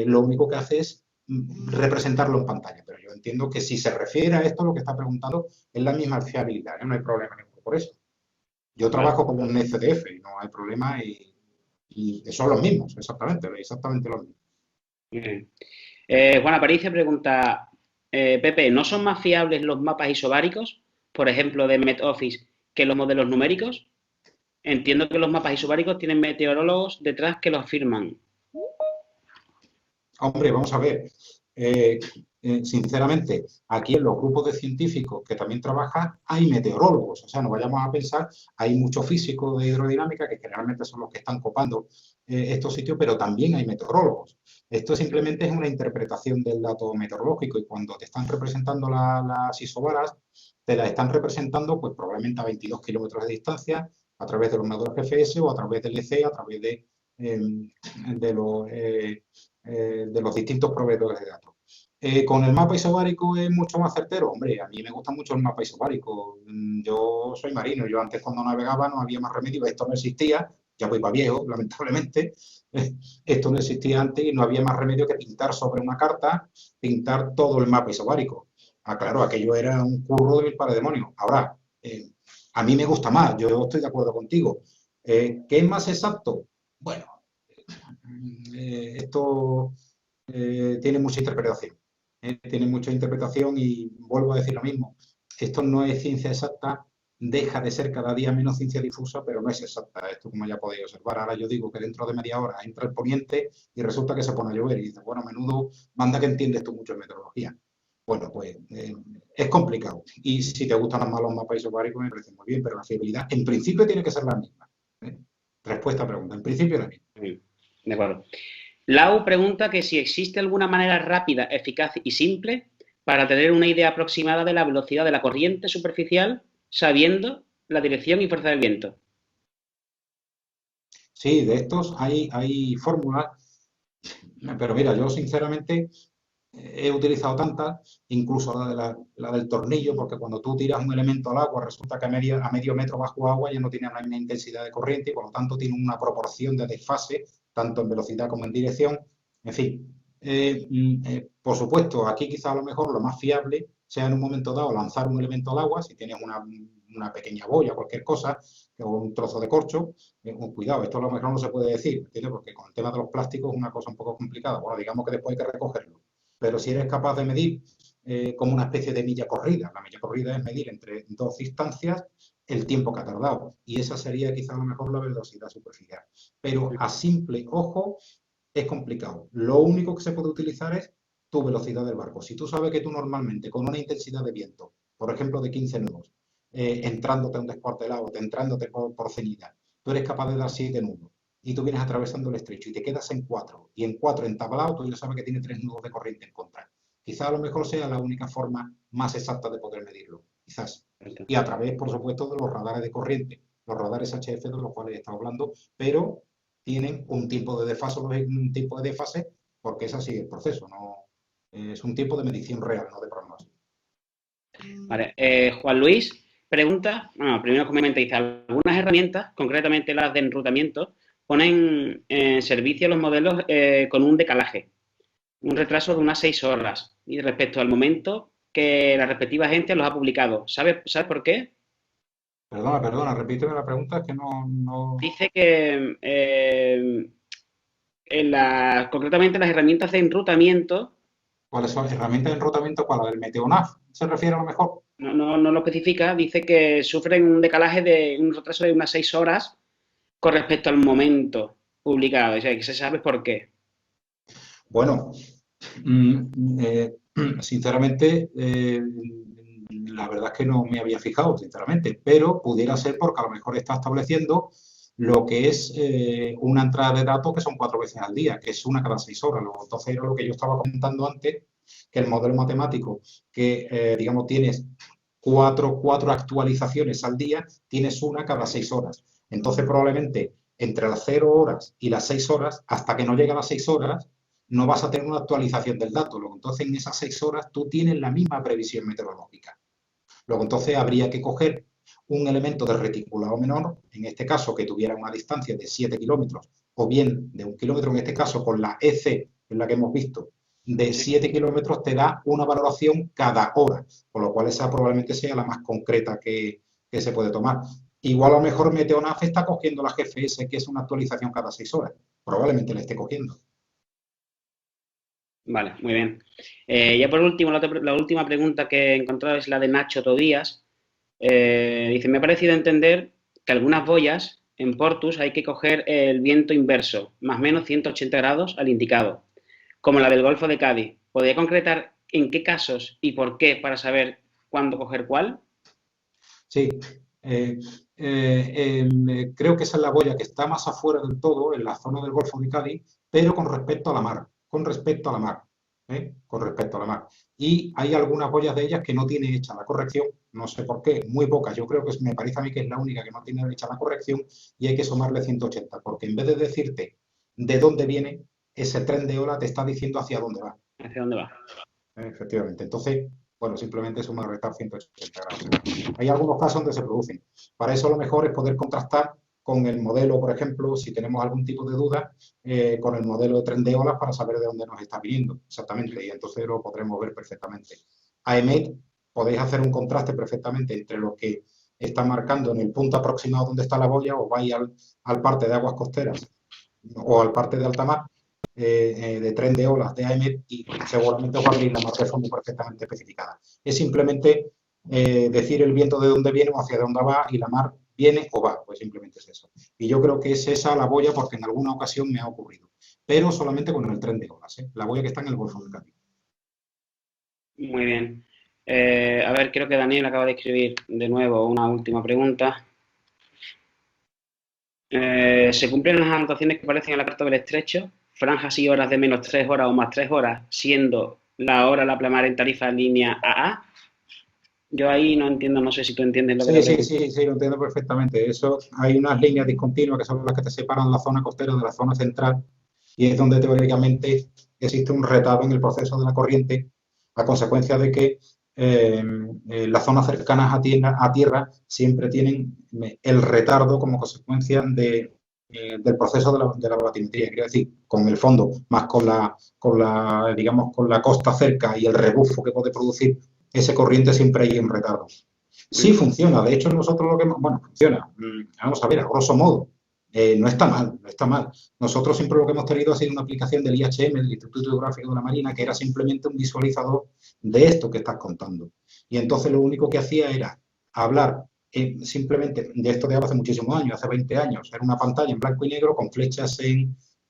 lo único que hace es representarlo en pantalla. Pero yo entiendo que si se refiere a esto, lo que está preguntando es la misma fiabilidad, no hay problema ninguno por eso. Yo trabajo con un CDF y no hay problema y son los mismos, exactamente los mismos. Bien. Juan Aparicio pregunta, Pepe, ¿no son más fiables los mapas isobáricos, por ejemplo, de MetOffice, que los modelos numéricos? Entiendo que los mapas isobáricos tienen meteorólogos detrás que los firman. Hombre, vamos a ver. Sinceramente, aquí en los grupos de científicos que también trabajan hay meteorólogos. O sea, no vayamos a pensar, hay muchos físicos de hidrodinámica que generalmente son los que están copando estos sitios, pero también hay meteorólogos. Esto simplemente es una interpretación del dato meteorológico y cuando te están representando las isobaras, te las están representando pues probablemente a 22 kilómetros de distancia a través del ordenador GPS o a través del EC, a través de los distintos proveedores de datos. Con el mapa isobárico es mucho más certero. Hombre, a mí me gusta mucho el mapa isobárico. Yo soy marino, yo antes cuando navegaba no había más remedio, esto no existía, ya voy para viejo, lamentablemente. Esto no existía antes y no había más remedio que pintar sobre una carta, pintar todo el mapa isobárico. Ah, claro, aquello era un curro de mil paredemonios. Ahora, a mí me gusta más, yo estoy de acuerdo contigo. ¿Qué es más exacto? Bueno, esto tiene mucha interpretación. Tiene mucha interpretación y vuelvo a decir lo mismo. Esto no es ciencia exacta, deja de ser cada día menos ciencia difusa, pero no es exacta. Esto como ya podéis observar. Ahora yo digo que dentro de media hora entra el poniente y resulta que se pone a llover y dice, bueno, a menudo manda que entiendes tú mucho en meteorología. Bueno, pues es complicado. Y si te gustan más los mapas isobáricos, me parece muy bien, pero la fiabilidad en principio tiene que ser la misma. Respuesta a pregunta. En principio la misma. De acuerdo. Lau pregunta que si existe alguna manera rápida, eficaz y simple para tener una idea aproximada de la velocidad de la corriente superficial sabiendo la dirección y fuerza del viento. Sí, de estos hay fórmulas, pero mira, yo sinceramente he utilizado tantas, incluso la del tornillo, porque cuando tú tiras un elemento al agua, resulta que a medio metro bajo agua ya no tiene la misma intensidad de corriente y por lo tanto tiene una proporción de desfase, tanto en velocidad como en dirección. En fin, por supuesto, aquí quizá a lo mejor lo más fiable sea en un momento dado lanzar un elemento al agua, si tienes una pequeña boya o cualquier cosa, o un trozo de corcho, cuidado, esto a lo mejor no se puede decir, ¿entiendes? Porque con el tema de los plásticos es una cosa un poco complicada. Bueno, digamos que después hay que recogerlo. Pero si eres capaz de medir como una especie de milla corrida, la milla corrida es medir entre dos distancias el tiempo que ha tardado. Y esa sería quizá a lo mejor la velocidad superficial. Pero a simple ojo es complicado. Lo único que se puede utilizar es tu velocidad del barco. Si tú sabes que tú normalmente con una intensidad de viento, por ejemplo de 15 nudos, entrándote a un descuartelado, entrándote por ceñida, tú eres capaz de dar 7 nudos y tú vienes atravesando el estrecho y te quedas en 4 y en 4 entablado, tú ya sabes que tiene 3 nudos de corriente en contra. Quizás a lo mejor sea la única forma más exacta de poder medirlo, quizás. Y a través, por supuesto, de los radares de corriente, los radares HF de los cuales he estado hablando, pero tienen un tiempo de desfase, porque es así el proceso, no es un tiempo de medición real, no de pronóstico. Vale. Juan Luis pregunta, bueno, primero comenta, dice, algunas herramientas, concretamente las de enrutamiento, ponen en servicio los modelos con un decalaje, un retraso de unas 6 horas, y respecto al momento que la respectiva agencia los ha publicado. ¿Sabe por qué? Perdona, repíteme la pregunta, es que no... Dice que concretamente las herramientas de enrutamiento, ¿Cuáles son las herramientas de enrutamiento? ¿Cuál? ¿La del Meteonaf? ¿Se refiere a lo mejor? no lo especifica, dice que sufren un decalaje de un retraso de unas 6 horas con respecto al momento publicado. O sea, que se sabe por qué. Bueno, sinceramente, la verdad es que no me había fijado, sinceramente, pero pudiera ser porque a lo mejor está estableciendo lo que es una entrada de datos que son 4 veces al día, que es una cada 6 horas. Entonces era lo que yo estaba comentando antes, que el modelo matemático que, digamos, tienes cuatro actualizaciones al día, tienes una cada 6 horas. Entonces probablemente entre las 0 horas y las 6 horas, hasta que no llegue a las 6 horas, no vas a tener una actualización del dato. Luego, entonces, en esas 6 horas tú tienes la misma previsión meteorológica. Luego, entonces, habría que coger un elemento de reticulado menor, en este caso, que tuviera una distancia de 7 kilómetros, o bien de 1 kilómetro, en este caso, con la EC, en la que hemos visto, de 7 kilómetros te da una valoración cada hora, por lo cual esa probablemente sea la más concreta que se puede tomar. Igual a lo mejor Meteonaf está cogiendo la GFS, que es una actualización cada 6 horas. Probablemente la esté cogiendo. Vale, muy bien. Ya por último, la última pregunta que he encontrado es la de Nacho Todías. Dice, me ha parecido entender que algunas boyas en Portus hay que coger el viento inverso, más o menos 180 grados al indicado, como la del Golfo de Cádiz. ¿Podría concretar en qué casos y por qué para saber cuándo coger cuál? Sí, creo que esa es la boya que está más afuera del todo, en la zona del Golfo de Cádiz, pero con respecto a la mar, con respecto a la mar, con respecto a la mar. Y hay algunas boyas de ellas que no tiene hecha la corrección, no sé por qué, muy pocas. Yo creo que me parece a mí que es la única que no tiene hecha la corrección y hay que sumarle 180, porque en vez de decirte de dónde viene, ese tren de ola te está diciendo hacia dónde va. ¿Hacia dónde va? Efectivamente. Entonces, bueno, simplemente sumar o restar 180 grados. Hay algunos casos donde se producen. Para eso lo mejor es poder contrastar con el modelo, por ejemplo, si tenemos algún tipo de duda, con el modelo de tren de olas para saber de dónde nos está viniendo exactamente y entonces lo podremos ver perfectamente. A EMET podéis hacer un contraste perfectamente entre lo que está marcando en el punto aproximado donde está la boya o vais al parte de aguas costeras o al parte de alta mar de tren de olas de AEMET y seguramente os va a venir la mar de fondo perfectamente especificada. Es simplemente decir el viento de dónde viene o hacia dónde va y la mar viene o va, pues simplemente es eso. Y yo creo que es esa la boya porque en alguna ocasión me ha ocurrido, pero solamente con el tren de olas, la boya que está en el Golfo del Cádiz. Muy bien. A ver, creo que Daniel acaba de escribir de nuevo una última pregunta. ¿Se cumplen las anotaciones que aparecen en la carta del estrecho? Franjas y horas de menos 3 horas o más 3 horas, siendo la hora la pleamar en tarifa línea AA. Yo ahí no entiendo, no sé si tú entiendes lo que te Sí, lo entiendo perfectamente. Eso, hay unas líneas discontinuas que son las que te separan la zona costera de la zona central y es donde teóricamente existe un retardo en el proceso de la corriente a consecuencia de que las zonas cercanas a tierra siempre tienen el retardo como consecuencia del proceso de la volatimetría. Quiero decir, con el fondo, más digamos, con la costa cerca y el rebufo que puede producir ese corriente, siempre hay un retardo. Sí funciona. De hecho, nosotros lo que... Bueno, funciona. Vamos a ver, a grosso modo. No está mal, no está mal. Nosotros siempre lo que hemos tenido ha sido una aplicación del IHM, del Instituto Geográfico de la Marina, que era simplemente un visualizador de esto que estás contando. Y entonces lo único que hacía era hablar simplemente de esto de hace muchísimos años, hace 20 años. Era una pantalla en blanco y negro con flechas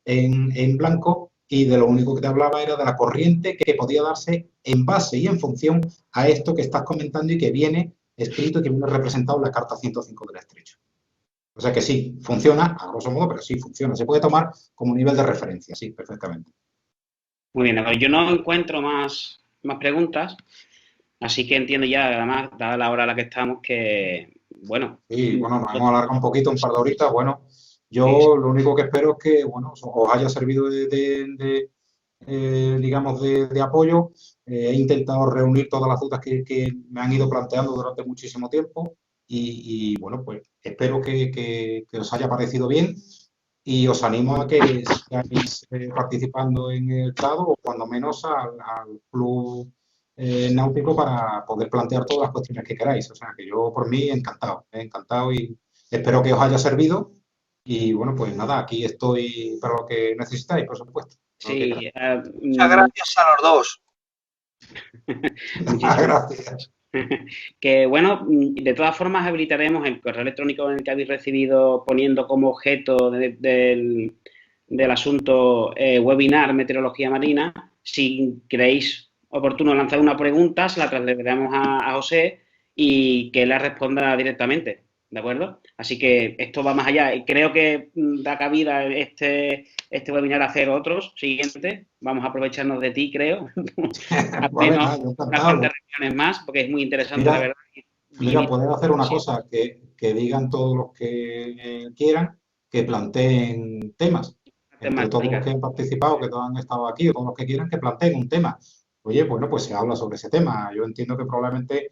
en blanco y de lo único que te hablaba era de la corriente que podía darse en base y en función a esto que estás comentando y que viene escrito y que viene representado en la carta 105 del estrecho. O sea que sí, funciona, a grosso modo, pero sí funciona. Se puede tomar como nivel de referencia, sí, perfectamente. Muy bien, yo no encuentro más preguntas, así que entiendo ya, además, dada la hora a la que estamos, que, bueno, Y bueno, nos hemos alargado un poquito, un par de horitas. Bueno, sí, yo lo único que espero es que, bueno, os haya servido digamos, de apoyo. He intentado reunir todas las dudas que me han ido planteando durante muchísimo tiempo bueno, pues espero que os haya parecido bien y os animo a que sigáis participando en el CADO o cuando menos al club náutico para poder plantear todas las cuestiones que queráis. O sea, que yo por mí encantado y espero que os haya servido. Y bueno, pues nada, aquí estoy para lo que necesitáis, por supuesto. Lo que sí, Muchas gracias a los dos. muchísimas gracias. Que bueno, de todas formas habilitaremos el correo electrónico en el que habéis recibido poniendo como objeto del asunto webinar meteorología marina. Si creéis oportuno lanzar una pregunta, se la trasladaremos a José y que la responda directamente, ¿de acuerdo? Así que esto va más allá y creo que da cabida este webinar a hacer otros siguientes. Vamos a aprovecharnos de ti, creo. Al Vale, menos nada, yo unas encantado. cuantas reuniones más, porque es muy interesante, la Mira, verdad. mira, pueden hacer una Sí, cosa, que digan todos los que quieran, que planteen temas. Entre todos los temática. que han participado, que todos han estado aquí, o todos los que quieran, que planteen un tema. Oye, bueno, pues se habla sobre ese tema. Yo entiendo que probablemente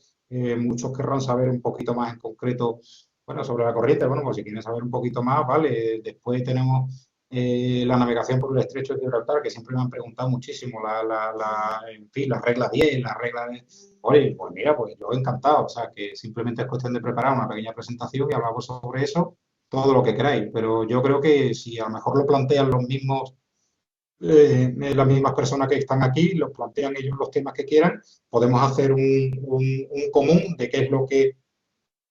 muchos querrán saber un poquito más en concreto, bueno, sobre la corriente. Bueno, pues si quieren saber un poquito más, vale. Después tenemos la navegación por el estrecho de Gibraltar, que siempre me han preguntado muchísimo, en fin, la regla 10, la regla de... Oye, pues mira, pues yo encantado. O sea, que simplemente es cuestión de preparar una pequeña presentación y hablamos sobre eso, todo lo que queráis. Pero yo creo que si a lo mejor lo plantean los mismos las mismas personas que están aquí, los plantean ellos los temas que quieran, podemos hacer un común de qué es lo que,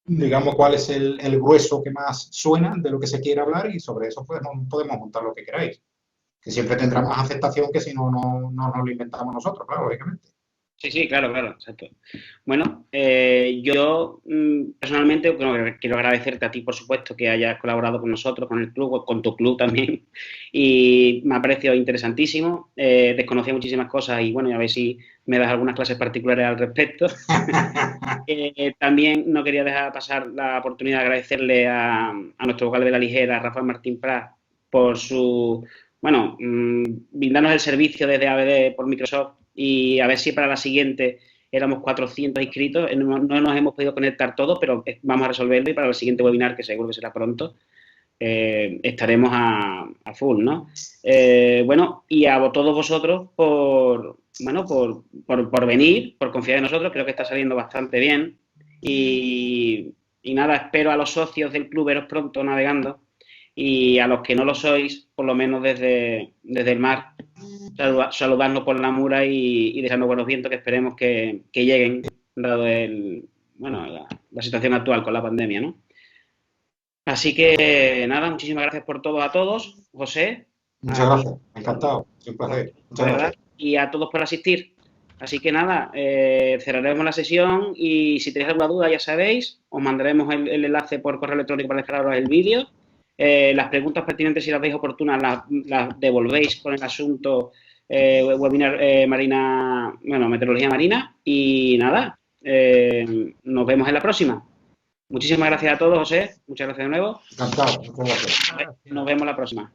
digamos, cuál es el grueso que más suena de lo que se quiere hablar y sobre eso podemos montar lo que queráis, que siempre tendrá más aceptación que si no nos lo inventamos nosotros, claro, lógicamente. Sí, sí, claro, claro, exacto. Bueno, yo personalmente bueno, quiero agradecerte a ti, por supuesto, que hayas colaborado con nosotros, con el club, con tu club también, y me ha parecido interesantísimo. Desconocía muchísimas cosas y bueno, a ver si me das algunas clases particulares al respecto. También no quería dejar pasar la oportunidad de agradecerle a nuestro vocal de la ligera, Rafael Martín Prat, por su, bueno, brindarnos el servicio desde ABD por Microsoft y a ver si para la siguiente éramos 400 inscritos. No nos hemos podido conectar todos, pero vamos a resolverlo y para el siguiente webinar, que seguro que será pronto, estaremos a full, ¿no? Bueno, y a todos vosotros por venir, por confiar en nosotros, creo que está saliendo bastante bien y nada, espero a los socios del club veros pronto navegando y a los que no lo sois, por lo menos desde el mar, saludarnos por la mura y desearnos buenos vientos que esperemos que lleguen, dado la situación actual con la pandemia, ¿no? Así que nada, muchísimas gracias por todo a todos, José, Muchas a ti, gracias, encantado, es un placer, de muchas verdad, gracias. y a todos por asistir. Así que nada, cerraremos la sesión y si tenéis alguna duda ya sabéis, os mandaremos el enlace por correo electrónico para descargaros el vídeo. Las preguntas pertinentes, si las veis oportunas, las devolvéis con el asunto webinar marina, bueno, meteorología marina. Y nada, nos vemos en la próxima. Muchísimas gracias a todos, José. Muchas gracias de nuevo. Encantado, muchas gracias. Nos vemos la próxima.